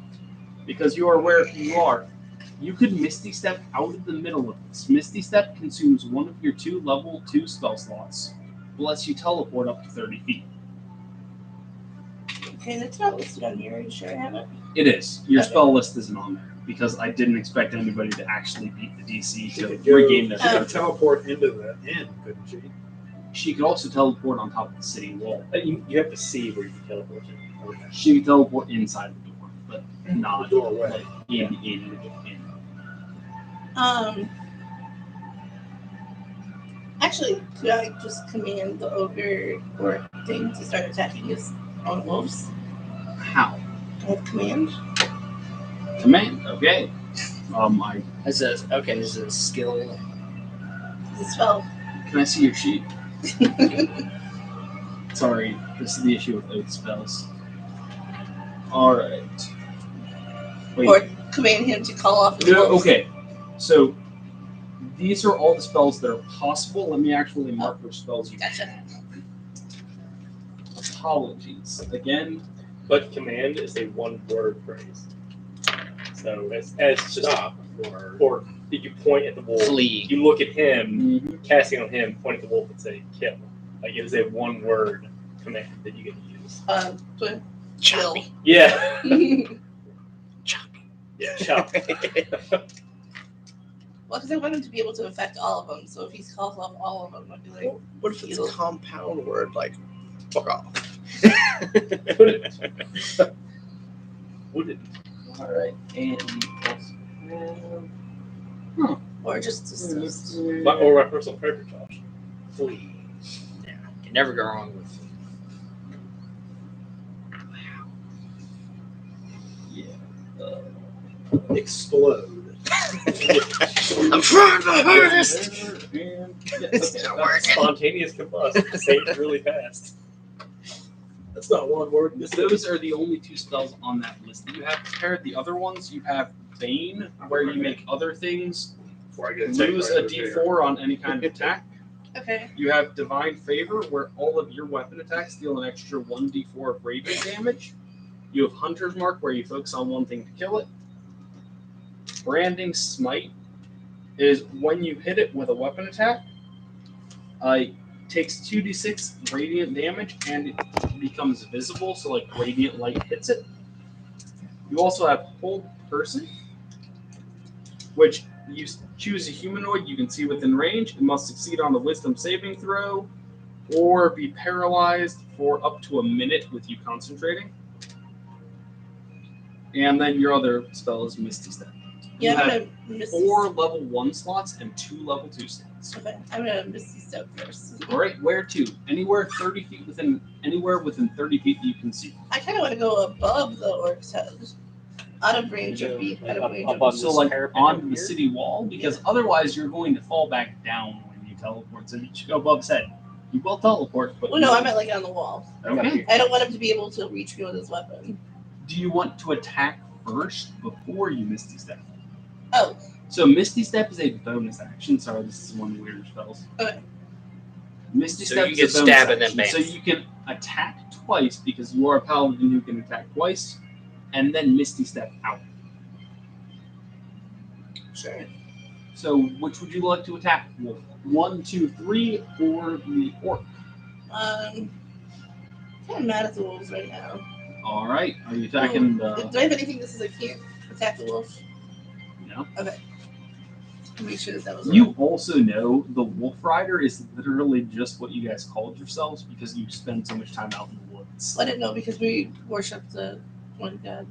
because you are aware of who you are, you could Misty Step out of the middle of this. Misty Step consumes one of your 2 level 2 spell slots, but lets you teleport up to 30 feet.
okay, that's not listed on here. Are you sure I have it?
It is. Your
Okay.
spell list isn't on there, because I didn't expect anybody to actually beat the DC
She
to
could go-
regain their
she could
character.
teleport into the inn, couldn't she?
She could also teleport on top of the city wall.
You have to see where you can teleport to.
Okay.
She could teleport inside the door, but not
The doorway.
like in.
Um, Actually, could I just command the ogre or thing to start attacking his own wolves?
How?
I have command.
Command. Okay. I
This is a skill.
It's a spell.
can I see your sheet? Sorry, this is the issue with oath spells. All right. Wait.
Or command him to call off his
No,
wolves.
okay. So these are all the spells that are possible. Let me actually mark which spells you
Gotcha.
have. Apologies. Again,
But command is a one-word phrase. So it's just
Stop.
or you point at the wolf.
Flee.
You look at him, casting on him, point at the wolf, and say kill. Like it is a one-word command that you get to use.
But
Choppy.
Yeah.
Choppy.
Yeah. Chop.
Well, because I want him to be able to affect all of them. So if he calls off all of them, I'd be like,
What if it's a compound word like fuck off?
Would it?
all right. And you also
or just
Or my personal favorite, Josh. Flee.
Yeah. You never go wrong with.
Explode.
I'm trying the hardest.
Spontaneous combust. Say it really fast.
That's not one word.
Those are the only two spells on that list that you have prepared. The other ones you have Bane, where you make other things
Before I get
lose a D4 on any kind of attack.
okay.
You have Divine Favor, where all of your weapon attacks deal an extra 1d4 of radiant damage. You have Hunter's Mark, where you focus on one thing to kill it. Branding Smite is when you hit it with a weapon attack, it takes 2d6 radiant damage and it becomes visible, so like radiant light hits it. You also have Hold Person, which you choose a humanoid you can see within range. It must succeed on a Wisdom saving throw or be paralyzed for up to a minute with you concentrating. And then your other spell is Misty Step.
Yeah,
You
I'm
have
gonna Misty
4 level 1 slots and 2 level 2 slots.
Okay, I'm gonna Misty Step first.
All right, where to? Anywhere 30 feet within 30 feet you can see.
I kind of want to go above the orc's head, out of range of me, out of range of
Above
me.
So
this
like
parapet
onto
over
the
here?
city wall, because otherwise you're going to fall back down when you teleport. So you should go above his head. You will teleport, but
Well, no, I meant like on the wall.
okay.
I don't want him to be able to reach me with his weapon.
Do you want to attack first before you Misty Step?
Oh,
So Misty Step is a bonus action. Sorry, this is one of the weirder spells.
okay.
Misty
So
Step
you
is
get
a bonus
stab and then
action. So
bam.
you can attack twice because you are a paladin who can attack twice, and then Misty Step out.
Sure.
So which would you like to attack? Wolf 1, 2, 3, or the orc?
I'm kind of mad at the wolves right now.
All right. Are you attacking
Do
the?
I have anything that says I can't attack the wolf?
No.
Okay. Make sure that was
You also know the Wolf Rider is literally just what you guys called yourselves because you spend so much time out in the woods.
I didn't know because we worship the one god.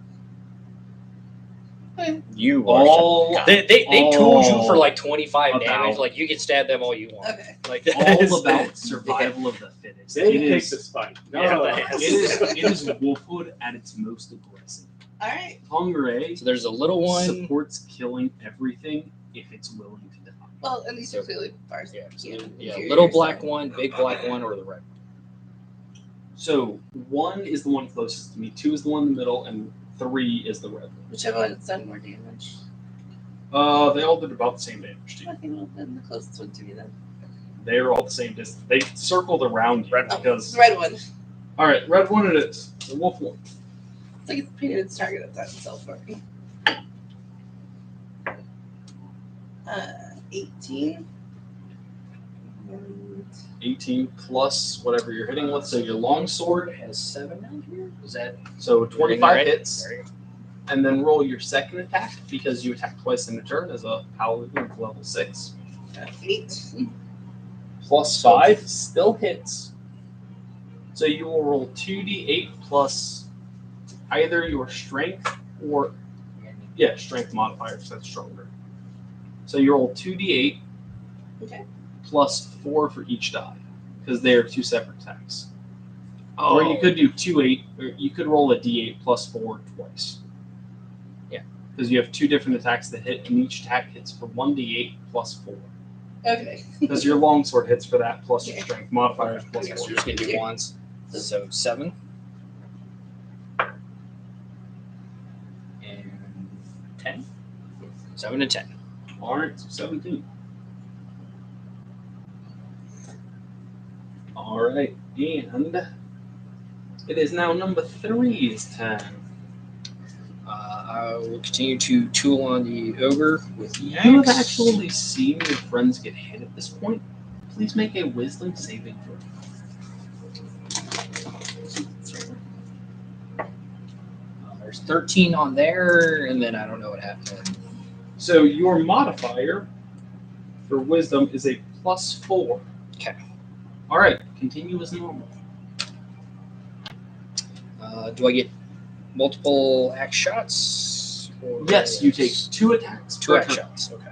Okay.
You
All,
They told you for like 25
About-
damage. Like you can stab them all you want.
Okay.
Like
all about survival of the fittest.
They
It
take
is,
this fight.
it is wolfhood at its most aggressive.
All right.
Hungray
So there's a little one.
supports killing everything if it's willing to die.
Well, and these are clearly bars.
Yeah, so,
inferior,
yeah, little black
so-
one, big black one, or the red one.
So 1 is the one closest to me, 2 is the one in the middle, and 3 is the red one.
Whichever one has done more damage.
They all did about the same damage to you.
I think we'll then the closest one to me then.
They are all the same distance. They circled around you
Oh,
because.
the red one. It's
All right, red one it is. The wolf one.
like it's painted its target at that itself for me. 18. And
18 plus whatever you're hitting with. So your long sword
Has 7 down here. Is that
So 25
Right?
hits,
There you go.
and then roll your second attack because you attack twice in a turn as a paladin of level 6.
8.
Plus 5 still hits. So you will roll 2d8 plus either your strength or strength modifier, so that's stronger. So you roll 2d8
Okay.
plus 4 for each die because they are 2 separate attacks. Or you could do 2-8, or you could roll a d8 plus 4 twice.
Yeah.
Because you have 2 different attacks that hit, and each attack hits for 1d8 plus 4.
Okay.
Because your longsword hits for that plus your
Okay.
strength modifier is plus
Okay, so
4.
you're just gonna do ones. So 7 and 10. 7 and 10.
Alright, so 17. Alright, and it is now number 3's turn.
I will continue to tool on the ogre with the
You have
axe.
actually seen your friends get hit at this point. Please make a wisdom saving throw.
There's 13 on there, and then I don't know what happened.
So your modifier for wisdom is a plus 4.
Okay.
Alright, continue as normal.
Do I get multiple axe shots? Or
Yes, you take 2 attacks.
2
per
axe
turn.
shots. Okay.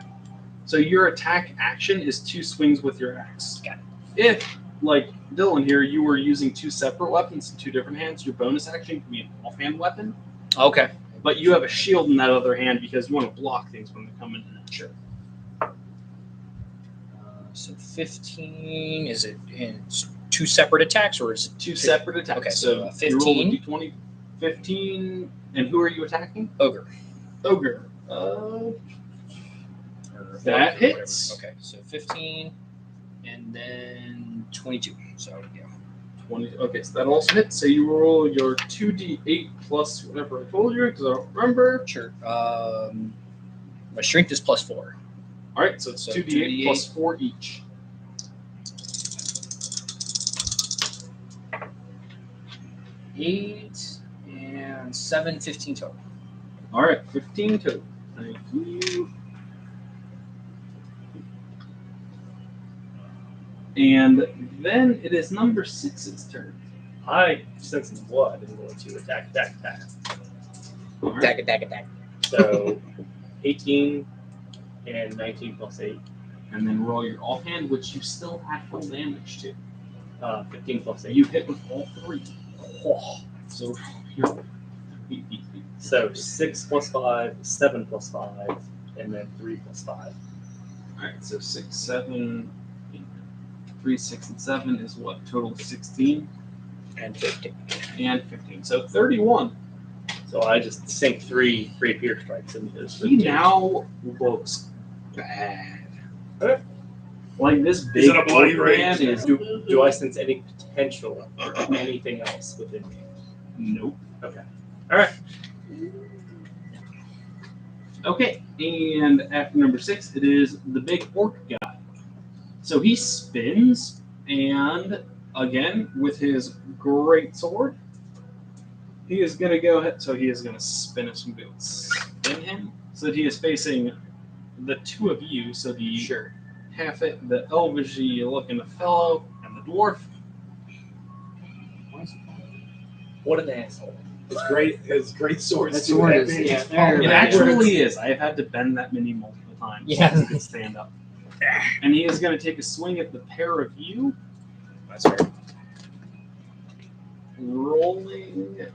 So your attack action is 2 swings with your axe.
Got
If, like Dylan here, you were using 2 separate weapons in 2 different hands, your bonus action can be an offhand weapon,
Okay.
but you have a shield in that other hand because you want to block things when they come in. Sure.
So 15. Is it in 2 separate attacks, or is it
2 separate attacks.
Okay, so,
you roll a
15.
d20. 15. And who are you attacking?
ogre?
Ogre.
Or
That
orc or
hits.
whatever. Okay, so 15, and then 22. So yeah.
20. Okay, so that also hits. So you roll your 2d8 plus whatever I told you because I don't remember.
Sure. My strength is plus 4.
All right, so it's
So
2d8
2d8
plus 4 each.
8 and 7, 15 total.
All right, 15 total. Thank you. And then it is number 6's turn.
I sense some blood and going to attack.
All right.
Attack.
So 18 and 19 plus 8.
And then roll your offhand, which you still have full damage to.
15 plus 8.
You hit with all 3.
Oh.
So you're
So 6 plus 5, 7 plus 5, and then 3 plus 5.
All right, so 6, 7, 3, 6, and 7 is what? Total of 16
And 15.
and 15. So 31.
So I just sink 3 rapier strikes into his
He now looks bad.
Okay.
Like this
He's
big
in a bloody
man
rage.
is.
Do I sense any potential or anything else within me?
Nope.
Okay. All right.
Okay, and after number 6, it is the big orc guy. So he spins, and again, with his great sword, he is going to go ahead. So he is going to spin us and spin him, so that he is facing the 2 of you. So the the elvish looking fellow and the dwarf.
What an asshole.
His great sword.
That sword is- yeah, there
It
it
actually is. I've had to bend that many multiple times.
Yeah.
So he can stand up. And he is going to take a swing at the pair of you.
That's fair.
Rolling a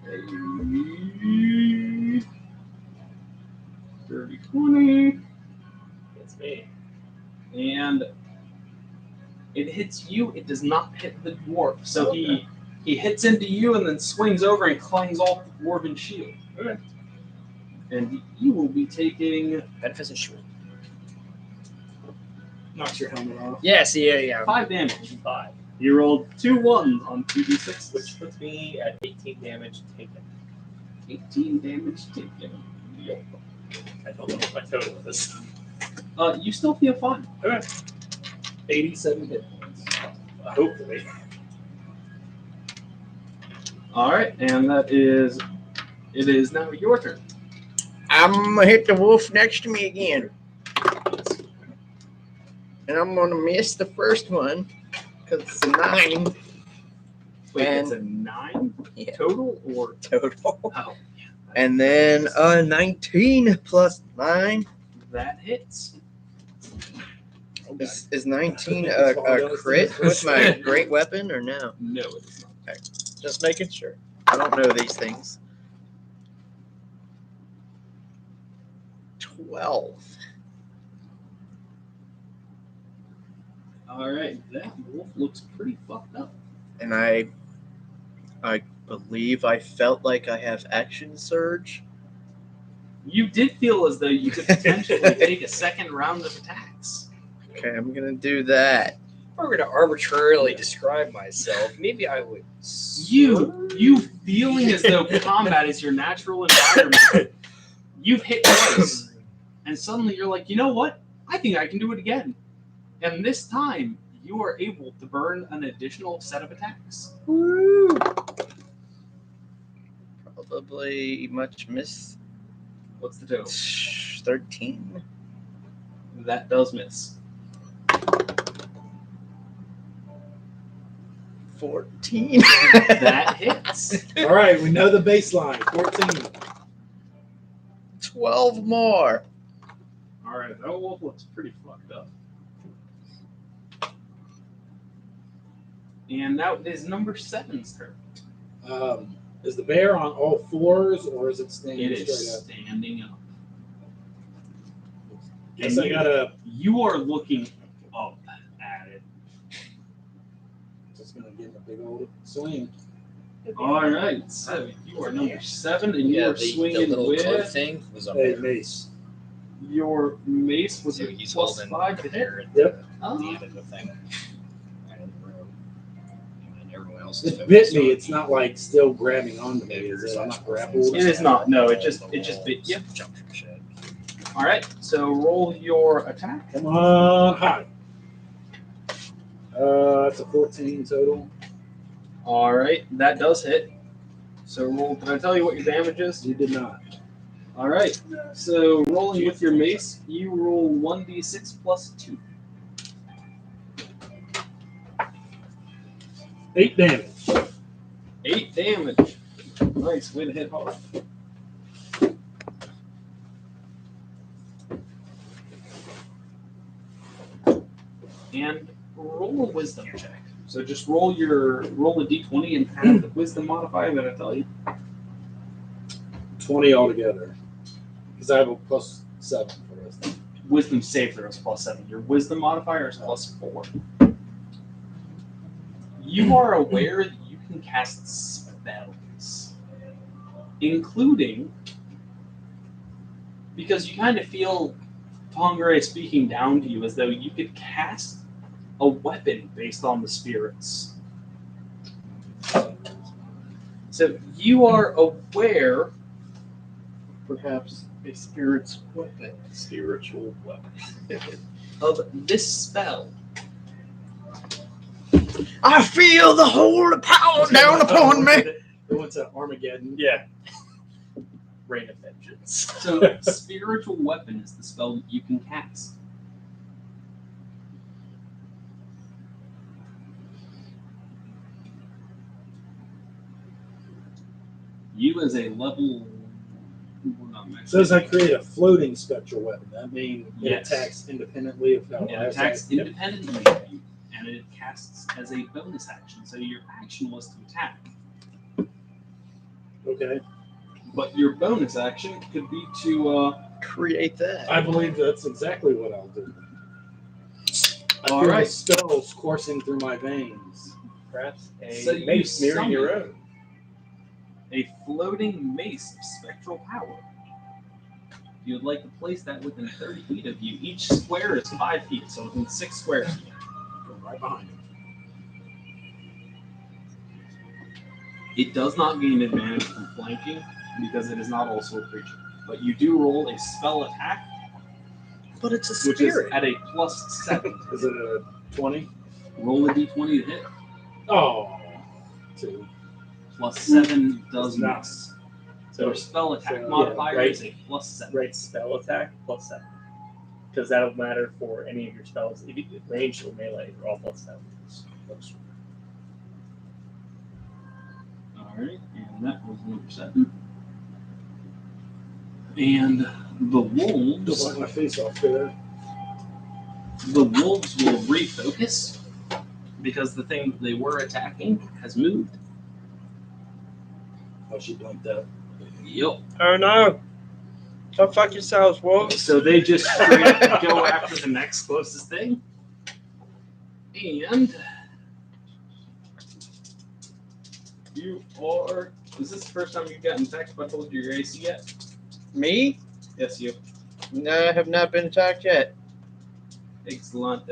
30, 20.
It's me.
And it hits you. It does not hit the dwarf. So he hits into you and then swings over and clangs off the dwarven shield.
Okay.
And you will be taking
Benefits and shield.
Knocks your helmet off.
Yes, yeah.
5 damage.
5,
You rolled 2 1s on 2d6,
which puts me at 18 damage taken.
18 damage taken. Yep.
I don't know what my total is.
You still feel fine.
Okay.
87 hit points.
Hopefully.
All right, and it is now your turn.
I'm gonna hit the wolf next to me again. And I'm gonna miss the first one because it's a 9
Wait,
And-
it's a 9
Yeah.
total or
total.
oh,
And then 19 plus 9.
that hits.
Is 19 a crit with my great weapon or no?
No, it is not.
Just making sure. I don't know these things. 12.
All right, that wolf looks pretty fucked up.
And I believe I felt like I have action surge.
You did feel as though you could potentially take a second round of attacks.
Okay, I'm gonna do that.
If I were to arbitrarily describe myself, maybe I would.
You feeling as though combat is your natural environment. You've hit twice, and suddenly you're like, you know what? I think I can do it again. And this time, you are able to burn an additional set of attacks.
Woo! Probably much miss.
What's the total?
13.
That does miss.
14.
That hits.
All right, we know the baseline. 14.
12 more.
All right, that wolf looks pretty fucked up. And now it is number 7's turn.
Is the bear on all fours or is it standing
It
straight
is
up?
standing up.
Guess I gotta.
You are looking up at it.
Just gonna give him a big old swing.
All right, so you are number 7, and you are
the
swinging
little club
with
thing was up
Hey,
there.
mace.
your mace with
So
a
he's
plus
holding
5 to
the
hit.
bear at
Yep.
the end of the thing. Out of the room. And everyone else is
It bit
focused
me.
on-
It's not like still grabbing onto me.
Maybe
Is
there's
it? I'm
actual
not grappled.
things.
It is not. No, it just
The
bit you.
Jump from shit.
All right, so roll your attack.
Come on, high. It's a 14 total.
All right, that does hit. So roll. Did I tell you what your damage is?
You did not.
All right. So rolling with your mace, you roll 1d6 plus 2.
8 damage.
8 damage. Nice, way to hit hard. And roll a wisdom check. So just roll a d20 and add the wisdom modifier that I tell you.
20 altogether. Because I have a plus 7 for this.
Wisdom save throw is plus 7. Your wisdom modifier is plus 4. You are aware that you can cast spells, including, because you kind of feel Tongray speaking down to you as though you could cast a weapon based on the spirits. So you are aware,
Perhaps a spirit's weapon. Spiritual weapon.
of this spell.
I feel the whole power down upon me.
It went to Armageddon.
Yeah. Reign of Vengeance.
So spiritual weapon is the spell that you can cast. You as a level.
It says I create a floating spectral weapon. That means it
Yes.
attacks independently of how
It attacks
Yep.
independently of you, and it casts as a bonus action. So your action was to attack,
Okay.
but your bonus action could be to.
Create that.
I believe that's exactly what I'll do. I
All
feel
right.
the spells coursing through my veins.
Perhaps a
So you
mace mirroring your
summon-
own.
A floating mace of spectral power. If you would like to place that within 30 feet of you, each square is 5 feet, so within 6 squares of you.
Go right behind him.
It does not gain advantage from flanking because it is not also a creature. But you do roll a spell attack,
But it's a
which is
spirit.
at a plus 7.
Is it a 20?
Roll a d20 to hit.
Oh, 2.
Plus 7 does
Not.
miss.
So
Your spell attack
so, yeah,
modifier
right.
is a plus 7.
right spell attack plus 7. Because that'll matter for any of your spells. If you range or melee, they're all plus 7.
Alright, and that was number 7. And the
Don't
wolves.
wipe my face off there.
the wolves will refocus because the thing they were attacking has moved.
Oh, she blinked up.
Yep.
Oh no! Don't fuck yourselves, wolves.
So they just straight go after the next closest thing. And you are. Is this the first time you've gotten attacked by both your AC yet?
Me?
Yes, you.
No, I have not been attacked yet.
Excellent.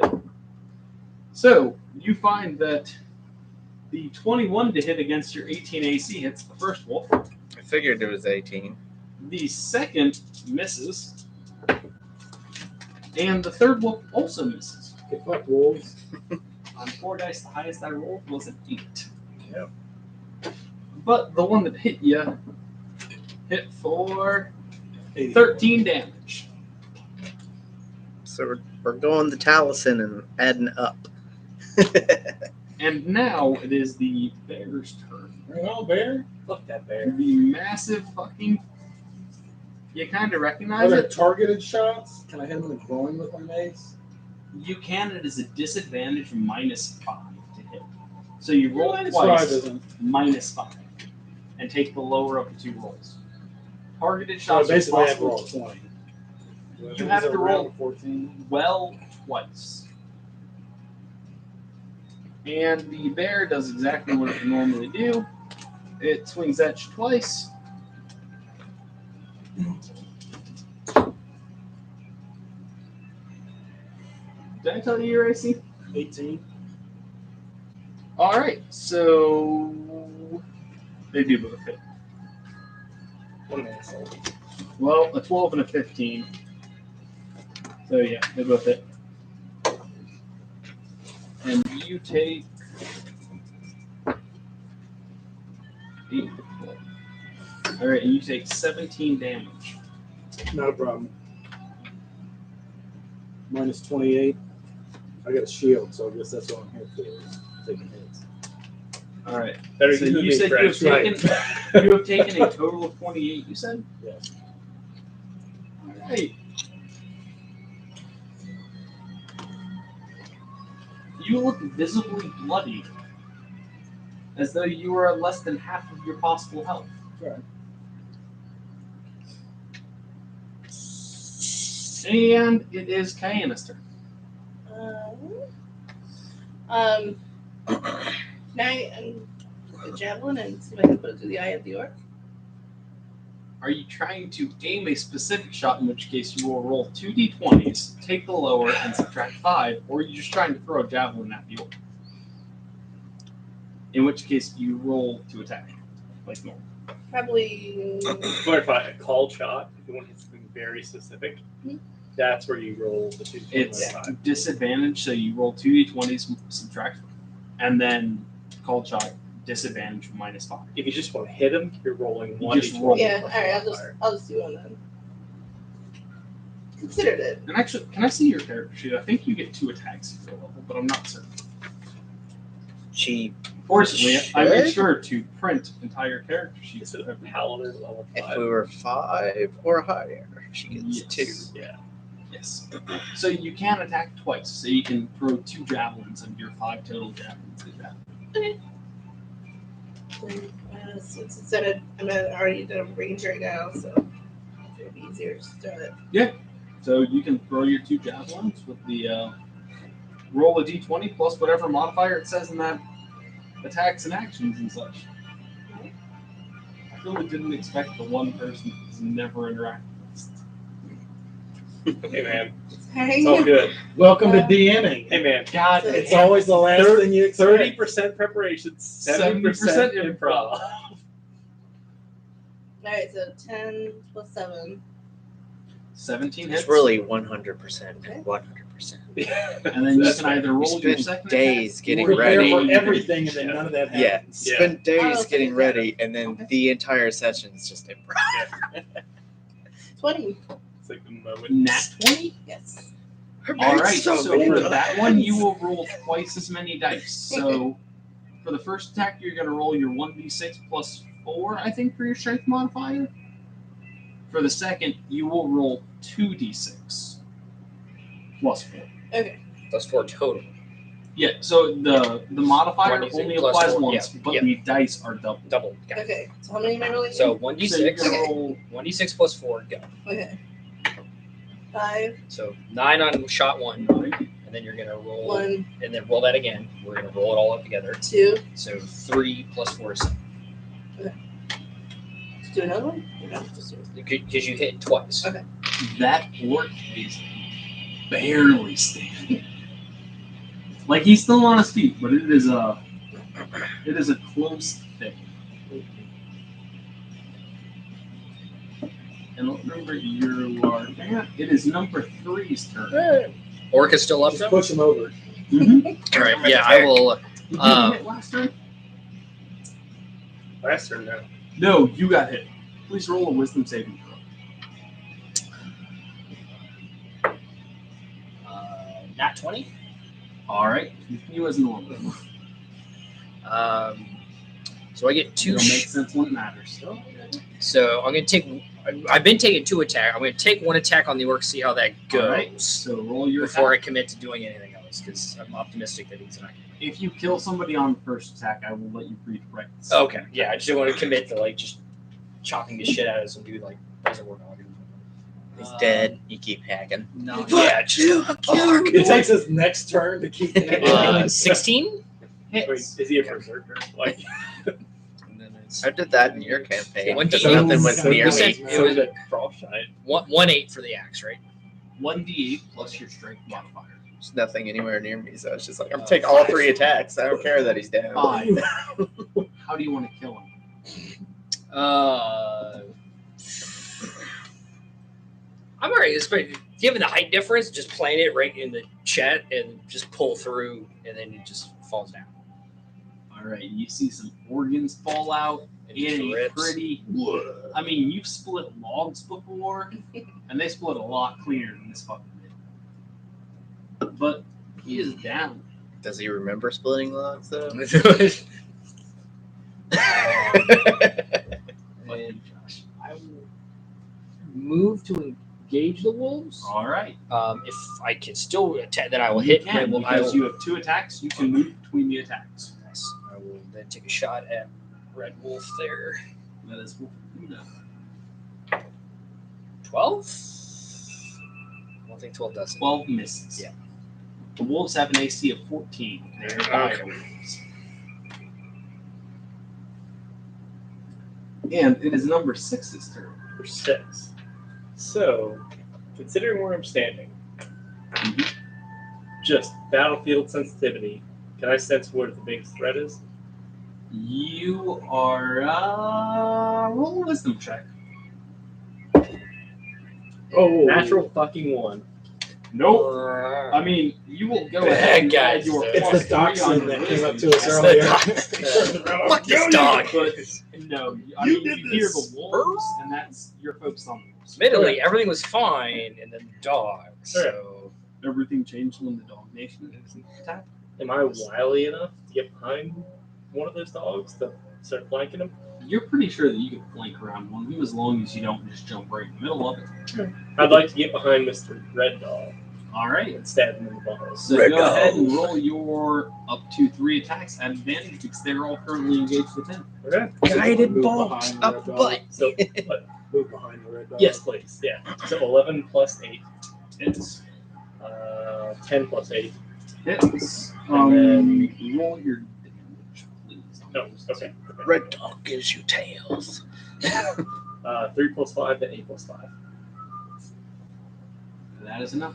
So you find that the 21 to hit against your 18 AC hits the first wolf.
I figured it was 18.
The second misses. And the third wolf also misses.
Okay, fuck wolves.
On 4 dice, the highest I rolled was an 8.
Yep.
But the one that hit you hit for 13 damage.
So we're going the Taliesin and adding up.
And now it is the bear's turn.
Bring it on, bear.
Fuck that bear.
The massive fucking. You kind of
Are
recognize
there
it.
targeted shots? Can I hit him in the groin with my mace?
You can. It is a disadvantage -5 to hit. So you roll
Minus
twice,
5 isn't.
-5, and take the lower of the 2 rolls. Targeted
So
shots are
basically, I have to
possible
roll 20.
You have
Is it
to roll-
around 14.
well twice. And the bear does exactly what it would normally do. It swings at you twice. Did I tell you your AC?
18.
Alright, so they do both hit.
What an asshole.
Well, a 12 and a 15. So yeah, they both hit. And you take 8. Alright, and you take 17 damage.
Not a problem. Minus 28. I got a shield, so I guess that's what I'm here for. Is taking hits.
Alright.
Better
So
you
you
me,
said
Fred.
you have taken a total of 28, you said?
Yes.
Alright. You look visibly bloody. As though you were at less than half of your possible health.
Right.
And it is Kyan's turn.
Can I the javelin and see if I can put it through the eye of the orc?
Are you trying to aim a specific shot, in which case you will roll 2 d20s, take the lower, and subtract 5, or are you just trying to throw a javelin at the orc? In which case you roll to attack, like normal.
Probably.
Clarify, a called shot, if you want to hit something very specific,
Mhm.
that's where you roll the 2
It's
d20.
disadvantage, so you roll 2 d20s, subtract, and then called shot, disadvantage -5.
If you just want to hit him, you're rolling
You
1
just
d20.
roll.
Yeah. All right. I'll just do one then. Considered it.
And actually, can I see your character sheet? I think you get 2 attacks at your level, but I'm not certain.
She,
Fortunately, I made
Should?
sure to print entire character sheets.
Is it a paladin level
if
5?
we were 5 or higher, she gets 2.
Yeah.
Yes. So you can attack twice. So you can throw 2 javelins and your 5 total javelins is that.
Since it's I'm already at a range right now, so it'd be easier to start it.
So you can throw your 2 javelins with the roll a d20 plus whatever modifier it says in that attacks and actions and such. I really didn't expect the one person who's never interacted with this.
Hey, man.
Hey.
It's all good.
Welcome to DMing.
Hey, man.
God,
So-
It's always the last thing you expect.
30% preparation, 70% improv.
All right. So 10 plus 7.
17 hits.
It's really 100%. 100%.
And then you
That's
can either
You
roll your
spend
second
days
attack,
getting
or you
Prepare
ready.
for
roll
everything, and then
Yeah.
none of that
Yeah,
happens.
spend days
Oh,
getting
okay.
ready, and then
Okay.
the entire session is just improv.
20.
It's like the moment.
Nat 20?
Yes.
All right, so
many
for that one,
times.
you will roll twice as many dice. So for the first attack, you're going to roll your 1d6 plus 4, I think, for your strength modifier. For the second, you will roll 2d6 plus 4.
Okay.
Plus 4 total.
Yeah, so the modifier
1d6
only
plus
applies
4,
once,
yeah,
but
yeah.
the dice are double.
Double. Got it.
Okay. So how many am I rolling?
So
So you
1d6.
can roll
1d6 plus 4, go.
Okay. 5,
So 9 on shot 1,
9.
and then you're going to roll,
1,
and then roll that again. We're going to roll it all up together.
2.
So 3 plus 4 is 7.
Let's do another one. Or no, just do it.
Because you hit twice.
Okay.
That orc is barely standing. Like he's still on his feet, but it is a close thing. And remember, you are. It is number 3's turn.
Orc is still up,
Just
though?
push him over.
All right, yeah, I will.
Did you hit last turn?
Last turn now.
No, you got hit. Please roll a wisdom saving throw.
Nat 20.
All right, continue as normal.
So I get 2.
It'll make sense when it matters.
So I'm going to take. I've been taking 2 attacks. I'm going to take 1 attack on the orc, see how that goes.
All right, so roll your
before
attack.
I commit to doing anything else, because I'm optimistic that he's not.
If you kill somebody on the first attack, I will let you breathe right.
Okay, yeah, I just don't want to commit to like just chopping the shit out of some dude like Reservoir Dog.
He's dead. You keep hacking.
No, yeah, just,
It takes his next turn to keep it.
16.
Wait, is he a berserker? Like,
And then it's
I did that in your campaign.
One
Because
D8.
nothing was
so
near
You said-
me.
It was-
a frost giant.
1 for the axe, right?
1d8 plus your strength modifier.
There's nothing anywhere near me, so it's just like I'm taking all 3 attacks. I don't care that he's down.
5. How do you want to kill him?
I'm alright. Given the height difference, just playing it right in the chat and just pull through, and then it just falls down.
All right, you see some organs fall out.
It
It
just
ain't
rips.
pretty. I mean, you've split logs before, and they split a lot cleaner than this fucking did. But he is down.
Does he remember splitting logs though?
And
Josh.
I will move to engage the wolves.
All right.
If I can still attack, then I will
You
hit.
can, because you have 2 attacks. You can move between the attacks.
Yes, I will then take a shot at Red Wolf there.
That is
12? I don't think 12 does it.
12 misses.
Yeah.
The wolves have an AC of 14. They're
Okay.
wolves. And it is number 6's turn.
For 6. So, considering where I'm standing, just battlefield sensitivity, can I sense where the biggest threat is?
You are roll a wisdom check.
Oh,
Natural fucking 1.
Nope. I mean, you will go ahead and add your
it's
plus
the
3 on
dachshund
your
that came up
wisdom
to us
check.
earlier.
Fuck this dog.
But no, I mean, you hear the wolves, and that's you're focused on wolves.
Admittedly, everything was fine, and then the dog. So
Everything changed when the dog nation attacked.
Am I wily enough to get behind one of those dogs to start flanking him?
You're pretty sure that you can flank around one of them as long as you don't just jump right in the middle of it.
I'd like to get behind Mr. Red Dog
All right.
and stab him in the balls.
So go ahead and roll your up to 3 attacks at advantage because they're all currently engaged with him.
Okay.
Guided
Move
bolts
behind the
up
red
the
dog.
butt.
So,
Move behind the red dog.
yes, please. Yeah. So 11 plus 8.
Hits.
10 plus 8.
Hits.
And
Roll your damage, please.
No, okay.
Red dog gives you tails.
3 plus 5, then 8 plus 5.
That is enough.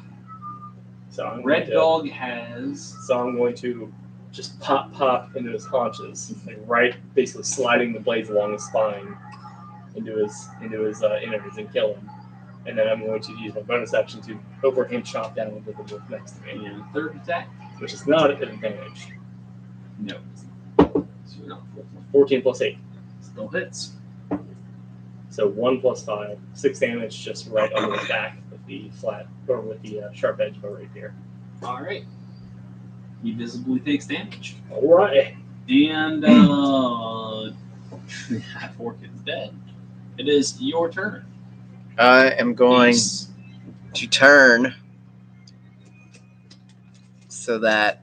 So I'm
Red
going to,
dog has.
So I'm going to just pop into his haunches, like right, basically sliding the blades along his spine into his innards and kill him. And then I'm going to use my bonus action to overhand chop down with the wolf next to me,
And third attack?
which is not an advantage.
No. So you're not full.
14 plus 8.
Still hits.
So 1 plus 5, 6 damage just right under the back with the flat, or with the sharp edge of a rapier.
Alright. He visibly takes damage.
Alright.
And that orc is dead. It is your turn.
I am going
He's-
to turn
so that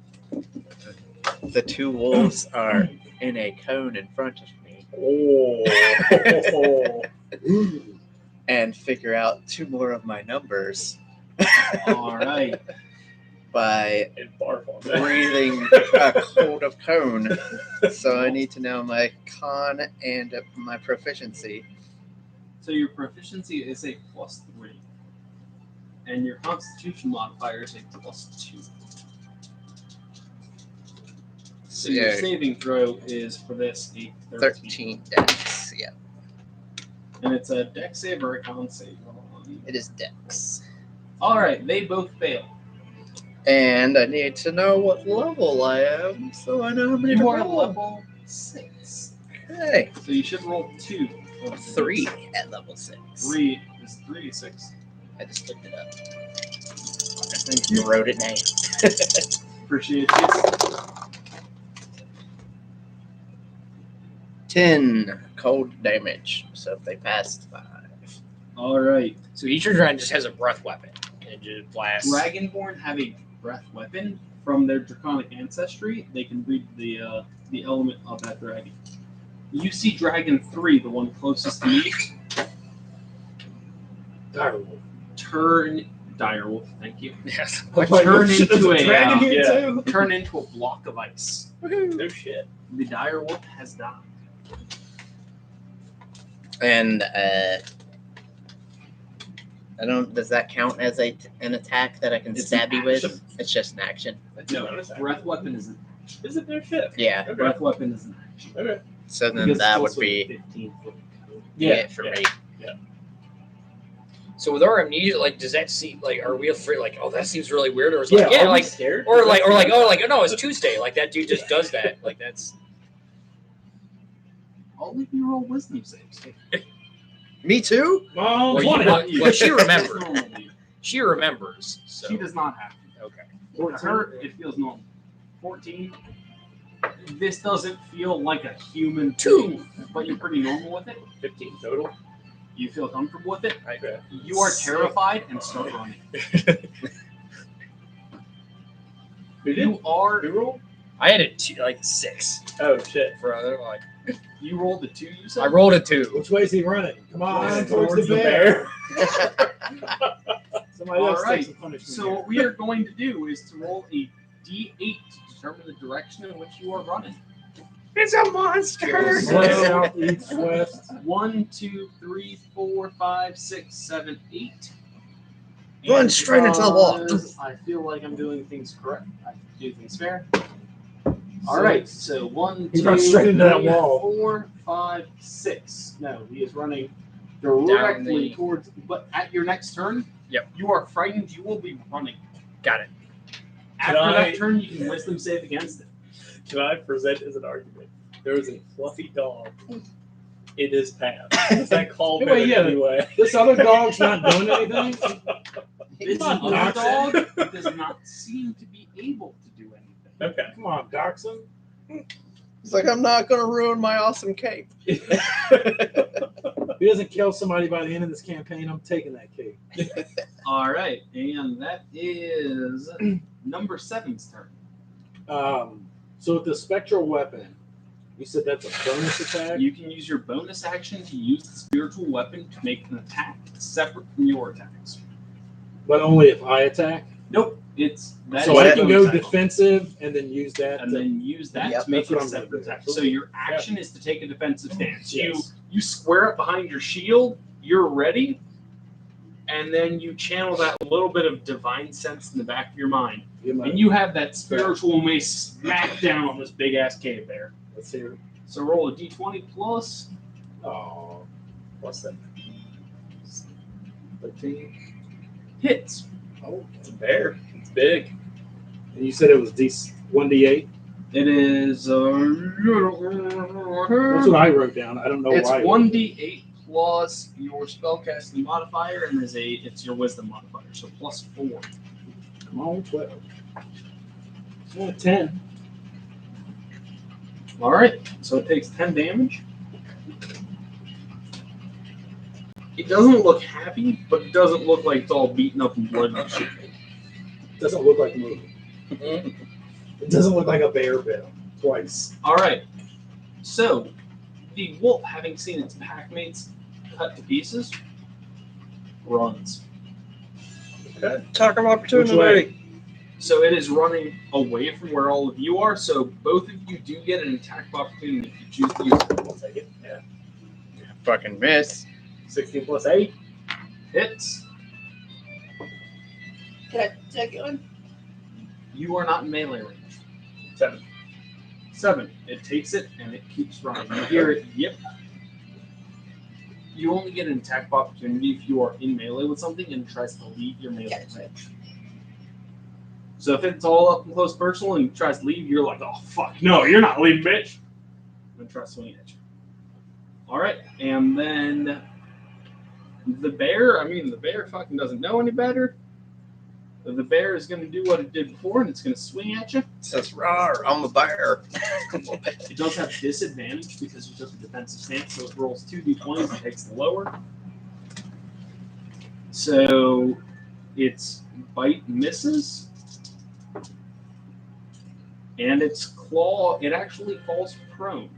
the two wolves are in a cone in front of me,
Oh.
and figure out two more of my numbers
All right.
And
by
barf on that.
breathing a cold of cone. So I need to know my con and my proficiency.
So your proficiency is a +3, and your Constitution modifier is a +2. So your
Yeah.
saving throw is for this a
13 dex. Yeah,
and it's a dex save or a con save.
it is dex.
All right, they both fail.
And I need to know what level I am, so I know how many to
You are
roll.
level 6,
Okay,
so you should roll 2.
3 at level 6.
3 is 3d6.
I just looked it up.
Thank you.
Wrote it down.
Appreciate you.
10 cold damage. So if they passed 5.
All right.
So each dragon just has a breath weapon and just blasts.
Dragonborn have a breath weapon from their draconic ancestry. They can read the element of that dragon. You see Dragon 3, the one closest to me,
Direwolf.
Direwolf, thank you.
Yes.
Turn into a
dragon here
yeah.
too.
turn into a block of ice.
No shit.
The direwolf has died.
And I don't. Does that count as an attack that I can
It's
stab
an
you with?
action.
It's just an action.
No, breath weapon is an
Is it no shit?
Yeah.
Okay.
breath weapon is an action.
Okay.
So then
Because
that
it's
would
also
be
15 foot.
it for
yeah.
me.
So with our amnesia, like, does that seem like? Are we afraid? Like, oh, that seems really weird, or is like, yeah,
are we
like,
scared?
or like, oh, no, it's Tuesday. Like that dude just does that. Like that's.
I'll let you roll wisdom saves.
Me too.
Oh,
Well,
you-
well, she remembers.
It's normal to you.
She remembers. So
She does not have to.
okay.
For her, it feels normal. 14. This doesn't feel like a human
2.
but you're pretty normal with it.
15 total.
You feel comfortable with it.
Okay.
You are terrified and start running.
Who did?
You are.
Who rolled?
I had a 2, like 6
Oh shit.
for other. Like
You rolled a 2. You said.
I rolled a 2.
Which way is he running? Come on,
Yeah,
towards the bear. Somebody
All
else
right.
takes the punishment.
So what we are going to do is to roll a d8 to determine the direction in which you are running.
It's a monster.
North, south, east, west.
1, 2, 3, 4, 5, 6, 7, 8.
Run
And
straight into the wall.
because I feel like I'm doing things correct. I do things fair. All right. So 1,
He
2,
runs straight into that
3,
wall.
4, 5, 6. No, he is running directly
the-
towards. But at your next turn,
Yep.
you are frightened. You will be running.
Got it.
After
Can
that
I-
turn, you can wisdom save against it.
Can I present as an argument? There is a fluffy dog in his path. Does that call
Hey,
back
wait, yeah.
anyway?
This other dog's not doing anything.
This
Come on,
other dog
Dachshund.
does not seem to be able to do anything.
Okay.
Come on, Dachshund.
It's like I'm not gonna ruin my awesome cape.
If he doesn't kill somebody by the end of this campaign, I'm taking that cake.
All right, and that is number 7's turn.
So with the spectral weapon, you said that's a bonus attack.
You can use your bonus action to use the spiritual weapon to make an attack separate from your attacks.
But only if I attack.
Nope, it's that
So
is
I
a
can
bonus
go
action.
defensive and then use that.
And then use that
Yep,
to make
that's what
a
I'm gonna
separate
do.
attack. So your action is to take a defensive stance.
Yes.
You square up behind your shield. You're ready, and then you channel that little bit of divine sense in the back of your mind, and you have that spiritual mace smack down on this big ass cave there.
Let's hear it.
So roll a d20 plus
Oh,
What's that?
13.
hits.
Oh,
It's a bear. It's big.
and you said it was 1d8.
It is.
That's what I wrote down. I don't know
It's
why.
1d8 plus your spellcasting modifier, and it's your wisdom modifier, so plus 4.
Come on, 12. 10.
All right, so it takes 10 damage. It doesn't look happy, but it doesn't look like it's all beaten up and blood and shit.
Doesn't look like moving. doesn't look like a bear bit him twice.
All right. So, the wolf, having seen its pack mates cut to pieces, runs.
Talk of
Which
opportunity.
way?
So it is running away from where all of you are. So both of you do get an attack of opportunity if you choose to use it.
I'll take it. Yeah.
Fucking miss.
16 plus 8.
Hits.
Did I get one?
You are not in melee range.
7.
7. It takes it and it keeps running. You hear it. Yip. You only get an attack of opportunity if you are in melee with something and tries to leave your melee
Gotcha.
range. So if it's all up and close personal and tries to leave, you're like, oh fuck, no, you're not leaving, bitch. Then try swinging at you. All right, and then the bear. The bear fucking doesn't know any better. The bear is going to do what it did before, and it's going to swing at you.
It says, "Rawr, I'm a bear."
It does have disadvantage because you took a defensive stance, so it rolls 2d20s and takes the lower. So its bite misses. And its claw, it actually falls prone.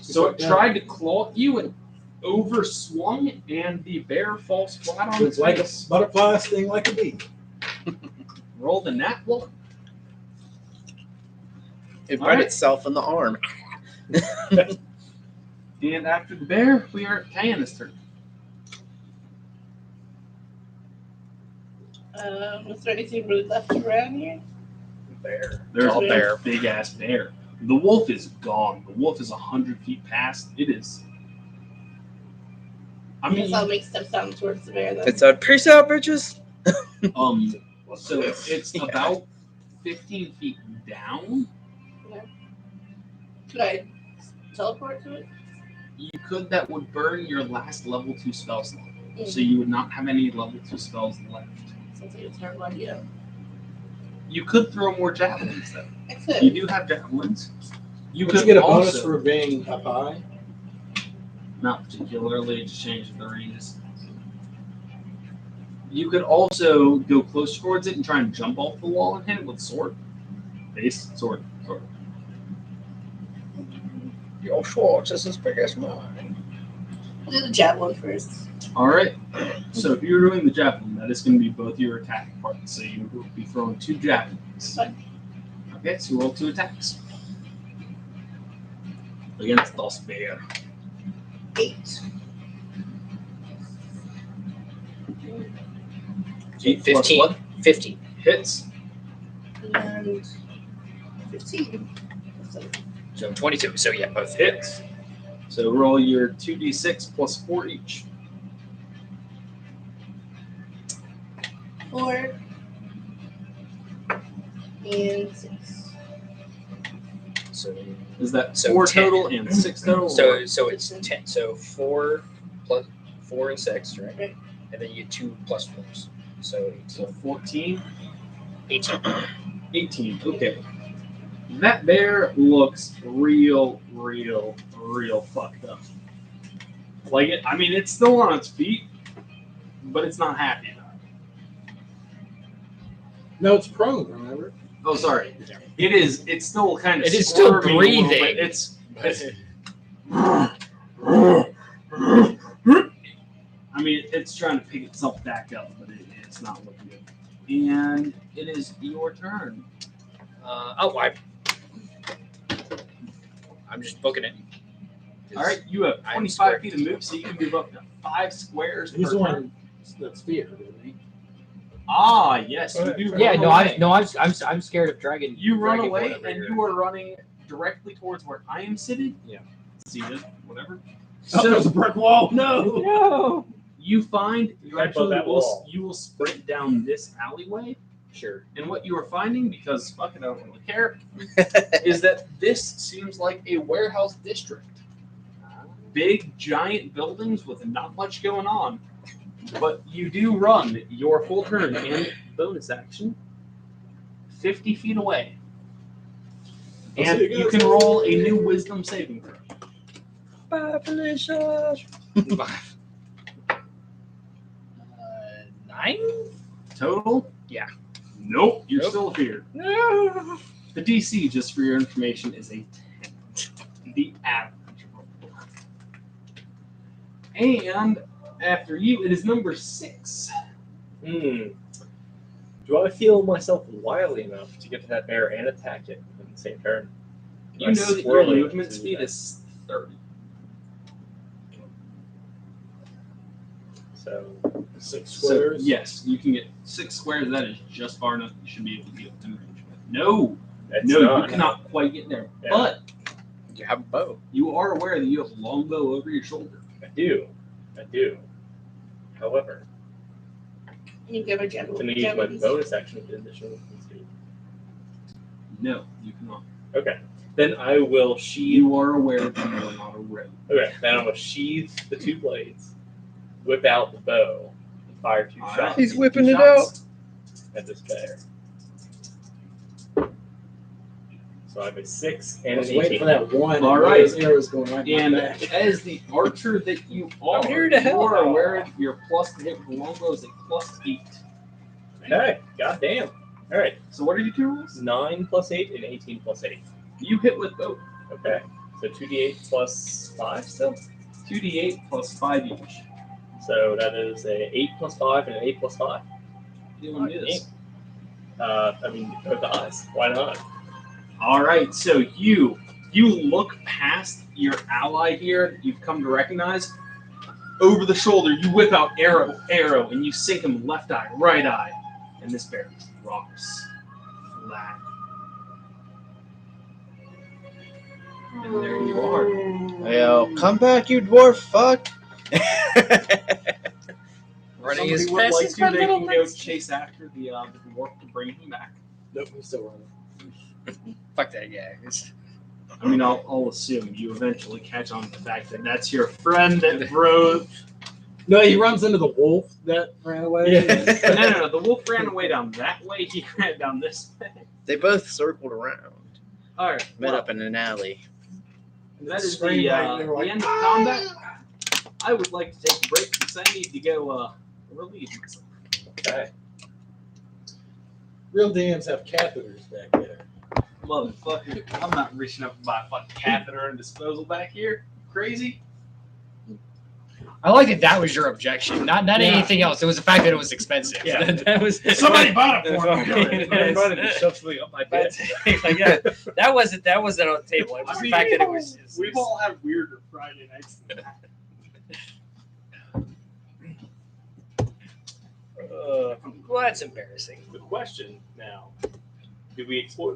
So it tried to claw at you and overswung, and the bear falls flat on
It's
its
like a
face.
butterfly, sting like a bee.
Roll the nat one.
It
All
bit
right.
itself in the arm.
And after the bear, we are at Kyan's turn.
Is there anything really left around here?
Bear.
There's
All
a
bear.
big ass bear. The wolf is gone. The wolf is 100 feet past. It is. I
I guess
mean,
I'll make steps down towards the bear then.
It's a peace out, bitches.
so it's
Yeah.
about 15 feet down.
Could I teleport to it?
You could. That would burn your last level 2 spell slot.
Mm.
So you would not have any level 2 spells left.
Sounds like it's a terrible idea.
You could throw more javelins, though.
I could.
You do have javelins. You
Would
could
you get a bonus
also,
for being up high?
not particularly, it just changes the ranges. You could also go close towards it and try and jump off the wall and hit it with sword. Base, sword.
Your Schwartz is as big as mine.
I'll do the javelin first.
All right. So if you're doing the javelin, that is going to be both your attack parts. So you will be throwing 2 javelins.
Fine.
Okay, so roll 2 attacks. Against Das Bear.
8.
8 plus
15.
what?
15.
Hits.
And 15.
So 22. So yeah, both
Hits. So roll your 2d6 plus 4 each.
4. And 6.
So
Is that
So
4
10.
total and 6 total?
so it's 10. So 4 plus 4 and 6, right?
Right.
And then you get 2 plus 4s. So
So 14,
18.
18. Okay. That bear looks real fucked up. Like it. I mean, it's still on its feet, but it's not happy about it.
No, it's prone, remember?
Oh, sorry. It is. It's still kind of.
It is still
squirming a little
breathing.
bit. It's. I mean, it's trying to pick itself back up, but it's not looking good. And it is your turn.
I'm just booking it.
All right, you have
I'm
25
square.
feet of move, so you can move up to 5 squares
He's
per
the
turn.
one that's feared, isn't he?
Ah, yes, you do.
Yeah,
run
no,
away.
I'm scared of dragon.
You run
dragon
away,
whatever
and
you're-
you are running directly towards where I am sitting.
Yeah.
Seated, whatever.
Oh, there's
So
a brick wall. No.
No.
you find you
Right above
actually
that
will
wall.
you will sprint down this alleyway,
Sure.
and what you are finding, because fuck it, I don't really care, is that this seems like a warehouse district. Big, giant buildings with not much going on. But you do run your full turn and bonus action 50 feet away. And you can roll a new wisdom saving throw.
Bye, Felicia.
9?
Total?
Yeah.
Nope, you're
Nope.
still here.
No.
The DC, just for your information, is a 10. The average roll. And after you, it is number 6.
Do I feel myself wily enough to get to that bear and attack it in the same turn?
You know that your movement speed is 30.
So
6
So,
squares.
yes, you can get 6 squares. That is just far enough. You should be able to get within range. No,
that's
no,
not.
you cannot quite get there.
Yeah.
But
You have a bow.
you are aware that you have a longbow over your shoulder.
I do. However,
You give a general.
can I use my bonus action to additional movement speed?
No, you cannot.
Okay. Then I will sheathe.
You are aware that you are not a rogue.
Okay. Then I will sheathe the 2 blades, whip out the bow, and fire 2 shots
He's
Two
whipping it
shots.
at this bear. So I have a 6 and
I was
an
waiting
18.
for that one.
All
and
right.
those arrows going right in
And
my back.
as the archer that you are,
I'm here to
you
help
are
out.
aware that your plus to hit with the longbow is a +8.
Okay. Goddamn. All right.
So what are your 2 rules?
9 plus 8 and 18 plus 8.
You hit with both.
Okay. So 2d8 plus 5 still?
2d8 plus 5 each.
So that is a 8 plus 5 and an 8 plus 5.
Doing this.
I mean, both eyes. Why not?
All right, so you look past your ally here that you've come to recognize. Over the shoulder, you whip out arrow, and you sink him left eye, right eye, and this bear drops flat. And there you are.
Well, come back, you dwarf fuck.
Running as
Somebody would
fast
like
as
to,
my
they
little
can go
legs.
chase after the dwarf to bring him back.
Nope, he's still running.
Fuck that guy.
I mean, I'll assume you eventually catch on to the fact that that's your friend that rode.
No, he runs into the wolf that ran away.
No. The wolf ran away down that way. He ran down this way.
They both circled around.
All right.
Met
well,
up in an alley.
that is
Scream
the,
right there,
the
like,
end of combat. I would like to take a break because I need to go relieve myself.
Okay.
Real DMs have catheters back there.
Motherfucker, I'm not reaching up to buy a fucking catheter and disposal back here. Crazy?
I like that was your objection, not
Yeah.
anything else. It was the fact that it was expensive.
Yeah.
that was
Somebody bought it for me.
Everybody just shoves something up my butt.
Like, yeah, that wasn't on the table. It was the fact that it was.
We've all had weirder Friday nights than that.
Well, that's embarrassing.
The question now: do we explore